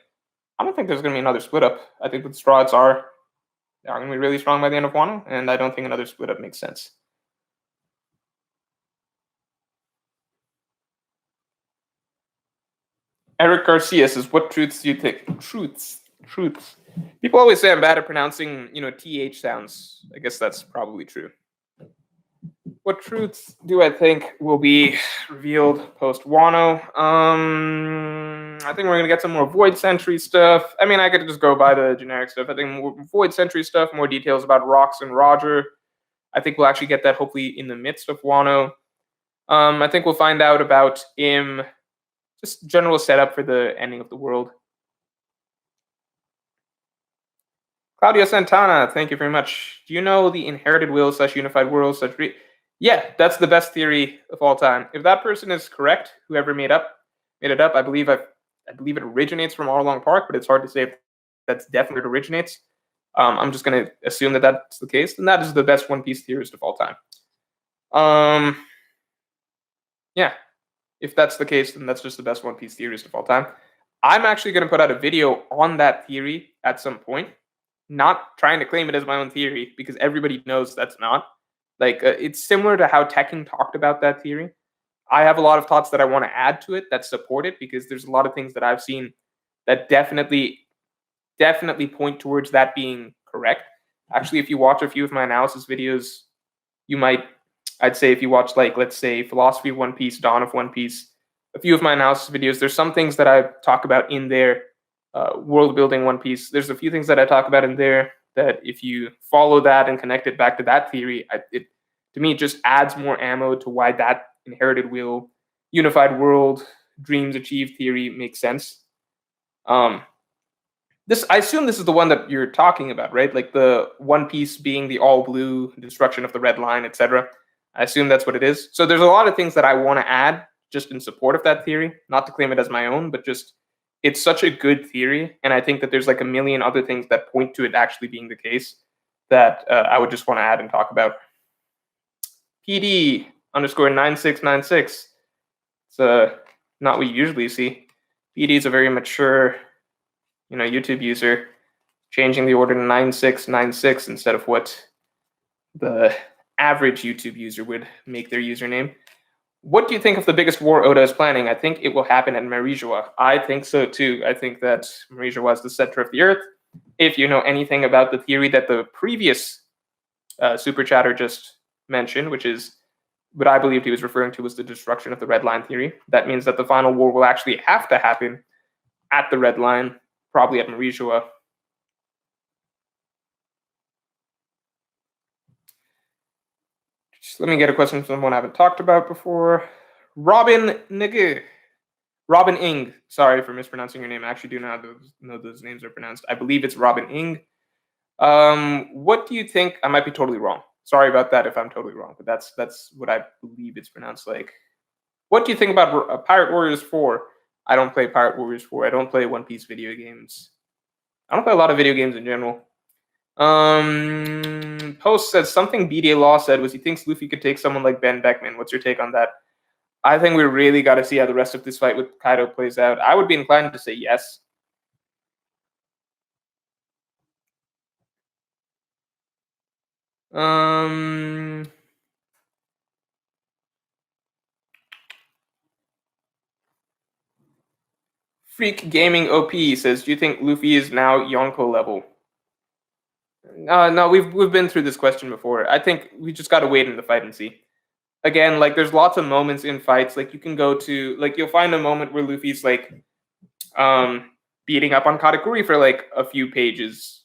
I don't think there's going to be another split up. I think the Strahds are going to be really strong by the end of Wano, and I don't think another split up makes sense. Eric Garcia says, what truths do you think? Truths. People always say I'm bad at pronouncing, TH sounds. I guess that's probably true. What truths do I think will be revealed post Wano? I think we're gonna get some more Void Sentry stuff. I mean, I could just go by the generic stuff. I think more Void Sentry stuff, more details about Rox and Roger. I think we'll actually get that hopefully in the midst of Wano. I think we'll find out about just general setup for the ending of the world. Claudia Santana, thank you very much. Do you know the inherited will / unified world / Yeah, that's the best theory of all time. If that person is correct, whoever made it up, I believe it originates from Arlong Park, but it's hard to say if that's definitely what it originates. I'm just going to assume that that's the case, and that is the best One Piece theorist of all time. Yeah, if that's the case, then that's just the best One Piece theorist of all time. I'm actually going to put out a video on that theory at some point, not trying to claim it as my own theory, because everybody knows that's not. Like, it's similar to how Tekken talked about that theory. I have a lot of thoughts that I want to add to it that support it, because there's a lot of things that I've seen that definitely point towards that being correct. Actually, if you watch a few of my analysis videos, I'd say if you watch, like, let's say, Philosophy of One Piece, Dawn of One Piece, a few of my analysis videos, there's some things that I talk about in there, world building One Piece. There's a few things that I talk about in there that if you follow that and connect it back to that theory, to me, it just adds more ammo to why that inherited will, unified world, dreams achieved theory makes sense. I assume this is the one that you're talking about, right? Like the One Piece being the all blue, destruction of the red line, etc. I assume that's what it is. So there's a lot of things that I want to add just in support of that theory, not to claim it as my own, but just it's such a good theory, and I think that there's like a million other things that point to it actually being the case that I would just want to add and talk about. PD_9696. It's not what you usually see. PD is a very mature, YouTube user, changing the order to 9696 instead of what the average YouTube user would make their username. What do you think of the biggest war Oda is planning? I think it will happen at Marijoa. I think so too. I think that Marijoa is the center of the earth. If you know anything about the theory that the previous super chatter just mentioned, which is what I believed he was referring to was the destruction of the Red Line theory, that means that the final war will actually have to happen at the Red Line, probably at Marijoa. Just let me get a question from someone I haven't talked about before. Robin Ing. Sorry for mispronouncing your name. I actually do know how those names are pronounced. I believe it's Robin Ing. What do you think? I might be totally wrong. Sorry about that if I'm totally wrong, but that's what I believe it's pronounced like. What do you think about Pirate Warriors 4? I don't play Pirate Warriors 4. I don't play One Piece video games. I don't play a lot of video games in general. Post says something BDA Law said was he thinks Luffy could take someone like Ben Beckman. What's your take on that? I think we really got to see how the rest of this fight with Kaido plays out. I would be inclined to say yes. Freak Gaming OP says, "Do you think Luffy is now Yonko level?" No, we've been through this question before. I think we just got to wait in the fight and see. Again, like there's lots of moments in fights. Like you can go to like you'll find a moment where Luffy's like beating up on Katakuri for like a few pages,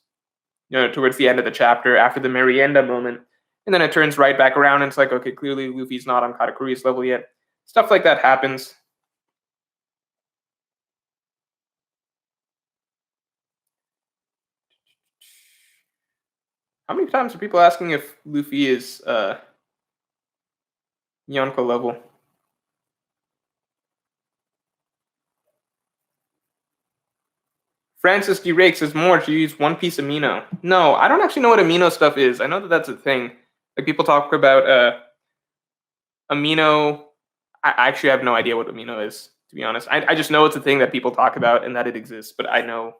towards the end of the chapter after the Merienda moment, and then it turns right back around and it's like, okay, clearly Luffy's not on Katakuri's level yet. Stuff like that happens. How many times are people asking if Luffy is Yonko level? Francis D. Rake says, "Morj, you use One Piece amino." No, I don't actually know what amino stuff is. I know that that's a thing. Like people talk about amino. I actually have no idea what amino is, to be honest. I just know it's a thing that people talk about and that it exists, but I know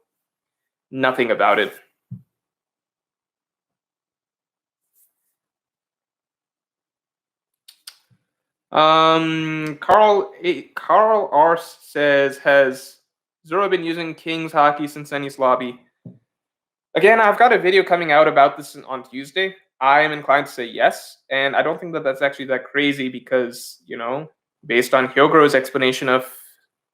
nothing about it. Carl R says, "Has Zoro been using King's Hockey since Eni's lobby?" Again, I've got a video coming out about this on Tuesday. I am inclined to say yes, and I don't think that that's actually that crazy because, based on Hyogoro's explanation of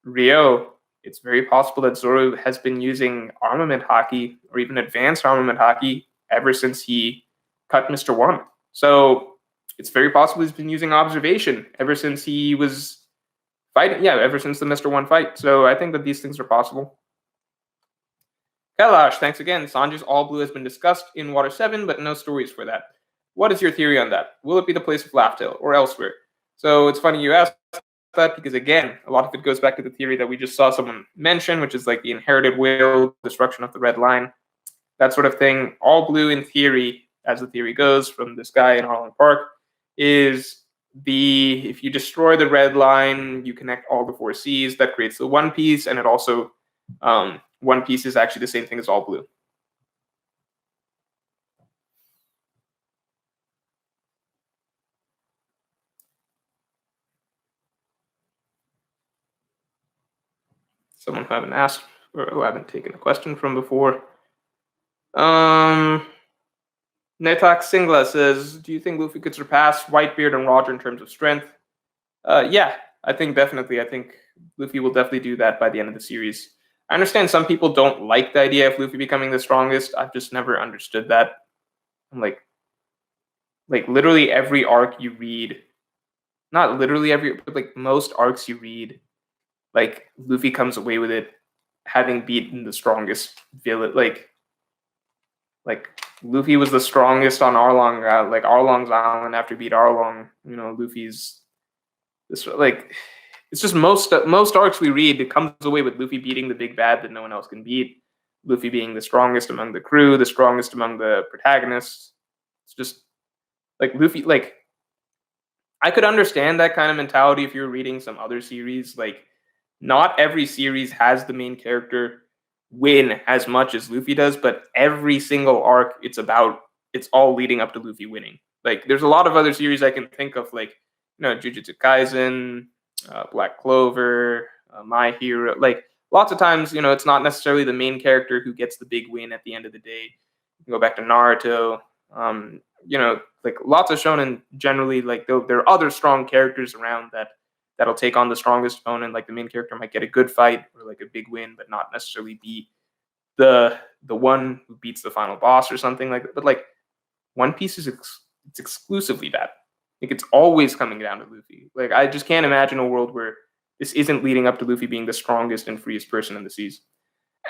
Rio, it's very possible that Zoro has been using armament hockey or even advanced armament hockey ever since he cut Mr. One. So it's very possible he's been using observation ever since he was fighting. Yeah, ever since the Mr. One fight. So I think that these things are possible. Kailash, thanks again. Sanji's All Blue has been discussed in Water 7, but no stories for that. What is your theory on that? Will it be the place of Laugh-Tale or elsewhere? So it's funny you asked that because, again, a lot of it goes back to the theory that we just saw someone mention, which is like the inherited will, destruction of the red line, that sort of thing. All Blue, in theory, as the theory goes from this guy in Harlan Park, is if you destroy the red line, you connect all the four C's, that creates the One Piece, and it also One Piece is actually the same thing as All Blue. Someone who I haven't asked or who I haven't taken a question from before. Netak Singla says, "Do you think Luffy could surpass Whitebeard and Roger in terms of strength?" Yeah, I think definitely. I think Luffy will definitely do that by the end of the series. I understand some people don't like the idea of Luffy becoming the strongest. I've just never understood that. Like literally every arc you read, not literally every, but like most arcs you read, like Luffy comes away with it having beaten the strongest villain. Like Luffy was the strongest on Arlong, like Arlong's island after beat Arlong. Luffy's this like it's just most arcs we read, it comes away with Luffy beating the big bad that no one else can beat. Luffy being the strongest among the crew, the strongest among the protagonists. It's just like Luffy. Like I could understand that kind of mentality if you're reading some other series. Like not every series has the main character win as much as Luffy does, but every single arc it's all leading up to Luffy winning. Like there's a lot of other series I can think of, like Jujutsu Kaisen, Black Clover, My Hero. Like lots of times, it's not necessarily the main character who gets the big win at the end of the day. You can go back to Naruto. Like lots of shonen generally, like there are other strong characters around that'll take on the strongest opponent. Like the main character might get a good fight or like a big win, but not necessarily be the one who beats the final boss or something like that. But like One Piece it's exclusively that. Like it's always coming down to Luffy. Like I just can't imagine a world where this isn't leading up to Luffy being the strongest and freest person in the seas.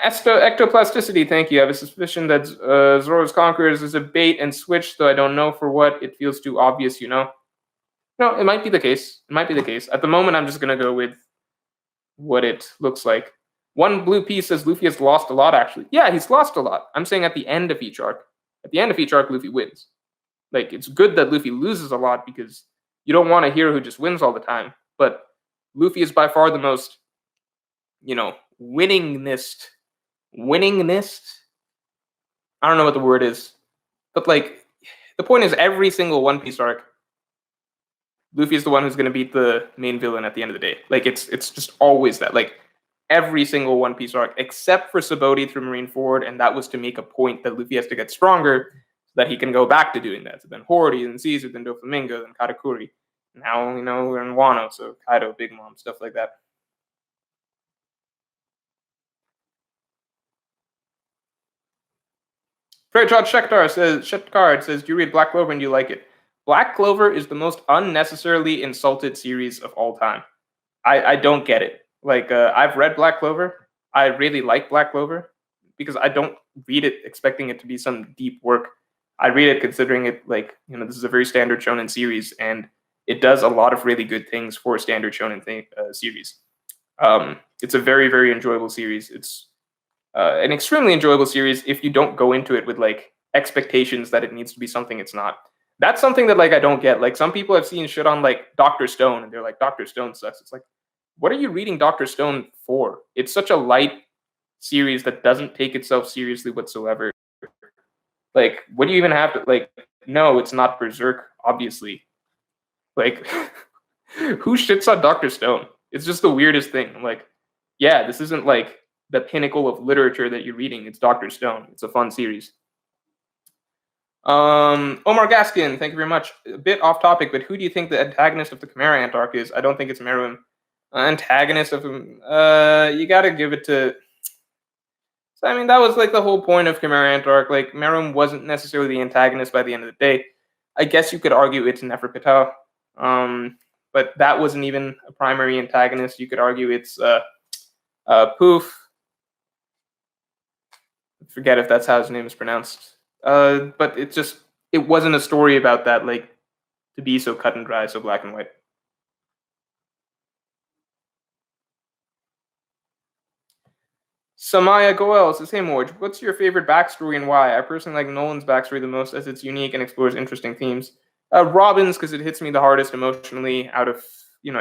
Ectoplasticity, thank you. I have a suspicion that Zoro's Conquerors is a bait and switch, though I don't know for what. It feels too obvious, No, it might be the case. It might be the case. At the moment, I'm just going to go with what it looks like. One blue piece says Luffy has lost a lot, actually. Yeah, he's lost a lot. I'm saying at the end of each arc. At the end of each arc, Luffy wins. Like, it's good that Luffy loses a lot because you don't want a hero who just wins all the time. But Luffy is by far the most, winningest. I don't know what the word is. But, like, the point is every single One Piece arc, Luffy is the one who's going to beat the main villain at the end of the day. Like it's just always that. Like every single One Piece arc, except for Sabaody through Marineford, and that was to make a point that Luffy has to get stronger so that he can go back to doing that. So then Hori, then Caesar, then Doflamingo, then Katakuri. Now, we're in Wano, so Kaido, Big Mom, stuff like that. Freyjod Shetkard says, do you read Black Clover and do you like it? Black Clover is the most unnecessarily insulted series of all time. I don't get it. Like, I've read Black Clover. I really like Black Clover because I don't read it expecting it to be some deep work. I read it considering it like, this is a very standard shonen series, and it does a lot of really good things for a standard shonen series. It's a very, very enjoyable series. It's an extremely enjoyable series if you don't go into it with like expectations that it needs to be something it's not. That's something that like I don't get. Like some people I've seen shit on like Dr. Stone, and they're like, Dr. Stone sucks. It's like, what are you reading Dr. Stone for? It's such a light series that doesn't take itself seriously whatsoever. Like, what do you even have to like? No, it's not Berserk, obviously. Like, who shits on Dr. Stone? It's just the weirdest thing. I'm like, yeah, this isn't like the pinnacle of literature that you're reading. It's Dr. Stone. It's a fun series. Omar Gaskin, thank you very much. A bit off topic, but who do you think the antagonist of the Chimera Ant arc is? I don't think it's Meruem. Antagonist of him, you gotta give it to. So, I mean, that was like the whole point of Chimera Ant arc. Like, Meruem wasn't necessarily the antagonist by the end of the day. I guess you could argue it's Neferpitou, but that wasn't even a primary antagonist. You could argue it's Poof. I forget if that's how his name is pronounced. But it wasn't a story about that, like, to be so cut and dry, so black and white. Samaya Goel says, hey Morj, what's your favorite backstory and why? I personally like Nolan's backstory the most as it's unique and explores interesting themes. Robin's, because it hits me the hardest emotionally out of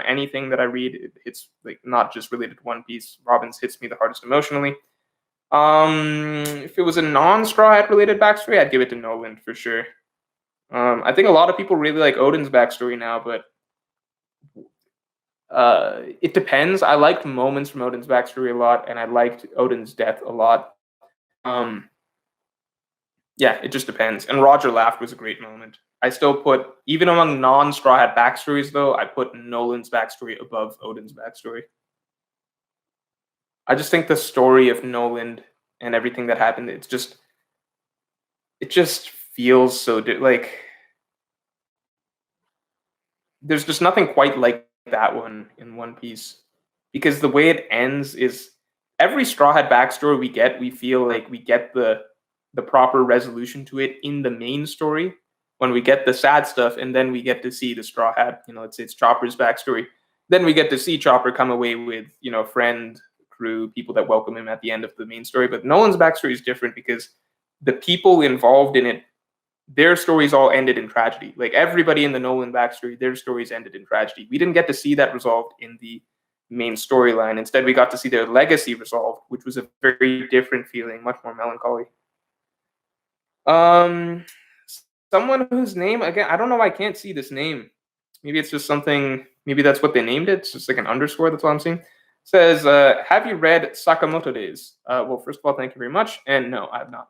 anything that I read. It's like not just related to One Piece. Robin's hits me the hardest emotionally. If it was a non-Straw Hat related backstory, I'd give it to Nolan for sure. I think a lot of people really like Odin's backstory now, but it depends. I liked moments from Odin's backstory a lot, and I liked Odin's death a lot. Yeah, it just depends. And Roger Laughed was a great moment. I still put, even among non-Straw Hat backstories, though, I put Nolan's backstory above Odin's backstory. I just think the story of Nolan and everything that happened, it just feels so like there's just nothing quite like that one in One Piece, because the way it ends is every Straw Hat backstory we feel like we get the proper resolution to it in the main story when we get the sad stuff, and then we get to see the Straw Hat. Let's say it's Chopper's backstory. Then we get to see Chopper come away with friend, crew, people that welcome him at the end of the main story. But Nolan's backstory is different because the people involved in it, their stories all ended in tragedy. Like everybody in the Nolan backstory, their stories ended in tragedy. We didn't get to see that resolved in the main storyline. Instead, we got to see their legacy resolved, which was a very different feeling, much more melancholy. Someone whose name, again, I don't know why I can't see this name. Maybe it's just something, maybe that's what they named it. It's just like an underscore, that's all I'm seeing. Says, have you read Sakamoto Days? Well, first of all, thank you very much. And no, I have not.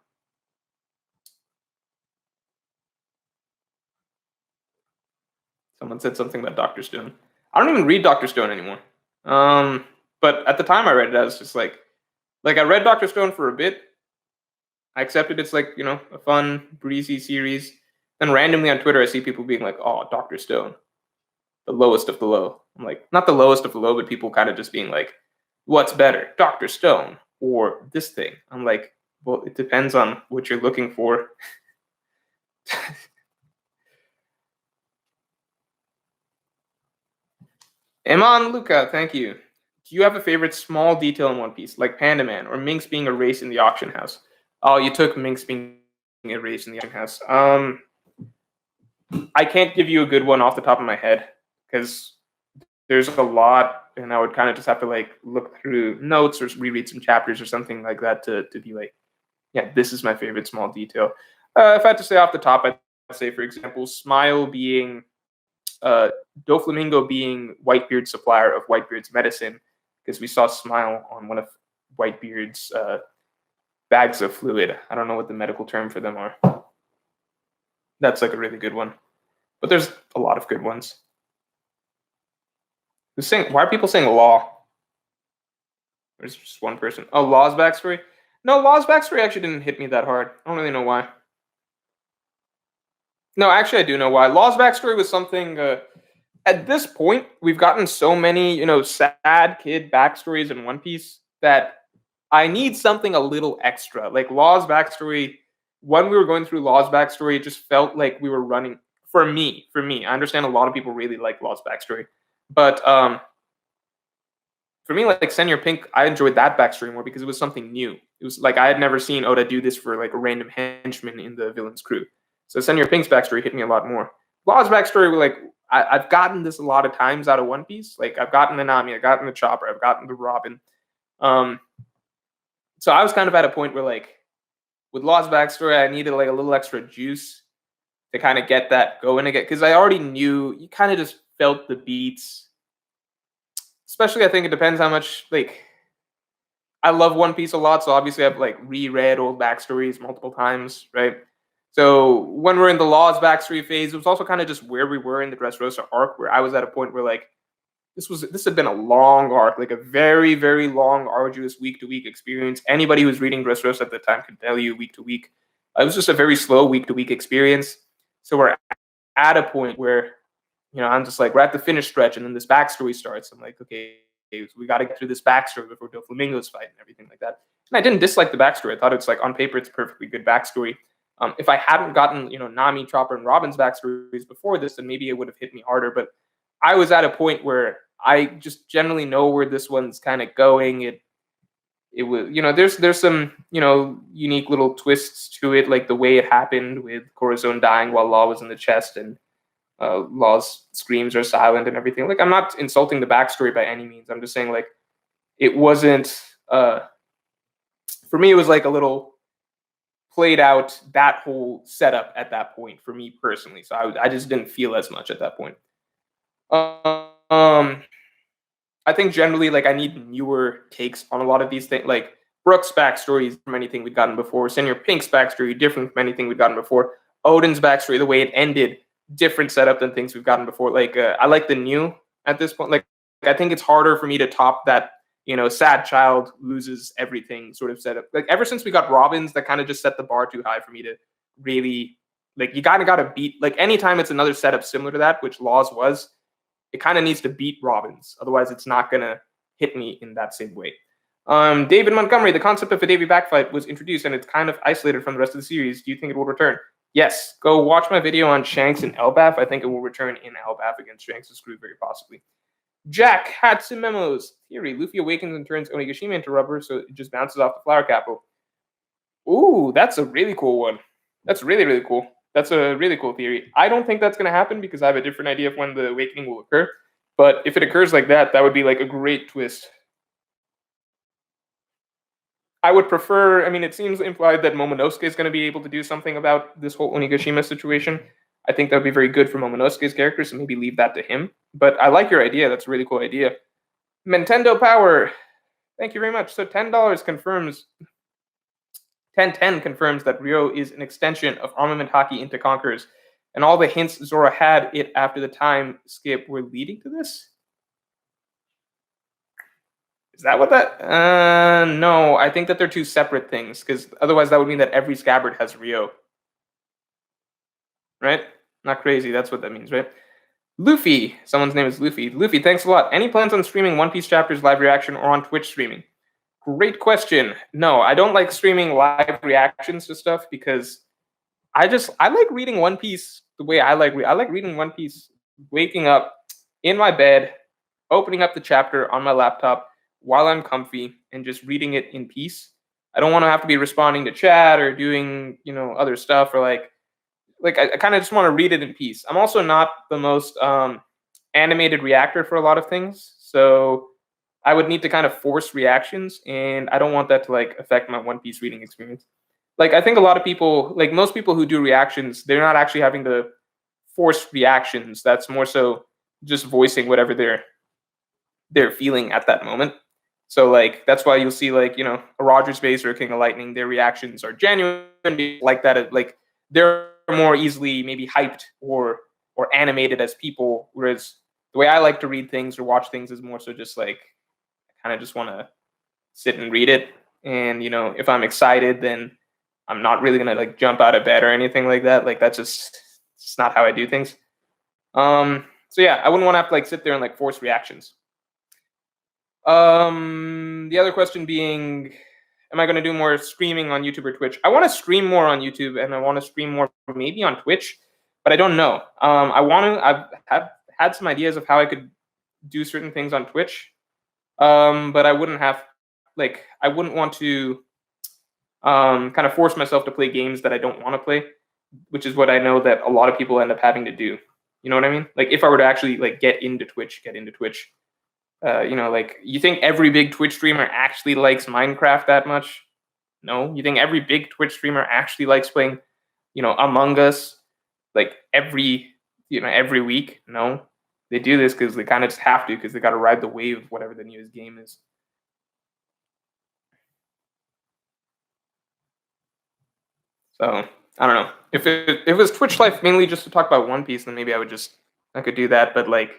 Someone said something about Dr. Stone. I don't even read Dr. Stone anymore. But at the time I read it, I was just like I read Dr. Stone for a bit. I accepted it's like, a fun, breezy series. Then randomly on Twitter, I see people being like, oh, Dr. Stone, the lowest of the low. I'm like, not the lowest of the low, but people kind of just being like, what's better, Dr. Stone or this thing? I'm like, well, it depends on what you're looking for. Iman Luca, thank you. Do you have a favorite small detail in One Piece, like Panda Man or Minx being a race in the auction house? Oh, you took Minx being a race in the auction house. I can't give you a good one off the top of my head because there's a lot, and I would kind of just have to like look through notes or reread some chapters or something like that to be like, yeah, this is my favorite small detail. If I had to say off the top, I say, for example, Smile being Doflamingo being Whitebeard's supplier of Whitebeard's medicine, because we saw Smile on one of Whitebeard's bags of fluid. I don't know what the medical term for them are. That's like a really good one. But there's a lot of good ones. Why are people saying Law? There's just one person. Oh, Law's backstory? No, Law's backstory actually didn't hit me that hard. I don't really know why. No, actually, I do know why. Law's backstory was something. At this point, we've gotten so many, sad kid backstories in One Piece that I need something a little extra. Like Law's backstory, when we were going through Law's backstory, it just felt like we were running. For me, I understand a lot of people really like Law's backstory, but for me, like Senior Pink, I enjoyed that backstory more because it was something new. It was like I had never seen Oda do this for like a random henchman in the villain's crew. So Senior Pink's backstory hit me a lot more. Law's backstory, like I've gotten this a lot of times out of One Piece. Like I've gotten the Nami, I've gotten the Chopper, I've gotten the Robin. So I was kind of at a point where like with Law's backstory, I needed like a little extra juice to kind of get that going again, because I already knew, you kind of just felt the beats. Especially, I think it depends how much, like, I love One Piece a lot, so obviously I've like reread old backstories multiple times, right? So when we're in the Law's backstory phase, it was also kind of just where we were in the Dressrosa arc, where I was at a point where like this had been a long arc, like a very, very long, arduous week-to-week experience. Anybody who's reading Dressrosa at the time can tell you week-to-week. It was just a very slow week-to-week experience. So we're at a point where, I'm just like, we're at the finish stretch, and then this backstory starts. I'm like, okay, we got to get through this backstory before Doflamingo's fight and everything like that. And I didn't dislike the backstory. I thought it's like, on paper, it's a perfectly good backstory. If I hadn't gotten, Nami, Chopper, and Robin's backstories before this, then maybe it would have hit me harder. But I was at a point where I just generally know where this one's kind of going. It was, there's some, unique little twists to it, like the way it happened with Corazon dying while Law was in the chest, and Law's screams are silent and everything. Like, I'm not insulting the backstory by any means. I'm just saying, like, it wasn't, for me, it was like a little played out, that whole setup at that point for me personally. So I just didn't feel as much at that point. I think generally, like, I need newer takes on a lot of these things. Like, Brooke's backstory is from anything we'd gotten before. Senior Pink's backstory, different from anything we'd gotten before. Odin's backstory, the way it ended, different setup than things we've gotten before. Like, I like the new at this point. Like, I think it's harder for me to top that, sad child loses everything sort of setup. Like, ever since we got Robins, that kind of just set the bar too high for me to really, like, you kind of got to beat, like, anytime it's another setup similar to that, which Laws was, it kind of needs to beat Robins. Otherwise, it's not going to hit me in that same way. David Montgomery, the concept of a Davy backfight was introduced, and it's kind of isolated from the rest of the series. Do you think it will return? Yes. Go watch my video on Shanks and Elbaf. I think it will return in Elbaf against Shanks' crew, very possibly. Jack had some memos. Theory, Luffy awakens and turns Onigashima into rubber, so it just bounces off the flower capital. Ooh, that's a really cool one. That's really, really cool. That's a really cool theory. I don't think that's going to happen because I have a different idea of when the awakening will occur. But if it occurs like that, that would be like a great twist. I would prefer, it seems implied that Momonosuke is going to be able to do something about this whole Onigashima situation. I think that would be very good for Momonosuke's character, so maybe leave that to him. But I like your idea. That's a really cool idea. Nintendo Power. Thank you very much. So $10 confirms 1010 confirms that Ryo is an extension of Armament Haki into Conquerors, and all the hints Zoro had it after the time skip were leading to this? Is that what that? No, I think that they're two separate things, because otherwise that would mean that every scabbard has Ryo. Right? Not crazy, that's what that means, right? Luffy, someone's name is Luffy. Luffy, thanks a lot. Any plans on streaming One Piece chapters live reaction or on Twitch streaming? Great question. No, I don't like streaming live reactions to stuff because I like reading One Piece the way I like reading One Piece, waking up in my bed, opening up the chapter on my laptop while I'm comfy and just reading it in peace. I don't want to have to be responding to chat or doing, other stuff, or like I kind of just want to read it in peace. I'm also not the most animated reactor for a lot of things, so I would need to kind of force reactions, and I don't want that to like affect my One Piece reading experience. like, I think a lot of people, like most people who do reactions, they're not actually having to force reactions. That's more so just voicing whatever they're feeling at that moment. So like that's why you'll see like a Roger Space or a King of Lightning, their reactions are genuine like that. Like they're more easily maybe hyped or animated as people, whereas the way I like to read things or watch things is more so just like I kind of just want to sit and read it. And if I'm excited, then I'm not really gonna like jump out of bed or anything like that. Like that's just not how I do things. So yeah, I wouldn't want to have to like sit there and like force reactions. The other question being, am I going to do more streaming on YouTube or Twitch? I want to stream more on YouTube and I want to stream more maybe on Twitch, but I don't know. I've had some ideas of how I could do certain things on Twitch, but I wouldn't want to kind of force myself to play games that I don't want to play, which is what I know that a lot of people end up having to do. You know what I mean? Like if I were to actually like get into Twitch. Like you think every big Twitch streamer actually likes Minecraft that much? No. You think every big Twitch streamer actually likes playing, Among Us like every week? No. They do this because they kind of just have to, because they got to ride the wave of whatever the newest game is. So I don't know. If it was Twitch Life mainly just to talk about One Piece, then maybe I could do that. But like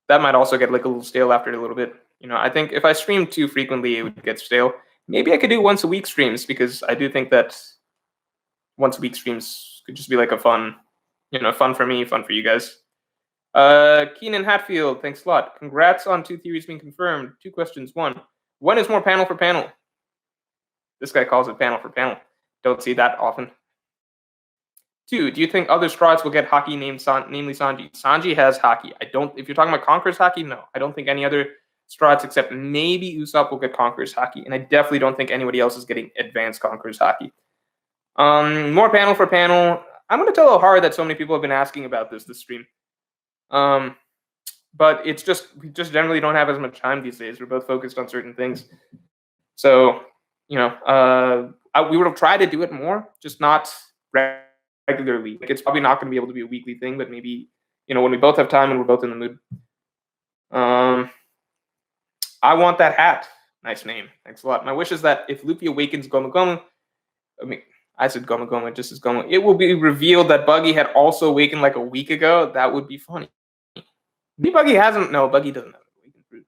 that might also get like a little stale after a little bit. I think if I stream too frequently, it would get stale. Maybe I could do once a week streams, because I do think that once a week streams could just be like a fun for me, fun for you guys. Keenan Hatfield, thanks a lot. Congrats on 2 theories being confirmed. 2 questions. 1, when is more panel for panel? This guy calls it panel for panel. Don't see that often. 2, do you think other Straughts will get hockey namely Sanji? Sanji has hockey. If you're talking about Conqueror's hockey, no. I don't think any other Straughts except maybe Usopp will get Conqueror's hockey. And I definitely don't think anybody else is getting advanced Conqueror's hockey. More panel for panel. I'm going to tell O'Hara that so many people have been asking about this stream. But it's we just generally don't have as much time these days. We're both focused on certain things. So, we would try to do it more, just not regularly. Like it's probably not going to be able to be a weekly thing, but maybe when we both have time and we're both in the mood. I want that hat. Nice name. Thanks a lot. My wish is that if Luffy awakens Gomu Gomu, I said Gomu Gomu, just as Gomu, it will be revealed that Buggy had also awakened like a week ago. That would be funny. Maybe Buggy hasn't. No, Buggy doesn't have awakened fruit.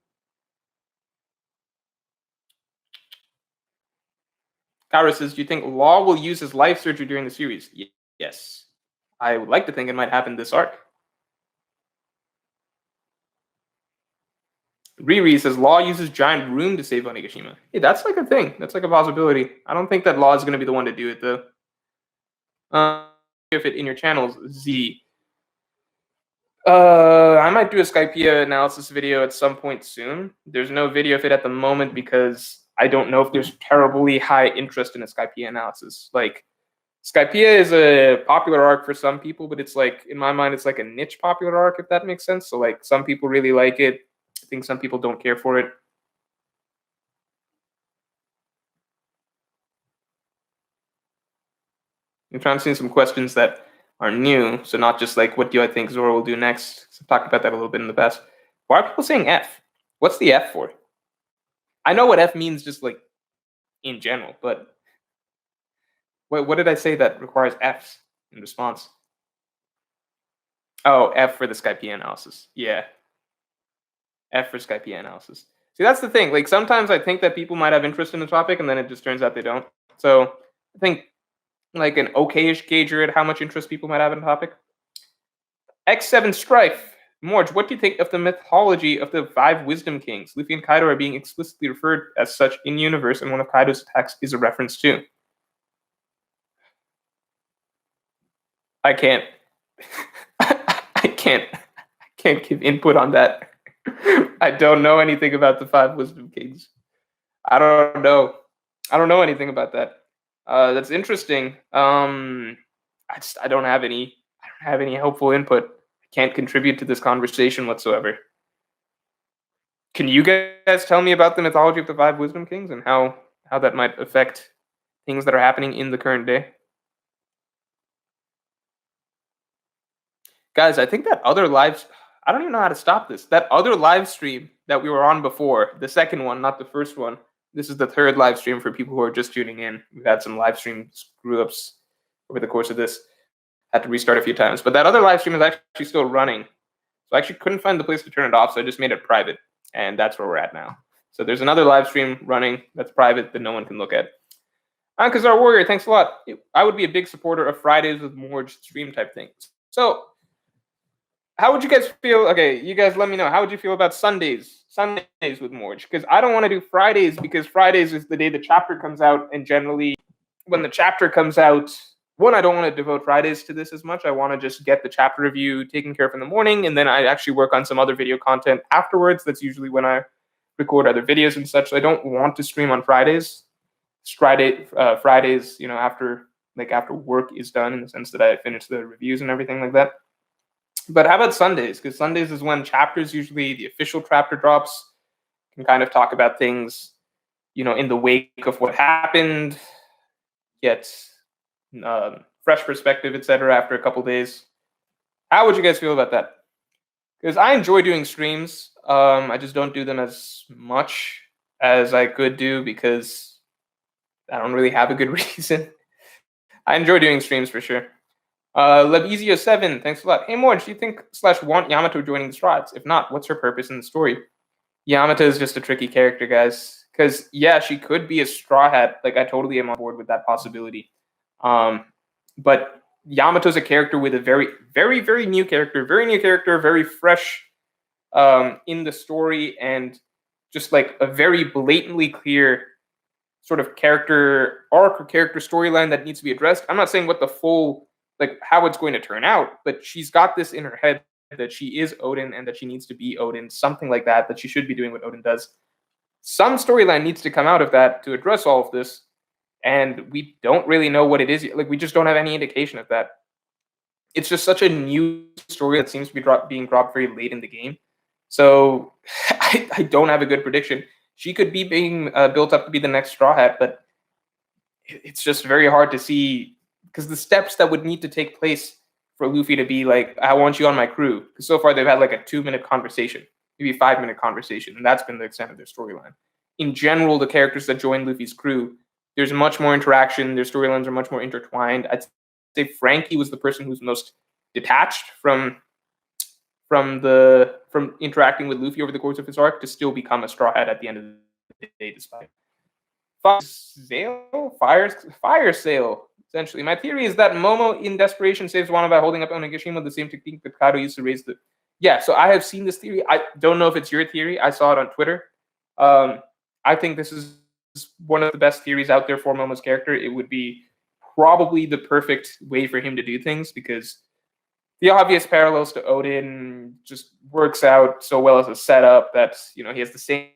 Kyra says, do you think Law will use his life surgery during the series? Yes. I would like to think it might happen this arc. Riri says, Law uses giant room to save Onigashima. Hey, that's like a thing. That's like a possibility. I don't think that Law is going to be the one to do it, though. If it in your channels, Z. I might do a Skypiea analysis video at some point soon. There's no video of it at the moment because I don't know if there's terribly high interest in a Skypiea analysis. Like, Skypiea is a popular arc for some people, but it's like, in my mind, it's like a niche popular arc, if that makes sense. So like, some people really like it. I think some people don't care for it. I'm trying to see some questions that are new, so not just like, what do I think Zoro will do next? I've talked about that a little bit in the past. Why are people saying F? What's the F for? I know what F means just like in general, but what did I say that requires Fs in response? Oh, F for the Skypiea analysis. Yeah. F for Skypiea analysis. See, that's the thing. Like, sometimes I think that people might have interest in the topic, and then it just turns out they don't. So I think like an okay-ish gauger at how much interest people might have in the topic. X7 Strife. Morj, what do you think of the mythology of the 5 Wisdom Kings? Luffy and Kaido are being explicitly referred as such in universe, and one of Kaido's attacks is a reference to. I can't. I can't give input on that. I don't know anything about the 5 Wisdom Kings. I don't know anything about that. That's interesting. I don't have any helpful input. I can't contribute to this conversation whatsoever. Can you guys tell me about the mythology of the 5 Wisdom Kings and how that might affect things that are happening in the current day. Guys, I think that other I don't even know how to stop this. That other live stream that we were on before, the second one, not the first one. This is the third live stream for people who are just tuning in. We've had some live stream screw ups over the course of this. Had to restart a few times, but that other live stream is actually still running. So I actually couldn't find the place to turn it off, so I just made it private, and that's where we're at now. So there's another live stream running that's private that no one can look at. Because our warrior, thanks a lot. I would be a big supporter of Fridays with Morj stream type things. So how would you guys feel? Okay, you guys let me know. How would you feel about Sundays? Sundays with Morj? Because I don't want to do Fridays because Fridays is the day the chapter comes out, and generally when the chapter comes out, one, I don't want to devote Fridays to this as much. I want to just get the chapter review taken care of in the morning, and then I actually work on some other video content afterwards. That's usually when I record other videos and such. So I don't want to stream on Fridays. Fridays, after work is done, in the sense that I finish the reviews and everything like that. But how about Sundays? Because Sundays is when chapters, usually the official chapter drops, can kind of talk about things, in the wake of what happened, get fresh perspective, etc. after a couple days. How would you guys feel about that? Because I enjoy doing streams. I just don't do them as much as I could do because I don't really have a good reason. I enjoy doing streams for sure. Lebezio7, thanks a lot. Hey Morj, do you think / want Yamato joining the Strides? If not, what's her purpose in the story? Yamato is just a tricky character, guys. Because yeah, she could be a Straw Hat. Like I totally am on board with that possibility. But Yamato's a character with a very, very, very new character, very fresh in the story, and just like a very blatantly clear sort of character arc or character storyline that needs to be addressed. I'm not saying what the full, like how it's going to turn out, but she's got this in her head that she is Odin and that she needs to be Odin, something like that she should be doing what Odin does. Some storyline needs to come out of that to address all of this, and we don't really know what it is. Like we just don't have any indication of that. It's just such a new story that seems to be being dropped very late in the game. So I don't have a good prediction. She could be being built up to be the next Straw Hat, but it's just very hard to see because the steps that would need to take place for Luffy to be like, I want you on my crew. Because so far they've had like a 2-minute conversation, maybe a 5-minute conversation, and that's been the extent of their storyline. In general, the characters that join Luffy's crew, there's much more interaction. Their storylines are much more intertwined. I'd say Frankie was the person who's most detached from interacting with Luffy over the course of his arc to still become a Straw Hat at the end of the day, despite fire sale. Essentially, my theory is that Momo in desperation saves Wano by holding up Onigashima, the same technique that Kaido used to raise the. Yeah, so I have seen this theory. I don't know if it's your theory. I saw it on Twitter. I think this is one of the best theories out there for Momo's character. It would be probably the perfect way for him to do things because the obvious parallels to Odin just works out so well as a setup that he has the same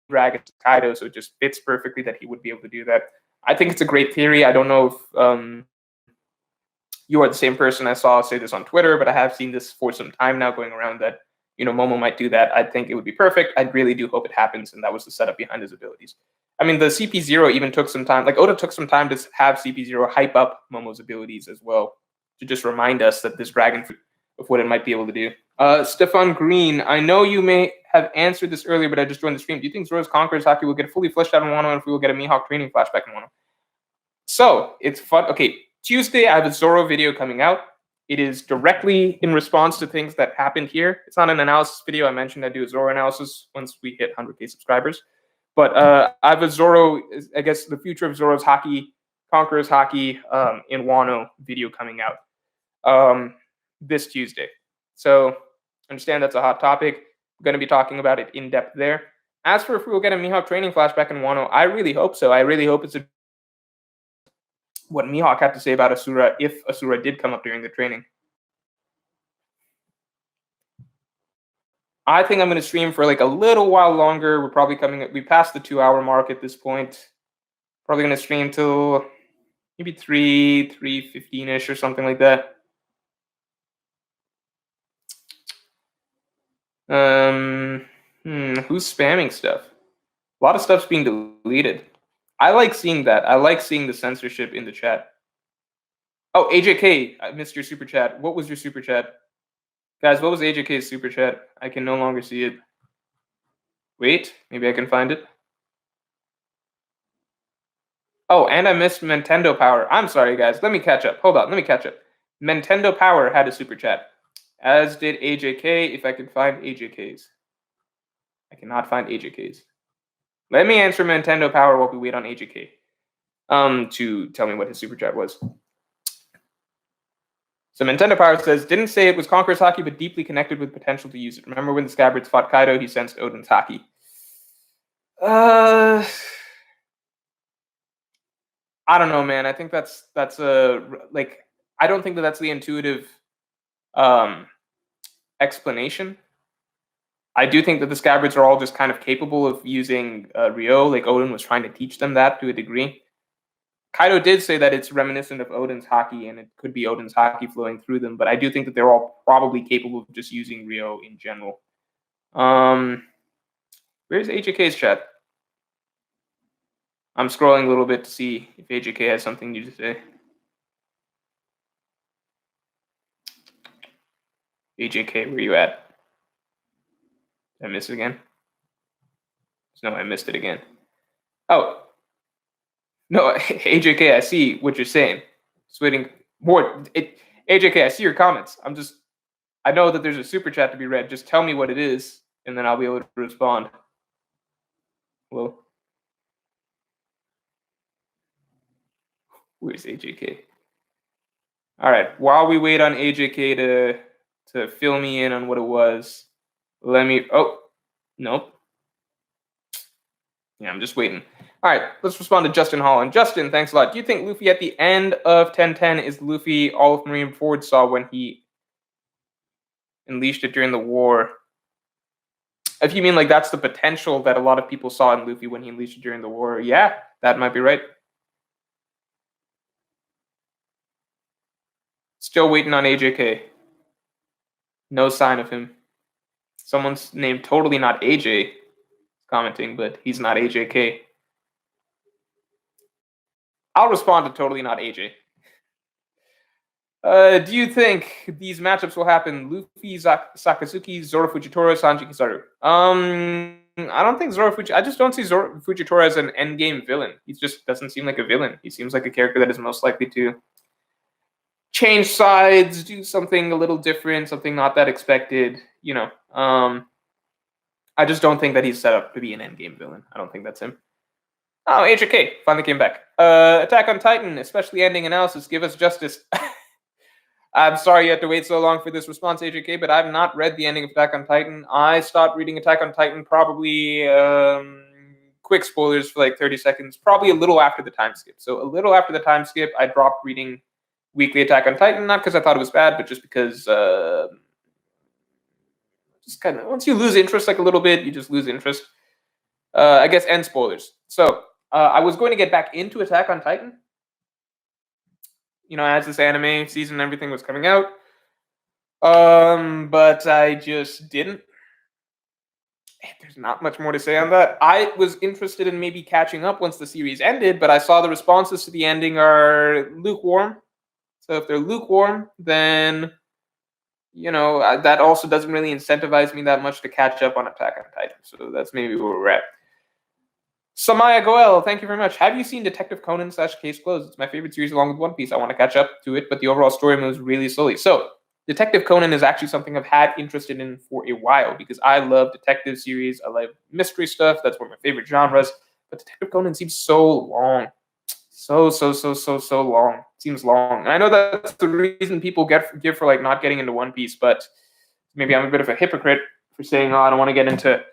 dragon to Kaido, so it just fits perfectly that he would be able to do that. I think it's a great theory. I don't know if you are the same person. I saw say this on Twitter, but I have seen this for some time now going around that Momo might do that. I think it would be perfect. I really do hope it happens, and that was the setup behind his abilities. I mean, the CP0 even took some time. Like Oda took some time to have CP0 hype up Momo's abilities as well, to just remind us that this dragon fruit of what it might be able to do. Stefan Green, I know you may have answered this earlier, but I just joined the stream. Do you think Zoro's Conqueror's Haki will get fully fleshed out in Wano, and if we will get a Mihawk training flashback in Wano? So, it's fun. Okay, Tuesday, I have a Zoro video coming out. It is directly in response to things that happened here. It's not an analysis video. I mentioned I do a Zoro analysis once we hit 100K subscribers. But I have a Zoro, I guess, the future of Zoro's Haki, Conqueror's Haki in Wano video coming out this Tuesday. So understand that's a hot topic. I'm going to be talking about it in depth there. As for if we will get a Mihawk training flashback in Wano, I really hope so. I really hope it's what Mihawk had to say about Asura if Asura did come up during the training. I think I'm going to stream for like a little while longer. We're probably we passed the 2-hour mark at this point. Probably going to stream till maybe 3:15ish or something like that. Who's spamming stuff? A lot of stuff's being deleted. I like seeing that. I like seeing the censorship in the chat. Oh, AJK, I missed your super chat. What was your super chat? Guys, what was AJK's super chat? I can no longer see it. Wait, maybe I can find it. Oh, and I missed Nintendo Power. I'm sorry, guys. Let me catch up. Hold on, let me catch up. Nintendo Power had a super chat, as did AJK. If I could find AJK's. I cannot find AJK's. Let me answer Nintendo Power while we wait on AJK to tell me what his super chat was. So Nintendo Power says, didn't say it was Conqueror's Haki, but deeply connected with potential to use it. Remember when the Scabbards fought Kaido, he sensed Odin's Haki. I don't know, man. I think that's like, I don't think that's the intuitive explanation. I do think that the Scabbards are all just kind of capable of using Ryo, like Odin was trying to teach them that to a degree. Kaido did say that it's reminiscent of Odin's Haki, and it could be Odin's Haki flowing through them, but I do think that they're all probably capable of just using Ryo in general. Where's AJK's chat? I'm scrolling a little bit to see if AJK has something new to say. AJK, where you at? Did I miss it again? No, I missed it again. Oh. No, AJK, I see what you're saying. Just waiting more. AJK, I see your comments. I know that there's a super chat to be read. Just tell me what it is, and then I'll be able to respond. Hello? Where's AJK? All right. While we wait on AJK to fill me in on what it was, let me. Oh, nope. Yeah, I'm just waiting. All right, let's respond to Justin Holland. Justin, thanks a lot. Do you think Luffy at the end of 1010 is Luffy all of Marineford saw when he unleashed it during the war? If you mean like that's the potential that a lot of people saw in Luffy when he unleashed it during the war, yeah, that might be right. Still waiting on AJK. No sign of him. Someone's named totally not AJ commenting, but he's not AJK. I'll respond to totally not AJ. Do you think these matchups will happen? Luffy, Sakazuki, Zoro Fujitora, Sanji Kizaru. I don't think I just don't see Zoro Fujitora as an endgame villain. He just doesn't seem like a villain. He seems like a character that is most likely to change sides, do something a little different, something not that expected. You know, I just don't think that he's set up to be an endgame villain. I don't think that's him. Oh, HK finally came back. Attack on Titan, especially ending analysis. Give us justice. I'm sorry you had to wait so long for this response, AJK, but I've not read the ending of Attack on Titan. I stopped reading Attack on Titan probably, quick spoilers for like 30 seconds, probably a little after the time skip. So a little after the time skip, I dropped reading weekly Attack on Titan, not because I thought it was bad, but just because just kind of, once you lose interest like a little bit, you just lose interest. I guess end spoilers. So I was going to get back into Attack on Titan, you know, as this anime season and everything was coming out. But I just didn't. There's not much more to say on that. I was interested in maybe catching up once the series ended, but I saw the responses to the ending are lukewarm. So if they're lukewarm, then, you know, that also doesn't really incentivize me that much to catch up on Attack on Titan. So that's maybe where we're at. Samaya Goel, thank you very much. Have you seen Detective Conan / Case Closed? It's my favorite series along with One Piece. I want to catch up to it, but the overall story moves really slowly. So Detective Conan is actually something I've had interested in for a while because I love detective series. I love mystery stuff. That's one of my favorite genres. But Detective Conan seems so long. So long. Seems long. And I know that's the reason people give for like not getting into One Piece, but maybe I'm a bit of a hypocrite for saying, oh, I don't want to get into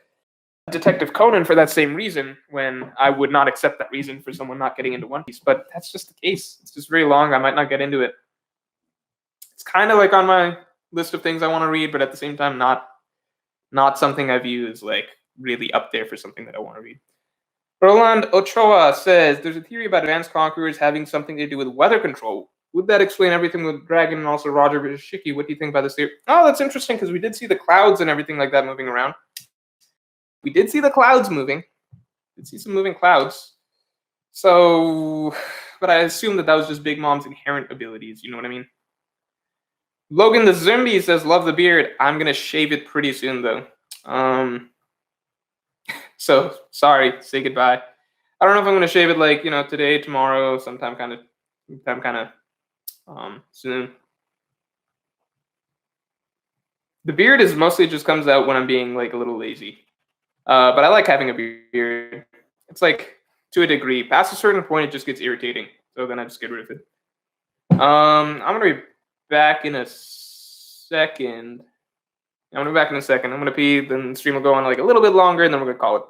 Detective Conan for that same reason when I would not accept that reason for someone not getting into One Piece. But that's just the case. It's just very long. I might not get into it. It's kind of like on my list of things I want to read, but at the same time, not something I view as like really up there for something that I want to read. Roland Ochoa says, there's a theory about advanced conquerors having something to do with weather control. Would that explain everything with Dragon and also Roger versus Shiki? What do you think about this theory? Oh, that's interesting because we did see the clouds and everything like that moving around. We did see the clouds moving. We did see some moving clouds. So, but I assume that was just Big Mom's inherent abilities. You know what I mean? Logan the Zombie says, "Love the beard. I'm gonna shave it pretty soon, though." So sorry. Say goodbye. I don't know if I'm gonna shave it like today, tomorrow, sometime kind of soon. The beard is mostly just comes out when I'm being like a little lazy. But I like having a beard. It's like to a degree. Past a certain point, it just gets irritating. So then I just get rid of it. I'm gonna be back in a second. I'm gonna be back in a second. I'm gonna pee. Then the stream will go on like a little bit longer, and then we're gonna call it.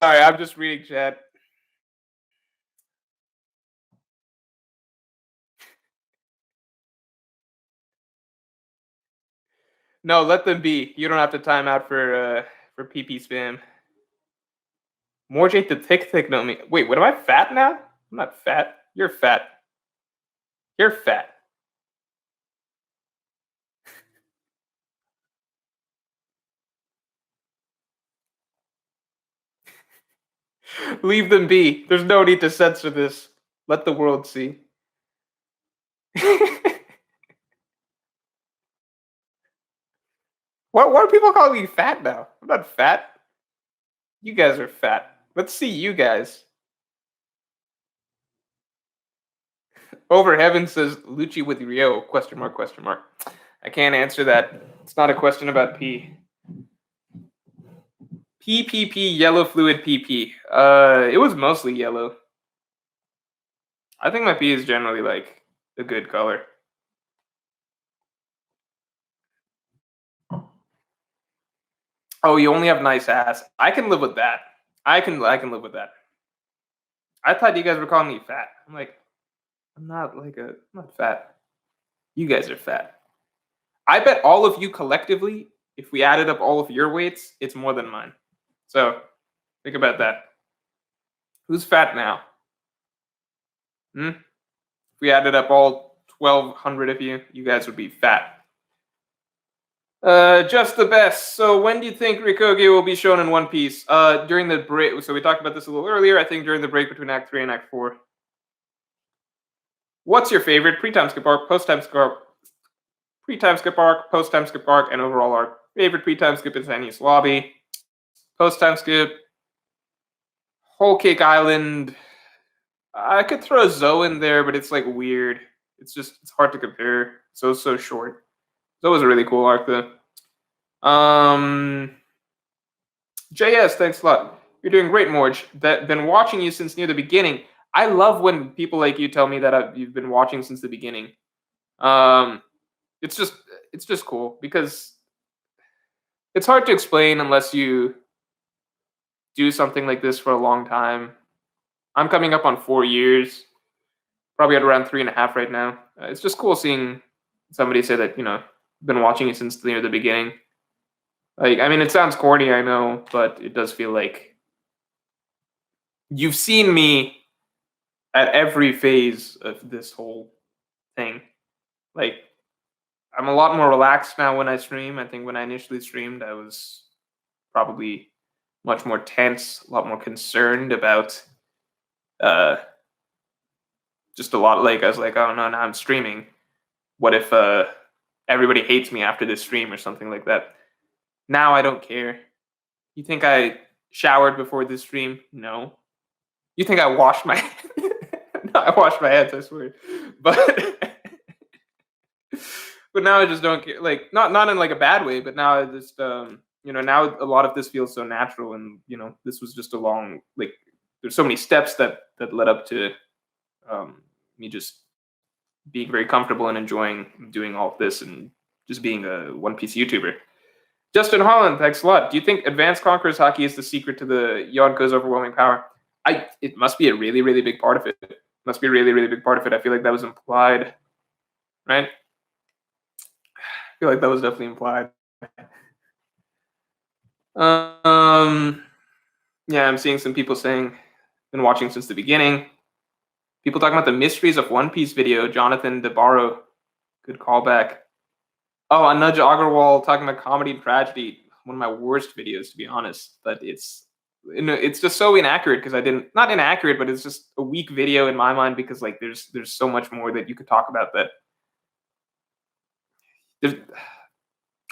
Sorry, I'm just reading chat. No, let them be. You don't have to time out for PP spam. Morj ate the thick no me. Wait, what am I fat now? I'm not fat. You're fat. You're fat. Leave them be. There's no need to censor this. Let the world see. Why are people calling me fat now? I'm not fat. You guys are fat. Let's see you guys. Over Heaven says Lucci with Rio? Question mark, question mark. I can't answer that. It's not a question about pee. PPP, yellow fluid PP. It was mostly yellow. I think my pee is generally like a good color. Oh, you only have nice ass. I can live with that. I can live with that. I thought you guys were calling me fat. I'm like, I'm not fat. You guys are fat. I bet all of you collectively, if we added up all of your weights, it's more than mine. So think about that. Who's fat now? If we added up all 1,200 of you, you guys would be fat. Just the best. So when do you think Rikoge will be shown in One Piece? During the break. So we talked about this a little earlier. I think during the break between Act 3 and Act 4. What's your favorite? Pre-time skip arc, post-time skip arc, Pre-time skip arc, post-time skip arc, and overall arc. Favorite pre-time skip is Annie's Lobby. Post-time skip, Whole Cake Island. I could throw Zoe in there, but it's like weird. It's hard to compare. Zoe's so short. Zoe was a really cool arc though. JS, thanks a lot. You're doing great, Morj. Been watching you since near the beginning. I love when people like you tell me that you've been watching since the beginning. It's just cool because it's hard to explain unless you do something like this for a long time. I'm coming up on 4 years, probably at around 3.5 right now. It's just cool seeing somebody say that, been watching it since near the beginning. Like, I mean, it sounds corny, I know, but it does feel like you've seen me at every phase of this whole thing. Like, I'm a lot more relaxed now when I stream. I think when I initially streamed, I was probably much more tense, a lot more concerned about just a lot. Like, I was like, oh no, now I'm streaming. What if everybody hates me after this stream or something like that? Now I don't care. You think I showered before this stream? No. You think I washed my no, I washed my hands, I swear. But but now I just don't care. Like, not in like a bad way, but now I just now a lot of this feels so natural, and this was just a long, like, there's so many steps that led up to me just being very comfortable and enjoying doing all of this and just being a One Piece YouTuber. Justin Holland, thanks a lot. Do you think Advanced Conquerors Hockey is the secret to the Yonko's overwhelming power? It must be a really, really big part of it. Must be a really, really big part of it. I feel like that was implied, right? I feel like that was definitely implied. Yeah, I'm seeing some people saying, been watching since the beginning. People talking about the Mysteries of One Piece video. Jonathan DeBarro, good callback. Oh, Anuj Agarwal talking about comedy and tragedy. One of my worst videos, to be honest. But it's just so inaccurate because not inaccurate, but it's just a weak video in my mind because like there's so much more that you could talk about that. I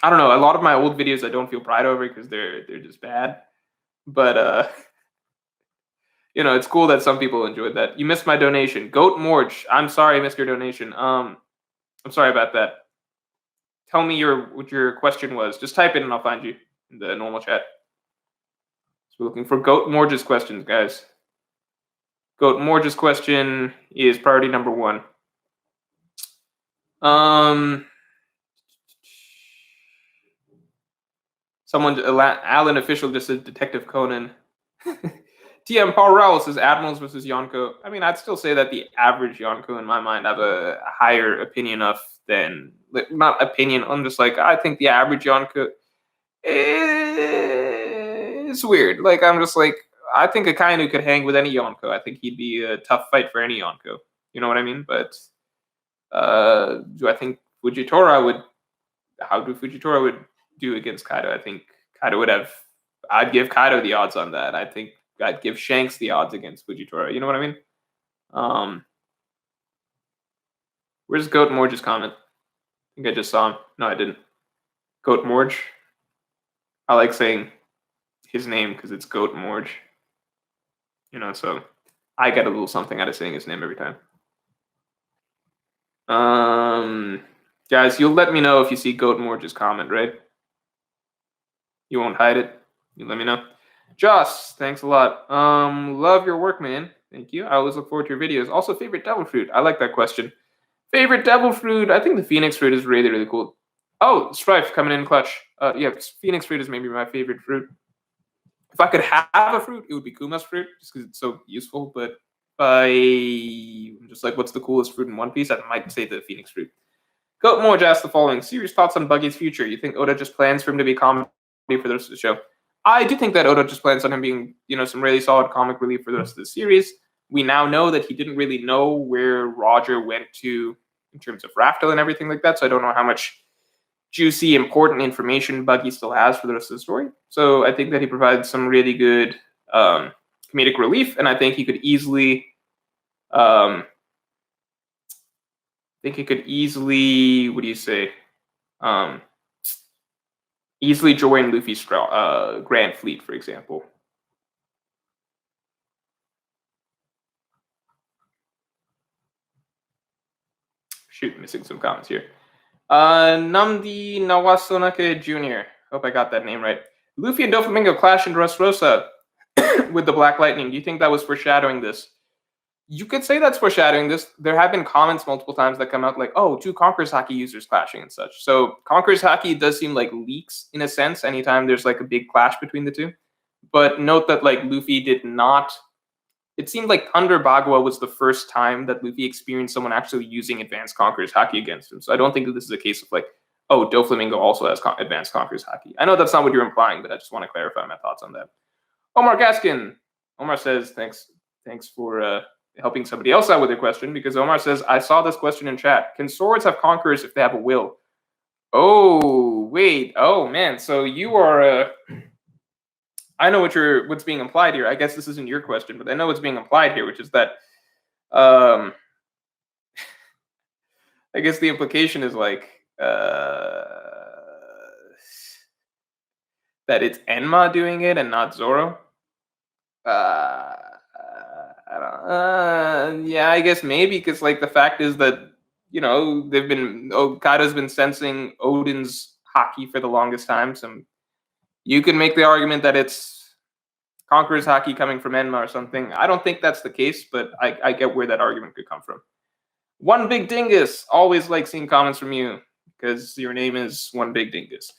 don't know. A lot of my old videos I don't feel pride over because they're just bad. But it's cool that some people enjoyed that. You missed my donation. Goat Morj. I'm sorry I missed your donation. I'm sorry about that. Tell me what your question was. Just type it and I'll find you in the normal chat. So we're looking for Goat Morj's questions, guys. Goat Morj's question is priority number 1. Alan Official just said Detective Conan. TM Paul Rowell says Admirals versus Yonko. I mean, I'd still say that the average Yonko in my mind I have a higher opinion of than, not opinion, I'm just like, I think the average Yonko is weird. Like, I'm just like, I think Akainu could hang with any Yonko. I think he'd be a tough fight for any Yonko. You know what I mean? But do I think Fujitora would do against Kaido? I think Kaido would have, I'd give Kaido the odds on that. I think I'd give Shanks the odds against Fujitora. You know what I mean? Where's Goat Morj's comment? I think I just saw him. No, I didn't. Goat Morj. I like saying his name because it's Goat Morj. So I get a little something out of saying his name every time. Guys, you'll let me know if you see Goat Morj's comment, right? You won't hide it. You let me know. Joss, thanks a lot. Love your work, man. Thank you. I always look forward to your videos. Also, favorite devil fruit. I like that question. Favorite devil fruit. I think the Phoenix fruit is really, really cool. Oh, Strife coming in clutch. Yeah, Phoenix fruit is maybe my favorite fruit. If I could have a fruit, it would be Kuma's fruit, just because it's so useful. But I'm just like, what's the coolest fruit in One Piece? I might say the Phoenix fruit. Goat Morj asked the following: serious thoughts on Buggy's future. You think Oda just plans for him to be comedy for the rest of the show? I do think that Oda just plans on him being, some really solid comic relief for the rest of the series. We now know that he didn't really know where Roger went to in terms of Raftel and everything like that, so I don't know how much juicy, important information Buggy still has for the rest of the story. So I think that he provides some really good comedic relief, and I think he could easily, what do you say? Easily join Luffy's Grand Fleet, for example. Shoot, missing some comments here. Namdi Nawasonake Jr. Hope I got that name right. Luffy and Doflamingo clash in Dressrosa with the Black Lightning. Do you think that was foreshadowing this? You could say that's foreshadowing this. There have been comments multiple times that come out like, oh, two Conqueror's Haki users clashing and such. So Conqueror's Haki does seem like leaks in a sense anytime there's like a big clash between the two. But note that like Luffy did not. It seemed like Thunder Bagua was the first time that Luffy experienced someone actually using Advanced Conqueror's Haki against him. So I don't think that this is a case of like, oh, Doflamingo also has Advanced Conqueror's Haki. I know that's not what you're implying, but I just want to clarify my thoughts on that. Omar Gaskin. Omar says, thanks for helping somebody else out with their question, because Omar says, I saw this question in chat. Can swords have conquerors if they have a will? Oh, wait. Oh, man. So you are... I know what's being implied here. I guess this isn't your question, but I know what's being implied here, which is that I guess the implication is like that it's Enma doing it and not Zoro. Yeah, I guess maybe, because like the fact is that Kaido's been sensing Odin's Haki for the longest time, so you can make the argument that it's Conqueror's Haki coming from Enma or something. I don't think that's the case, but I get where that argument could come from. One Big Dingus. Always like seeing comments from you, because your name is One Big Dingus.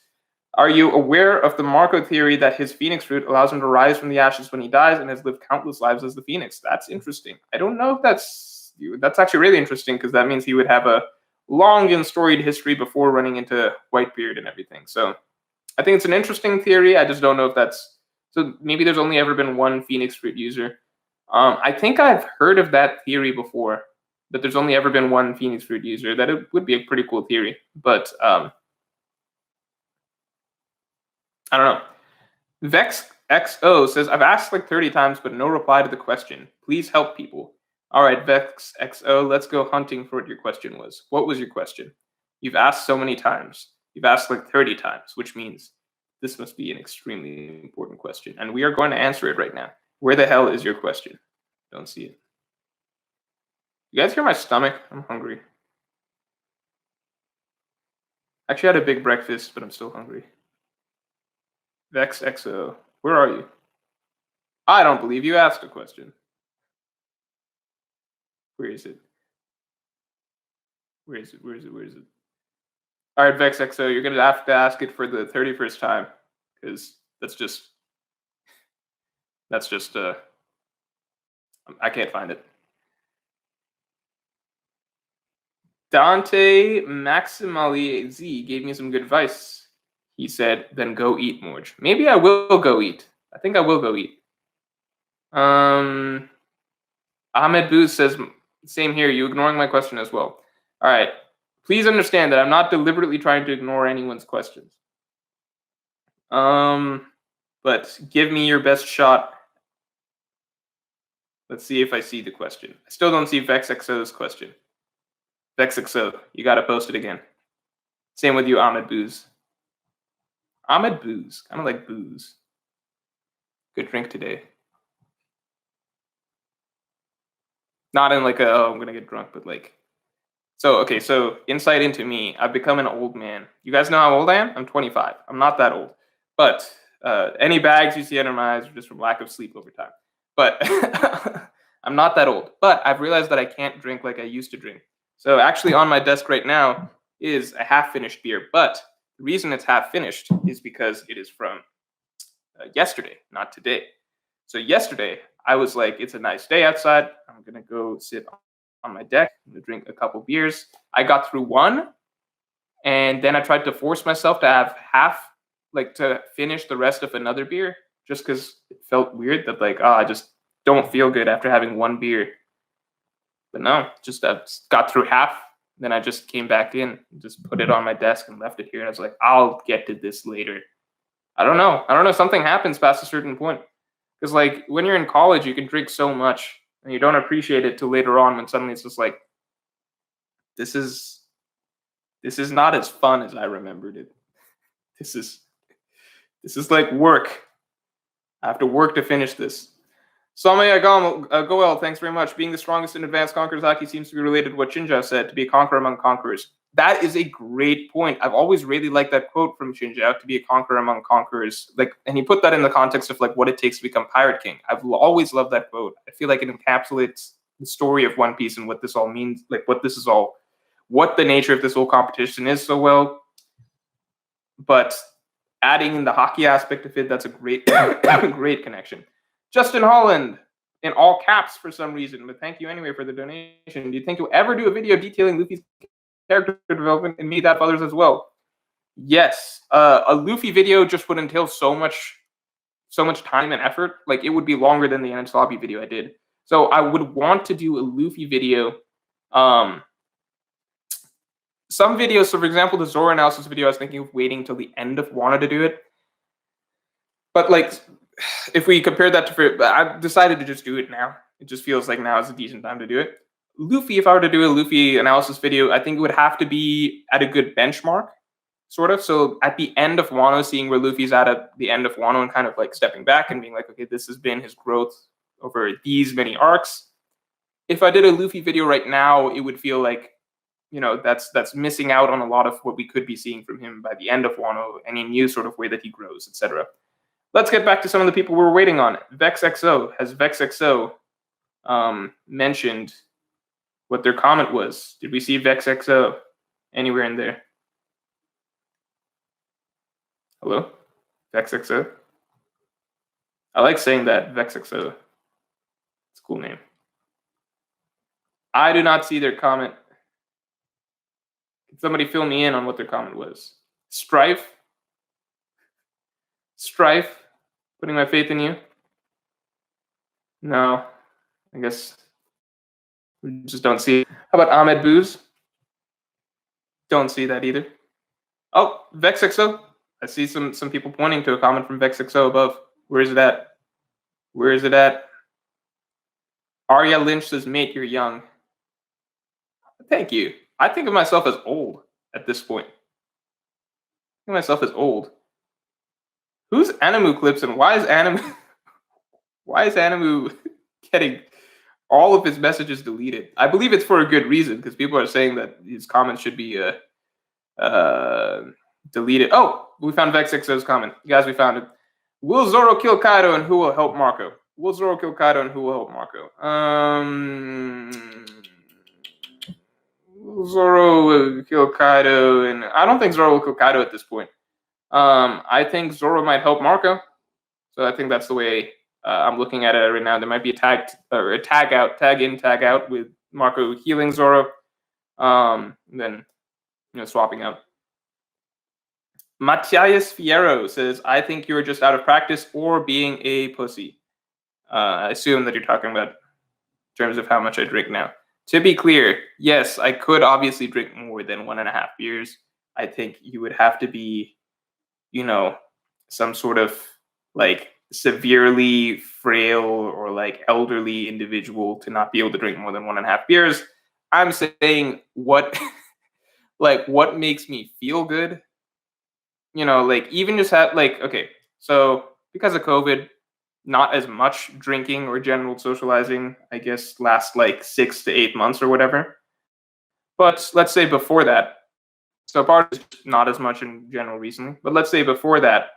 Are you aware of the Marco theory that his Phoenix fruit allows him to rise from the ashes when he dies and has lived countless lives as the Phoenix? That's interesting. I don't know if that's actually really interesting, because that means he would have a long and storied history before running into Whitebeard and everything. So I think it's an interesting theory. I just don't know if that's... So maybe there's only ever been one Phoenix fruit user. I think I've heard of that theory before, that there's only ever been one Phoenix fruit user. That it would be a pretty cool theory. But... I don't know. Vex XO says, I've asked like 30 times, but no reply to the question. Please help people. All right, Vex XO, let's go hunting for what your question was. What was your question? You've asked so many times. You've asked like 30 times, which means this must be an extremely important question. And we are going to answer it right now. Where the hell is your question? Don't see it. You guys hear my stomach? I'm hungry. Actually, I had a big breakfast, but I'm still hungry. Vex XO, where are you? I don't believe you asked a question. Where is it? Where is it? Where is it? Where is it? All right, Vex XO, you're going to have to ask it for the 31st time, because that's just I can't find it. Dante Maximali Z gave me some good advice. He said, then go eat, Morj. Maybe I will go eat. I think I will go eat. Ahmed Booz says, same here. You ignoring my question as well. All right. Please understand that I'm not deliberately trying to ignore anyone's questions. But give me your best shot. Let's see if I see the question. I still don't see VexXO's question. VexXO, you got to post it again. Same with you, Ahmed Booz. Ahmed Booze, kind of like booze. Good drink today. Not in like a, oh, I'm gonna get drunk, but like, so insight into me. I've become an old man. You guys know how old I am? I'm 25. I'm not that old. But any bags you see under my eyes are just from lack of sleep over time. But I'm not that old. But I've realized that I can't drink like I used to drink. So actually on my desk right now is a half-finished beer, but the reason it's half finished is because it is from yesterday, not today. So yesterday, I was like, it's a nice day outside. I'm going to go sit on my deck. I'm going to drink a couple beers. I got through one, and then I tried to force myself to have half, like to finish the rest of another beer, just because it felt weird that like, I just don't feel good after having one beer. But no, just I got through half. Then I just came back in, just put it on my desk and left it here. And I was like, I'll get to this later. I don't know. Something happens past a certain point. Because like when you're in college, you can drink so much and you don't appreciate it till later on when suddenly it's just like, this is This is not as fun as I remembered it. This is like work. I have to work to finish this. Samaya Goel, thanks very much. Being the strongest in advanced conquerors Aki seems to be related to what Shinjao said, to be a conqueror among conquerors. That is a great point. I've always really liked that quote from Shinjao, to be a conqueror among conquerors. Like, and he put that in the context of like what it takes to become Pirate King. I've always loved that quote. I feel like it encapsulates the story of One Piece and what this all means, like what the nature of this whole competition is so well. But adding in the hockey aspect of it, that's a great, great connection. Justin Holland, in all caps for some reason, but thank you anyway for the donation. Do you think you'll ever do a video detailing Luffy's character development and meet that for others as well? Yes. A Luffy video just would entail so much time and effort. Like, it would be longer than the Enies Lobby video I did. So I would want to do a Luffy video. Some videos, so for example, the Zoro analysis video, I was thinking of waiting till the end of Wano to do it. But like, if we compare that to, I've decided to just do it now. It just feels like now is a decent time to do it. Luffy, if I were to do a Luffy analysis video, I think it would have to be at a good benchmark, sort of. So at the end of Wano, seeing where Luffy's at the end of Wano and kind of like stepping back and being like, okay, this has been his growth over these many arcs. If I did a Luffy video right now, it would feel like, you know, that's missing out on a lot of what we could be seeing from him by the end of Wano, any new sort of way that he grows, etc. Let's get back to some of the people we're waiting on. VexXO. Has VexXO mentioned what their comment was? Did we see VexXO anywhere in there? Hello? VexXO? I like saying that, VexXO. It's a cool name. I do not see their comment. Can somebody fill me in on what their comment was? Strife? Putting my faith in you? No. I guess we just don't see it. How about Ahmed Booz? Don't see that either. Oh, VexXO. I see some people pointing to a comment from VexXO above. Where is it at? Where is it at? Arya Lynch says, mate, you're young. Thank you. I think of myself as old at this point. I think of myself as old. Who's Animu Clips and why is Animu getting all of his messages deleted? I believe it's for a good reason, because people are saying that his comments should be deleted. Oh, we found VexXO's comment. Guys, we found it. Will Zoro kill Kaido and who will help Marco? Will Zoro kill Kaido and who will help Marco? Zoro will kill Kaido, and I don't think Zoro will kill Kaido at this point. I think Zoro might help Marco, so I think that's the way I'm looking at it right now. There might be a tag in, tag out with Marco healing Zoro, and then swapping out. Matthias Fierro says, I think you're just out of practice or being a pussy. I assume that you're talking about in terms of how much I drink now. To be clear, yes, I could obviously drink more than 1.5 beers. I think you would have to be, some sort of like severely frail or like elderly individual to not be able to drink more than 1.5 beers. I'm saying what makes me feel good. Even just have okay, so because of COVID, not as much drinking or general socializing, I guess, last 6 to 8 months or whatever. But let's say before that, so part is not as much in general recently, but let's say before that,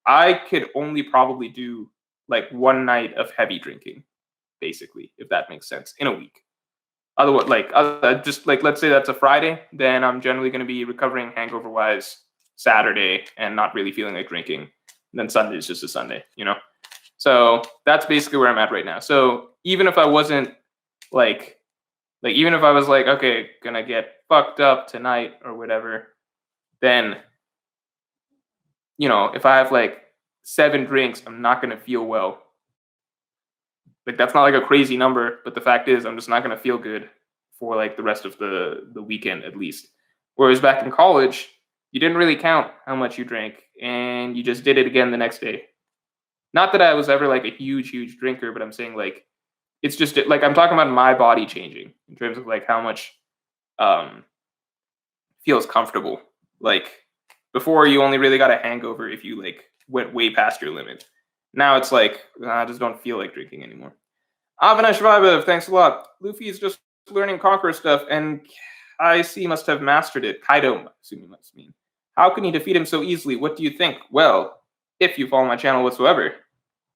I could only probably do 1 night of heavy drinking, basically, if that makes sense, in a week. Otherwise, let's say that's a Friday, then I'm generally going to be recovering hangover-wise Saturday and not really feeling like drinking. And then Sunday is just a Sunday, So that's basically where I'm at right now. So even if I wasn't even if I was okay, gonna get fucked up tonight or whatever, then, if I have 7 drinks, I'm not gonna feel well. That's not a crazy number, but the fact is I'm just not gonna feel good for the rest of the weekend at least. Whereas back in college, you didn't really count how much you drank and you just did it again the next day. Not that I was ever a huge drinker, but I'm saying it's just I'm talking about my body changing in terms of how much feels comfortable. Like before, you only really got a hangover if you like went way past your limit. Now it's like I just don't feel like drinking anymore. Avinash Vibev, thanks a lot. Luffy is just learning Conqueror stuff, and I see must have mastered it. Kaido, assuming must mean. How can he defeat him so easily? What do you think? Well, if you follow my channel whatsoever,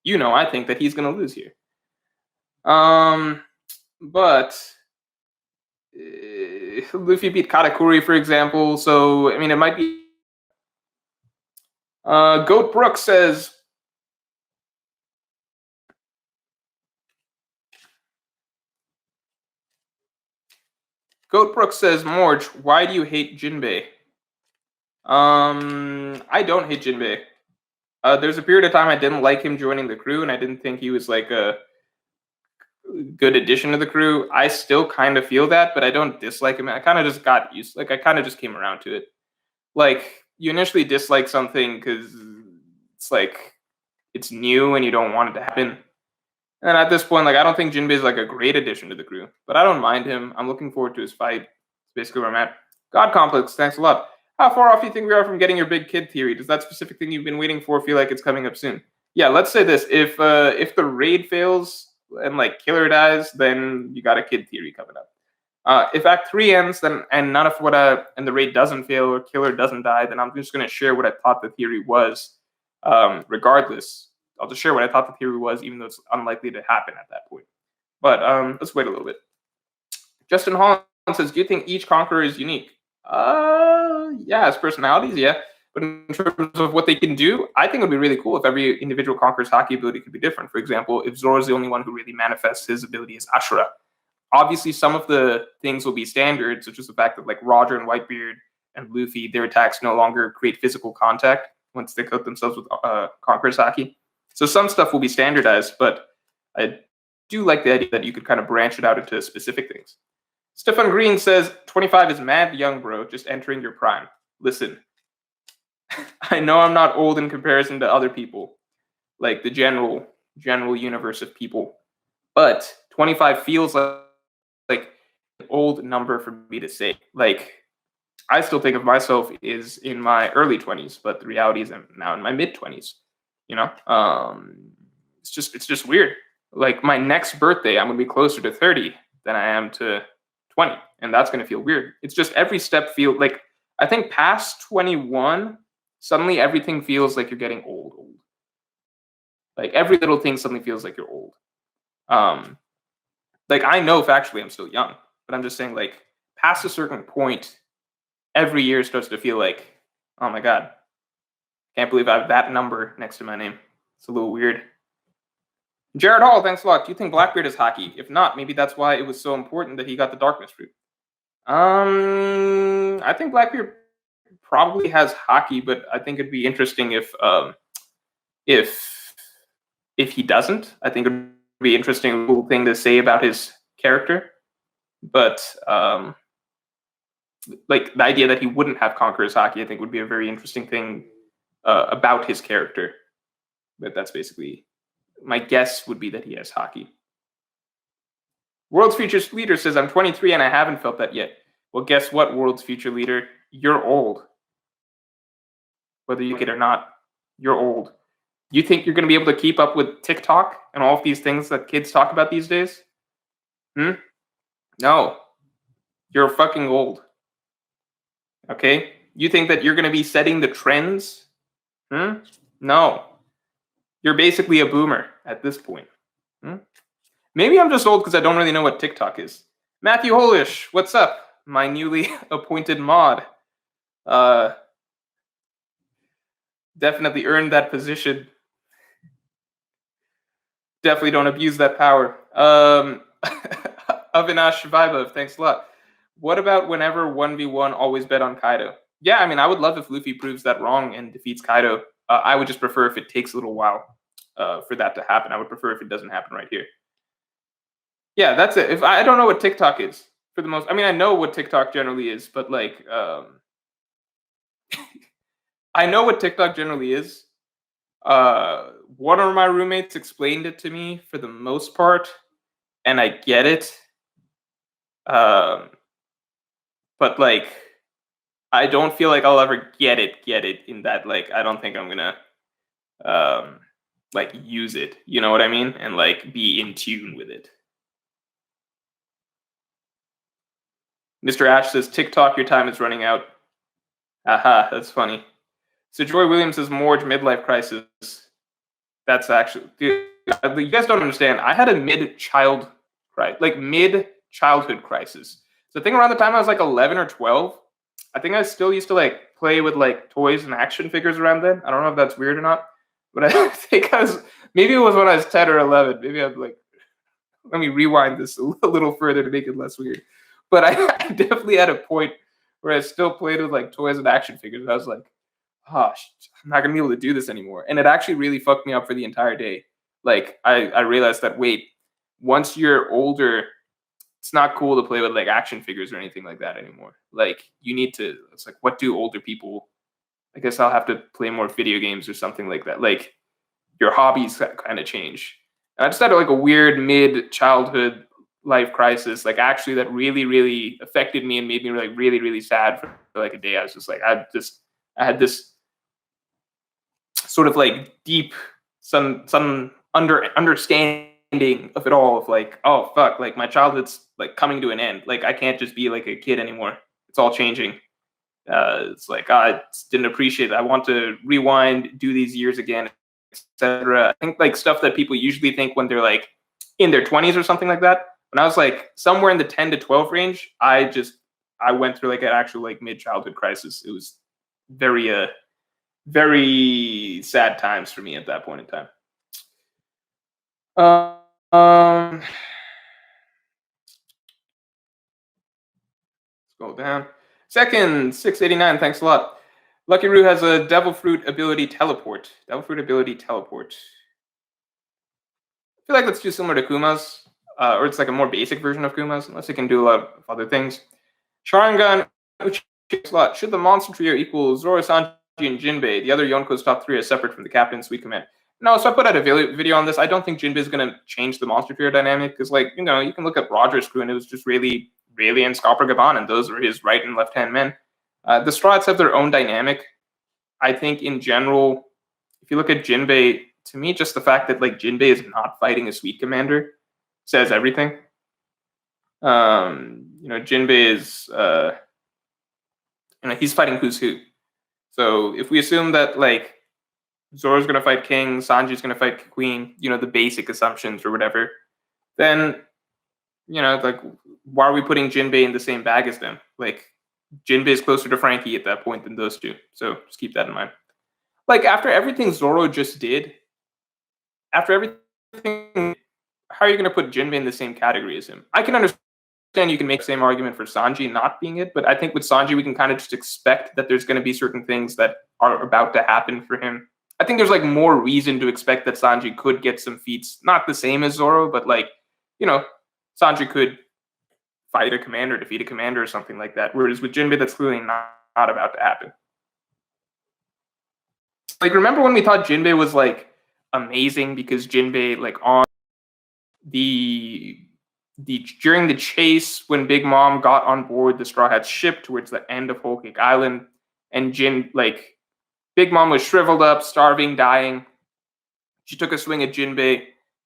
you know I think that he's going to lose here. But Luffy beat Katakuri, for example, so I mean it might be. Goat Brooks says. Goat Brooks says, Morj, why do you hate Jinbei? I don't hate Jinbei. There's a period of time I didn't like him joining the crew, and I didn't think he was like a good addition to the crew. I still kind of feel that, but I don't dislike him. I kind of just got used. Like I kind of just came around to it. Like you initially dislike something because it's like it's new and you don't want it to happen. And at this point, like I don't think Jinbei is like a great addition to the crew, but I don't mind him. I'm looking forward to his fight. It's basically where I'm at. God Complex, thanks a lot. How far off do you think we are from getting your big kid theory? Does that specific thing you've been waiting for feel like it's coming up soon? Yeah, let's say this: if the raid fails and like Killer dies, then you got a kid theory coming up. If Act 3 ends, then and none of what and the raid doesn't fail or Killer doesn't die, then I'm just gonna share what I thought the theory was, regardless. I'll just share what I thought the theory was, even though it's unlikely to happen at that point. But let's wait a little bit. Justin Holland says, do you think each Conqueror is unique? Yeah, as personalities, yeah. But in terms of what they can do, I think it would be really cool if every individual Conqueror's hockey ability could be different. For example, if Zoro's the only one who really manifests his ability as Ashura. Obviously, some of the things will be standard, such as the fact that like Roger and Whitebeard and Luffy, their attacks no longer create physical contact once they coat themselves with Conqueror's hockey. So some stuff will be standardized, but I do like the idea that you could kind of branch it out into specific things. Stefan Green says, 25 is mad young, bro, just entering your prime. Listen, I know I'm not old in comparison to other people, like the general universe of people, but 25 feels like an old number for me to say. Like, I still think of myself as in my early 20s, but the reality is I'm now in my mid 20s. You know, it's just weird. Like my next birthday, I'm gonna be closer to 30 than I am to 20, and that's gonna feel weird. It's just every step feel like I think past 21, suddenly everything feels like you're getting old. Like every little thing suddenly feels like you're old. Like I know factually I'm still young, but I'm just saying like past a certain point, every year starts to feel like, oh my god, can't believe I have that number next to my name. It's a little weird. Jared Hall, thanks a lot. Do you think Blackbeard is hockey? If not, maybe that's why it was so important that he got the darkness fruit. I think Blackbeard probably has hockey, but I think it'd be interesting if he doesn't. I think it'd be interesting cool thing to say about his character. But like the idea that he wouldn't have Conqueror's hockey, I think would be a very interesting thing about his character. But that's basically my guess would be that he has hockey. World's Future Leader says, I'm 23 and I haven't felt that yet. Well, guess what, World's Future Leader? You're old. Whether you like it or not, you're old. You think you're going to be able to keep up with TikTok and all of these things that kids talk about these days? No. You're fucking old. Okay? You think that you're going to be setting the trends? No. You're basically a boomer at this point. Maybe I'm just old because I don't really know what TikTok is. Matthew Holish, what's up? My newly appointed mod. Definitely earned that position. Definitely don't abuse that power. Avinash Vaibhav, thanks a lot. What about whenever 1v1 always bet on Kaido? Yeah, I mean, I would love if Luffy proves that wrong and defeats Kaido. I would just prefer if it takes a little while for that to happen. I would prefer if it doesn't happen right here. Yeah, that's it. If I don't know what TikTok is for the most, I mean, I know what TikTok generally is, but like, I know what TikTok generally is. One of my roommates explained it to me for the most part, and I get it. But like, I don't feel like I'll ever get it in that, like, I don't think I'm gonna like use it, you know what I mean? And like be in tune with it. Mr. Ash says, TikTok, your time is running out. Aha, that's funny. So Joy Williams says Morj midlife crisis. That's actually, dude, you guys don't understand. I had a mid childhood crisis. So I think around the time I was like 11 or 12, I think I still used to like play with like toys and action figures around then. I don't know if that's weird or not, but I think maybe it was when I was 10 or 11. Maybe I'm like, let me rewind this a little further to make it less weird. But I definitely had a point where I still played with like toys and action figures. I was like, oh, I'm not gonna be able to do this anymore. And it actually really fucked me up for the entire day. Like I realized that, wait, once you're older, it's not cool to play with like action figures or anything like that anymore. Like you need to, it's like, what do older people, I guess I'll have to play more video games or something like that. Like your hobbies kind of change. And I just had like a weird mid childhood life crisis, like actually that really, really affected me and made me like really, really sad for like a day. I was just like, I had this sort of like deep, some understanding of it all, of like, oh fuck, like my childhood's like coming to an end. Like I can't just be like a kid anymore. It's all changing. It's like I didn't appreciate it. I want to rewind, do these years again, etc. I think like stuff that people usually think when they're like in their 20s or something like that. When I was like somewhere in the 10 to 12 range, I went through like an actual like mid childhood crisis. It was very very sad times for me at that point in time. Let's scroll down. Second, 689. Thanks a lot. Lucky Roo has a Devil Fruit ability teleport. Devil Fruit ability teleport. I feel like that's too similar to Kuma's, or it's like a more basic version of Kuma's, unless it can do a lot of other things. Sharingan, slot. Should the monster trio equal Zoro, Sanji, and Jinbei? The other Yonko's top three is separate from the captain's weak command. No, so I put out a video on this. I don't think Jinbei is going to change the monster trio dynamic because, like, you know, you can look at Roger's crew and it was just really, and Scopper Gaban, and those were his right and left hand men. The Strats have their own dynamic. I think in general, if you look at Jinbei, to me, just the fact that like Jinbei is not fighting a sweet commander says everything. You know, Jinbei is, you know, he's fighting who's who. So if we assume that like Zoro's going to fight King, Sanji's going to fight Queen, you know, the basic assumptions or whatever, then, you know, like, why are we putting Jinbei in the same bag as them? Like, Jinbei is closer to Frankie at that point than those two. So just keep that in mind. Like, after everything Zoro just did, after everything, how are you going to put Jinbei in the same category as him? I can understand you can make the same argument for Sanji not being it, but I think with Sanji, we can kind of just expect that there's going to be certain things that are about to happen for him. I think there's like more reason to expect that Sanji could get some feats, not the same as Zoro, but like, you know, Sanji could fight a commander, defeat a commander or something like that. Whereas with Jinbei, that's clearly not about to happen. Like, remember when we thought Jinbei was like amazing because Jinbei, like, on the during the chase when Big Mom got on board the Straw Hat ship towards the end of Whole Cake Island, and Big Mom was shriveled up, starving, dying. She took a swing at Jinbei,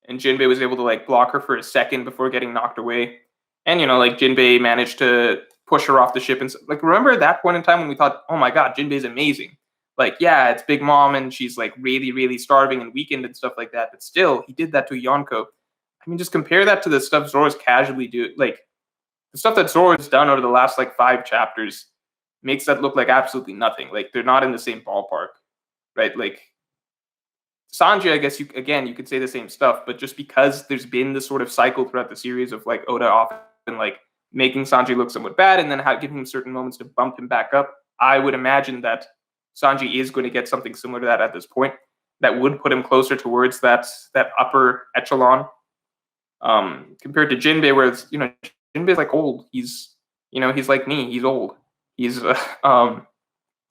and Jinbei was able to like block her for a second before getting knocked away. And, you know, like Jinbei managed to push her off the ship. And like, remember at that point in time when we thought, oh my God, Jinbei's amazing. Like, yeah, it's Big Mom and she's like really, really starving and weakened and stuff like that. But still, he did that to Yonko. I mean, just compare that to the stuff Zoro's casually do. Like, the stuff that Zoro's done over the last like 5 chapters makes that look like absolutely nothing. Like, they're not in the same ballpark, right? Like, Sanji, I guess you could say the same stuff, but just because there's been this sort of cycle throughout the series of like Oda often like making Sanji look somewhat bad and then giving him certain moments to bump him back up, I would imagine that Sanji is going to get something similar to that at this point that would put him closer towards that upper echelon. Compared to Jinbei, where it's, you know, Jinbei's like old. He's, you know, he's like me. He's old. He's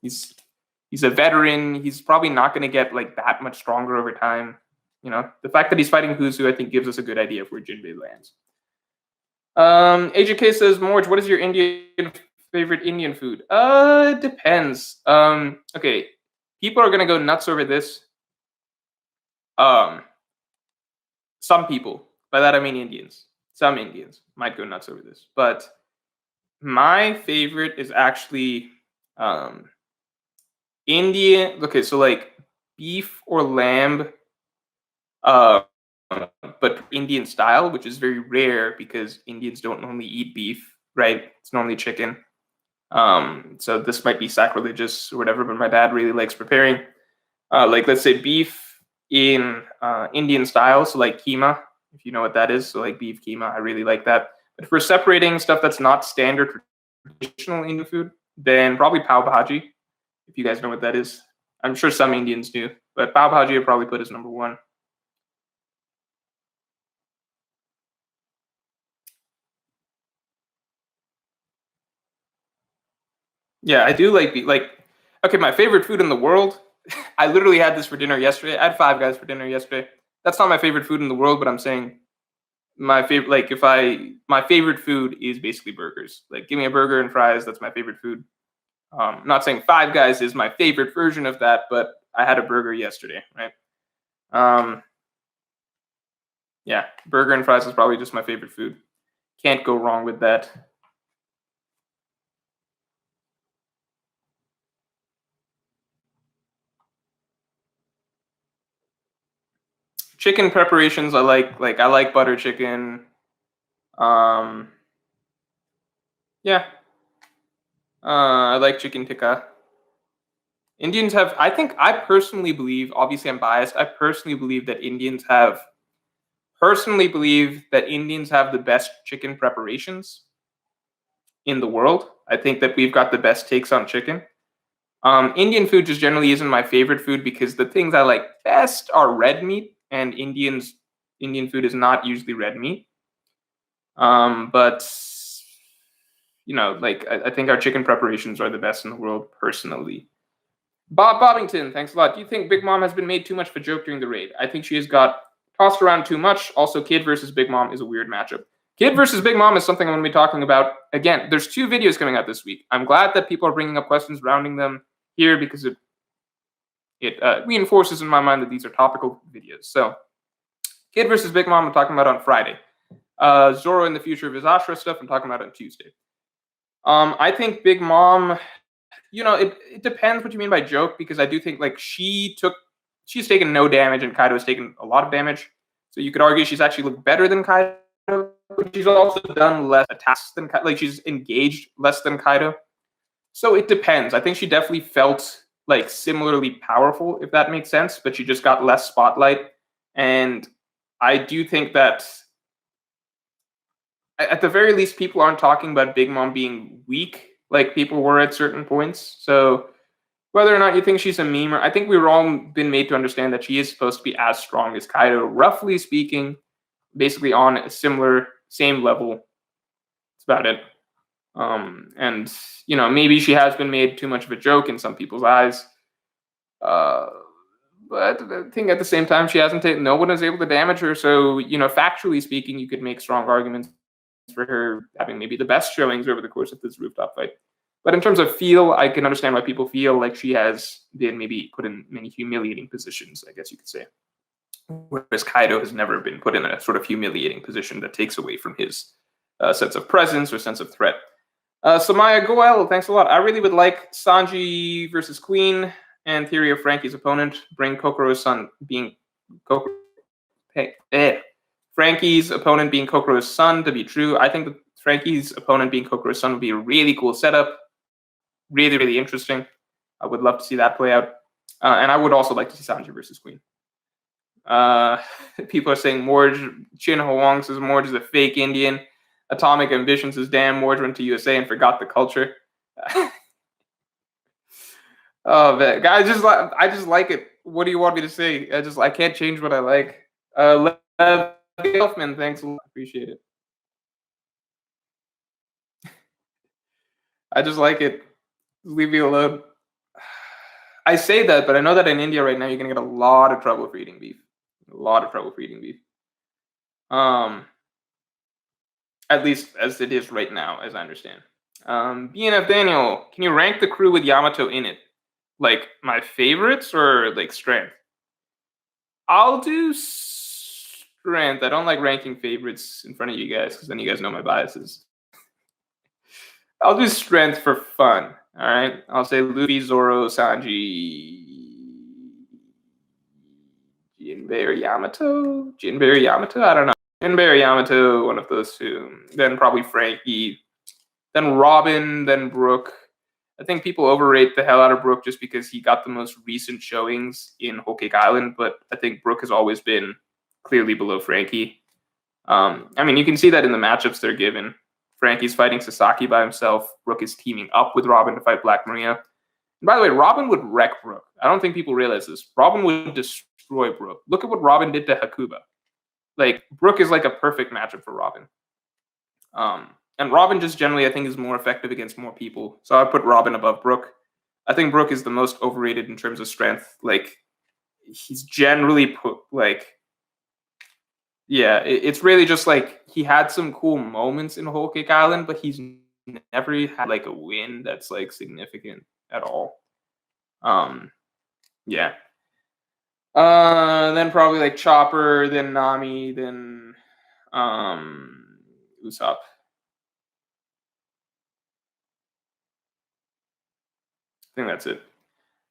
he's a veteran. He's probably not going to get like that much stronger over time. You know, the fact that he's fighting Who's Who, I think, gives us a good idea of where Jinbei lands. AJK says, Morj, what is your Indian Favorite Indian food? Depends. Okay, people are gonna go nuts over this. Um, some people, by that I mean Indians. Some Indians might go nuts over this, but my favorite is actually um Indian. Okay, so like beef or lamb, uh, but Indian style, which is very rare because Indians don't normally eat beef, right? It's normally chicken. So this might be sacrilegious or whatever, but my dad really likes preparing, like let's say beef in Indian style, so like keema, if you know what that is. So like beef keema, I really like that. But if we're separating stuff that's not standard traditional Indian food, then probably pav bhaji, if you guys know what that is. I'm sure some Indians do, but pav bhaji I'd probably put as number one. Yeah, I do like. Okay, my favorite food in the world. I literally had this for dinner yesterday. I had Five Guys for dinner yesterday. That's not my favorite food in the world, but I'm saying my favorite. Like if I my favorite food is basically burgers. Like give me a burger and fries. That's my favorite food. I'm not saying Five Guys is my favorite version of that, but I had a burger yesterday, right? Um, yeah, burger and fries is probably just my favorite food. Can't go wrong with that. Chicken preparations, I like. Like I like butter chicken. Um, yeah, I like chicken tikka. Indians have, I think, I personally believe, obviously I'm biased, I personally believe that Indians have the best chicken preparations in the world. I think that we've got the best takes on chicken. Indian food just generally isn't my favorite food because the things I like best are red meat, and Indian food is not usually red meat. But like I think our chicken preparations are the best in the world, personally. Bob Bobbington, thanks a lot. Do you think Big Mom has been made too much of a joke during the raid? I think she has got tossed around too much. Also, Kid versus Big Mom is a weird matchup. Kid versus Big Mom is something I'm going to be talking about. Again, there's two videos coming out this week. I'm glad that people are bringing up questions surrounding them here because it reinforces in my mind that these are topical videos. So, Kid versus Big Mom, I'm talking about on Friday. Zoro in the future of his Ashra stuff, I'm talking about on Tuesday. I think Big Mom, it depends what you mean by joke, because I do think like she's taken no damage and Kaido has taken a lot of damage. So you could argue she's actually looked better than Kaido, but she's also done less attacks than Kaido. Like she's engaged less than Kaido. So it depends. I think she definitely felt like similarly powerful, if that makes sense, but she just got less spotlight. And I do think that at the very least, people aren't talking about Big Mom being weak like people were at certain points. So whether or not you think she's a meme, I think we've all been made to understand that she is supposed to be as strong as Kaido, roughly speaking, basically on a same level. That's about it. And maybe she has been made too much of a joke in some people's eyes. But I think at the same time, she hasn't no one is able to damage her. So, factually speaking, you could make strong arguments for her having maybe the best showings over the course of this rooftop fight. But in terms of feel, I can understand why people feel like she has been maybe put in many humiliating positions, I guess you could say. Whereas Kaido has never been put in a sort of humiliating position that takes away from his sense of presence or sense of threat. Samaya Goel, thanks a lot. I really would like Sanji versus Queen and theory of Frankie's opponent. Bring Kokoro's son being Frankie's opponent being Kokoro's son to be true. I think that Frankie's opponent being Kokoro's son would be a really cool setup. Really, really interesting. I would love to see that play out. And I would also like to see Sanji versus Queen. People are saying Morj, Chin Hwang says Morj is a fake Indian. Atomic Ambition says, damn, Morj went to USA and forgot the culture. Oh man, I just like it. What do you want me to say? I can't change what I like. Gelfman, thanks a lot. Appreciate it. I just like it. Leave me alone. I say that, but I know that in India right now you're gonna get a lot of trouble for eating beef. A lot of trouble for eating beef. At least as it is right now, as I understand. BNF Daniel, can you rank the crew with Yamato in it? Like my favorites or like strength? I'll do strength. I don't like ranking favorites in front of you guys because then you guys know my biases. I'll do strength for fun. All right. I'll say Luffy, Zoro, Sanji, Jinbei or Yamato. Jinbei or Yamato? I don't know. Jinbei or Yamato, one of those two. Then probably Frankie. Then Robin. Then Brook. I think people overrate the hell out of Brook just because he got the most recent showings in Whole Cake Island, but I think Brook has always been clearly below Frankie. I mean, you can see that in the matchups they're given. Frankie's fighting Sasaki by himself. Brook is teaming up with Robin to fight Black Maria. And by the way, Robin would wreck Brook. I don't think people realize this. Robin would destroy Brook. Look at what Robin did to Hakuba. Like, Brook is like a perfect matchup for Robin. And Robin just generally, I think, is more effective against more people. So I put Robin above Brook. I think Brook is the most overrated in terms of strength. Like, he's generally put, like, yeah, it's really just like he had some cool moments in Whole Cake Island, but he's never had like a win that's like significant at all. Yeah. Then probably like Chopper, then Nami, then Usopp. I think that's it.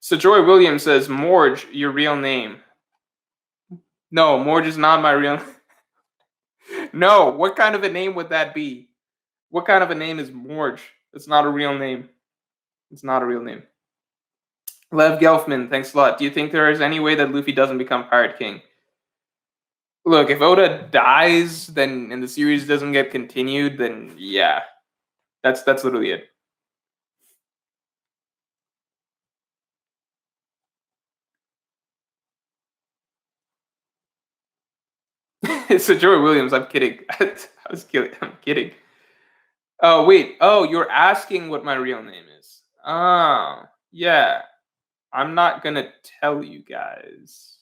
So Joy Williams says, Morj, your real name. No, Morj is not my real name. No, what kind of a name would that be? What kind of a name is Morj? It's not a real name. It's not a real name. Lev Gelfman, thanks a lot. Do you think there is any way that Luffy doesn't become Pirate King? Look, if Oda dies, then and the series doesn't get continued, then yeah, that's literally it. So Joey Williams, I'm kidding. I'm kidding. Oh wait. Oh, you're asking what my real name is. Oh, yeah. I'm not gonna tell you guys.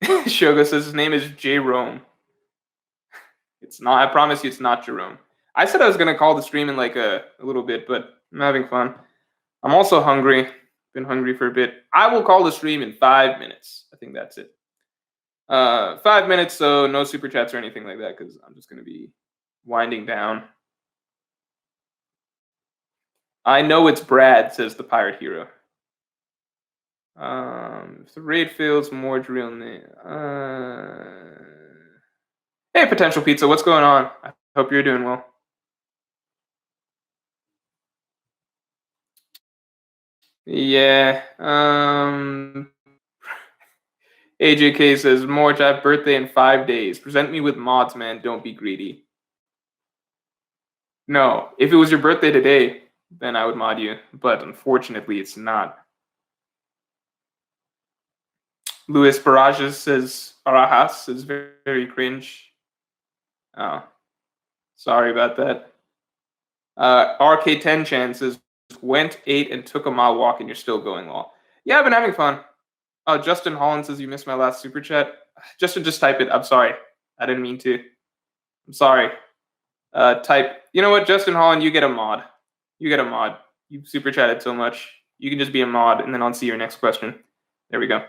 Shogo says his name is J Rome. It's not. I promise you, it's not Jerome. I said I was gonna call the stream in like a little bit, but I'm having fun. I'm also hungry. Been hungry for a bit. I will call the stream in 5 minutes. I think that's it. 5 minutes, so no super chats or anything like that, because I'm just gonna be winding down. I know it's Brad, says the pirate hero. If the raid fails, Morj real name. Hey, Potential Pizza, what's going on? I hope you're doing well. Yeah. AJK says, Morj, I have birthday in 5 days. Present me with mods, man. Don't be greedy. No, if it was your birthday today, then I would mod you. But unfortunately, it's not. Luis Barajas says, Barajas is very, very cringe. Oh, sorry about that. RK10 chances went 8 and took a mile walk, and you're still going well. Yeah, I've been having fun. Justin Holland says you missed my last super chat. Justin, just type it. I'm sorry. I didn't mean to. I'm sorry. Type. You know what, Justin Holland, you get a mod. You get a mod. You super chatted so much. You can just be a mod, and then I'll see your next question. There we go.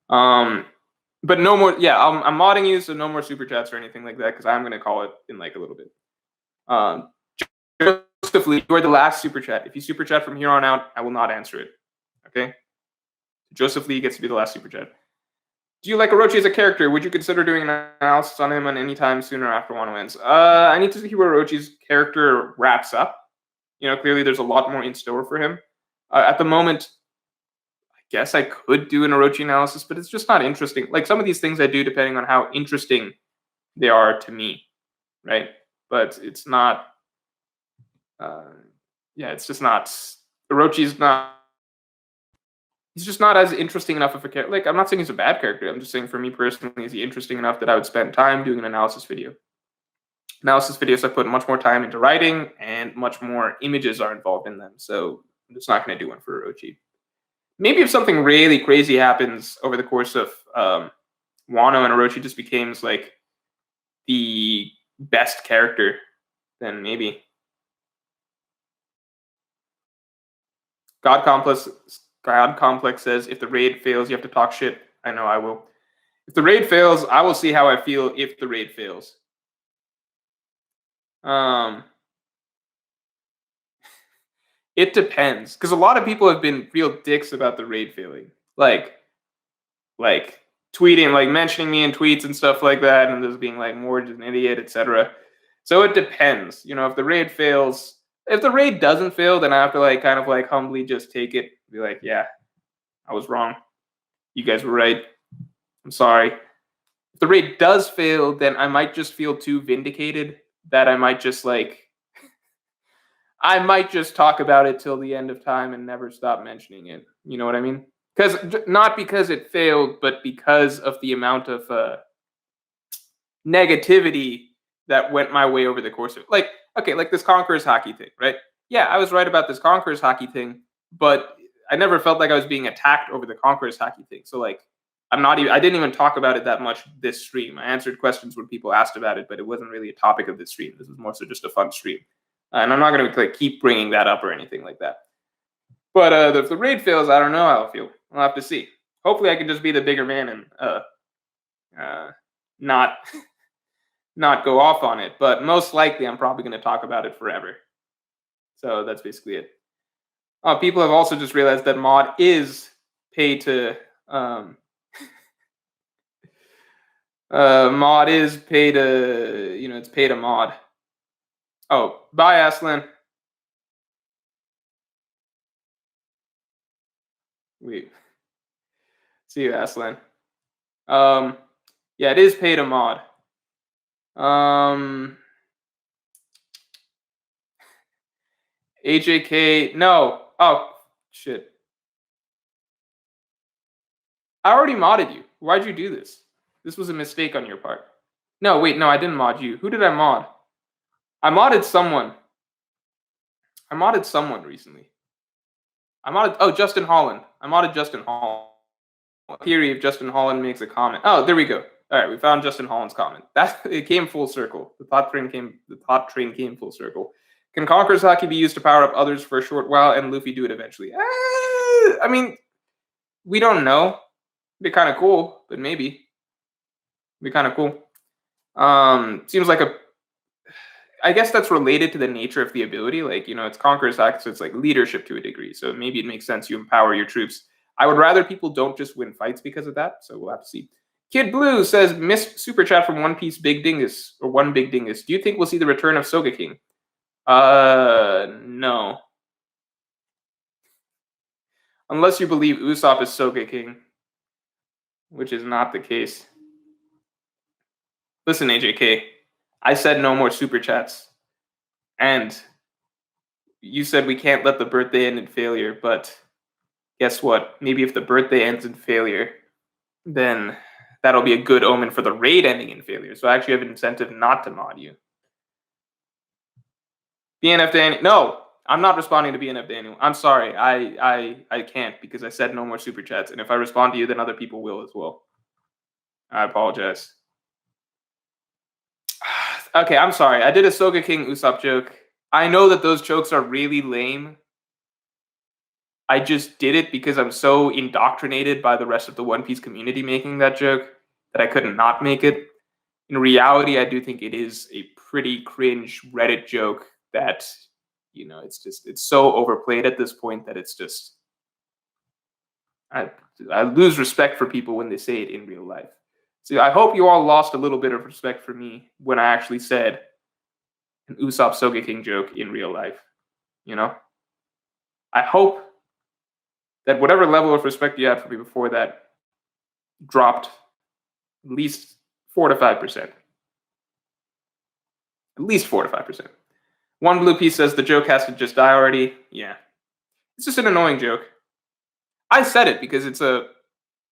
But no more. Yeah, I'm modding you, so no more super chats or anything like that, because I'm gonna call it in like a little bit. Joseph Lee, you are the last super chat. If you super chat from here on out, I will not answer it. Okay. Joseph Lee gets to be the last super chat. Do you like Orochi as a character? Would you consider doing an analysis on him on any time sooner after Wano ends? I need to see where Orochi's character wraps up. You know, clearly there's a lot more in store for him. At the moment, I guess I could do an Orochi analysis, but it's just not interesting. Like some of these things I do depending on how interesting they are to me, right? But it's not. Yeah, it's just not. Orochi's not. He's just not as interesting enough of a character. Like, I'm not saying he's a bad character. I'm just saying for me personally, is he interesting enough that I would spend time doing an analysis video. Analysis videos, I put much more time into writing, and much more images are involved in them. So I'm just not going to do one for Orochi. Maybe if something really crazy happens over the course of Wano and Orochi just became like the best character, then maybe. God Complex says, if the raid fails, you have to talk shit. I know I will. If the raid fails, I will see how I feel if the raid fails. It depends, because a lot of people have been real dicks about the raid failing, like tweeting, like mentioning me in tweets and stuff like that, and just being like Morj is an idiot, etc. So it depends. If the raid fails, if the raid doesn't fail, then I have to like kind of like humbly just take it, be like, yeah, I was wrong. You guys were right. I'm sorry. If the raid does fail, then I might just feel too vindicated that I might just talk about it till the end of time and never stop mentioning it. You know what I mean? Not because it failed, but because of the amount of negativity that went my way over the course of it. Like this Conquerors hockey thing, right? Yeah, I was right about this Conquerors hockey thing, but I never felt like I was being attacked over the Conquerors hockey thing. So I didn't even talk about it that much this stream. I answered questions when people asked about it, but it wasn't really a topic of this stream. This was more so just a fun stream. And I'm not going to keep bringing that up or anything like that. But if the raid fails, I don't know how I'll feel. I'll have to see. Hopefully, I can just be the bigger man and not go off on it. But most likely, I'm probably going to talk about it forever. So that's basically it. People have also just realized that mod is pay to mod is pay to it's pay to mod. Oh, bye, Aslan. Wait. See you, Aslan. Yeah, it is pay to mod. AJK, no. Oh, shit. I already modded you. Why'd you do this? This was a mistake on your part. No, wait, no, I didn't mod you. Who did I mod? I modded someone. I modded someone recently. Justin Holland. I modded Justin Holland. Theory if Justin Holland makes a comment. Oh, there we go. All right, we found Justin Holland's comment. It came full circle. The thought train came full circle. Can Conqueror's Hockey be used to power up others for a short while and Luffy do it eventually? I mean, we don't know. It'd be kind of cool, but maybe. It'd be kind of cool. Seems like I guess that's related to the nature of the ability. Like, it's Conqueror's Hockey, so it's like leadership to a degree. So maybe it makes sense you empower your troops. I would rather people don't just win fights because of that. So we'll have to see. Kid Blue says, missed super chat from One Piece Big Dingus, or One Big Dingus. Do you think we'll see the return of Sogeking? No. Unless you believe Usopp is Sogeking, which is not the case. Listen, AJK, I said no more super chats. And you said we can't let the birthday end in failure, but guess what? Maybe if the birthday ends in failure, then that'll be a good omen for the raid ending in failure. So I actually have an incentive not to mod you. BNF Daniel. No, I'm not responding to BNF Daniel. I'm sorry. I can't because I said no more super chats. And if I respond to you, then other people will as well. I apologize. Okay, I'm sorry. I did a Sogeking Usopp joke. I know that those jokes are really lame. I just did it because I'm so indoctrinated by the rest of the One Piece community making that joke that I couldn't not make it. In reality, I do think it is a pretty cringe Reddit joke that, it's so overplayed at this point that it's just, I lose respect for people when they say it in real life. So I hope you all lost a little bit of respect for me when I actually said an Usopp Sogeking joke in real life. I hope that whatever level of respect you had for me before that dropped at least 4 to 5%. At least 4 to 5%. One Blue Piece says the joke has to just die already. Yeah. It's just an annoying joke. I said it because it's you're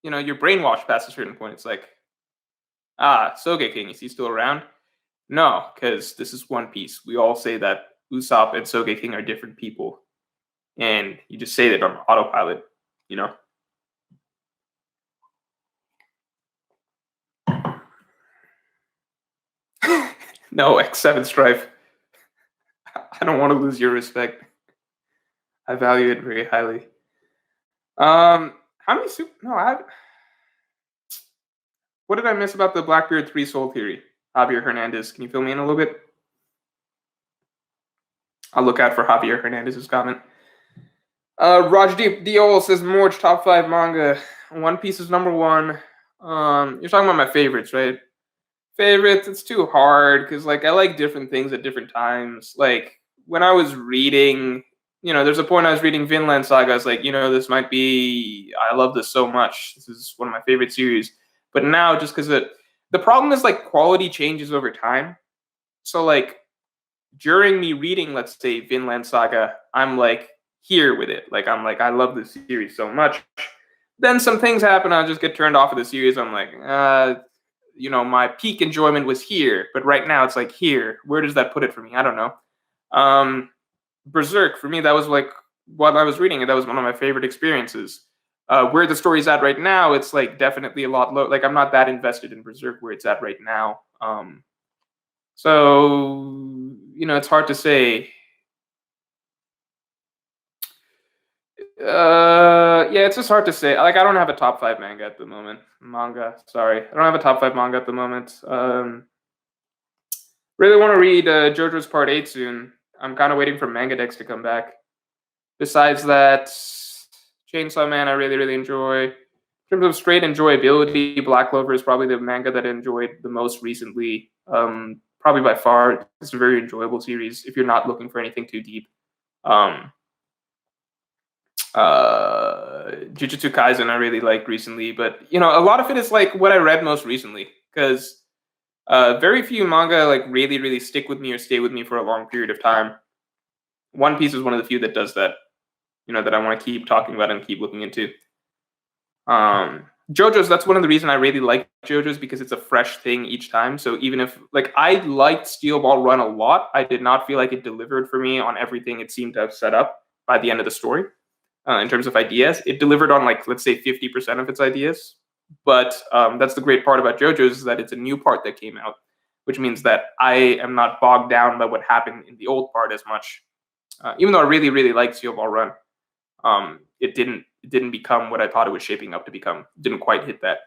brainwashed past a certain point. It's like, Sogeking, is he still around? No, because this is One Piece. We all say that Usopp and Sogeking are different people. And you just say that on autopilot, No, X7 Strife. I don't want to lose your respect. I value it very highly. How many No, what did I miss about the Blackbeard 3 soul theory? Javier Hernandez. Can you fill me in a little bit? I'll look out for Javier Hernandez's comment. Raj Diol says Morj top 5 manga. One Piece is number 1. You're talking about my favorites, right? Favorites, it's too hard because like I like different things at different times. Like when I was reading, there's a point I was reading Vinland Saga. I was like, this might be. I love this so much. This is one of my favorite series. But now, just because the problem is like quality changes over time. So like during me reading, let's say Vinland Saga, I'm like here with it. Like I'm like I love this series so much. Then some things happen. I just get turned off of the series. I'm like, my peak enjoyment was here, but right now it's like here. Where does that put it for me? I don't know. Berserk for me, that was like what I was reading, and that was one of my favorite experiences. Where the story's at right now, it's like definitely a lot low. Like I'm not that invested in Berserk where it's at right now. So it's hard to say. Yeah, it's just hard to say. Like I don't have a top 5 manga at the moment. Sorry, I don't have a top 5 manga at the moment. Really want to read JoJo's Part 8 soon. I'm kind of waiting for Manga Dex to come back. Besides that, Chainsaw Man I really, really enjoy. In terms of straight enjoyability, Black Clover is probably the manga that I enjoyed the most recently. Probably by far. It's a very enjoyable series if you're not looking for anything too deep. Jujutsu Kaisen I really liked recently, but a lot of it is like what I read most recently because very few manga like really, really stick with me or stay with me for a long period of time. One Piece is one of the few that does that, that I want to keep talking about and keep looking into. JoJo's, that's one of the reasons I really like JoJo's because it's a fresh thing each time. So even if like I liked Steel Ball Run a lot, I did not feel like it delivered for me on everything it seemed to have set up by the end of the story. In terms of ideas, it delivered on like let's say 50% of its ideas. But that's the great part about JoJo's is that it's a new part that came out, which means that I am not bogged down by what happened in the old part as much. Even though I really, really liked Steel Ball Run, it didn't become what I thought it was shaping up to become. It didn't quite hit that.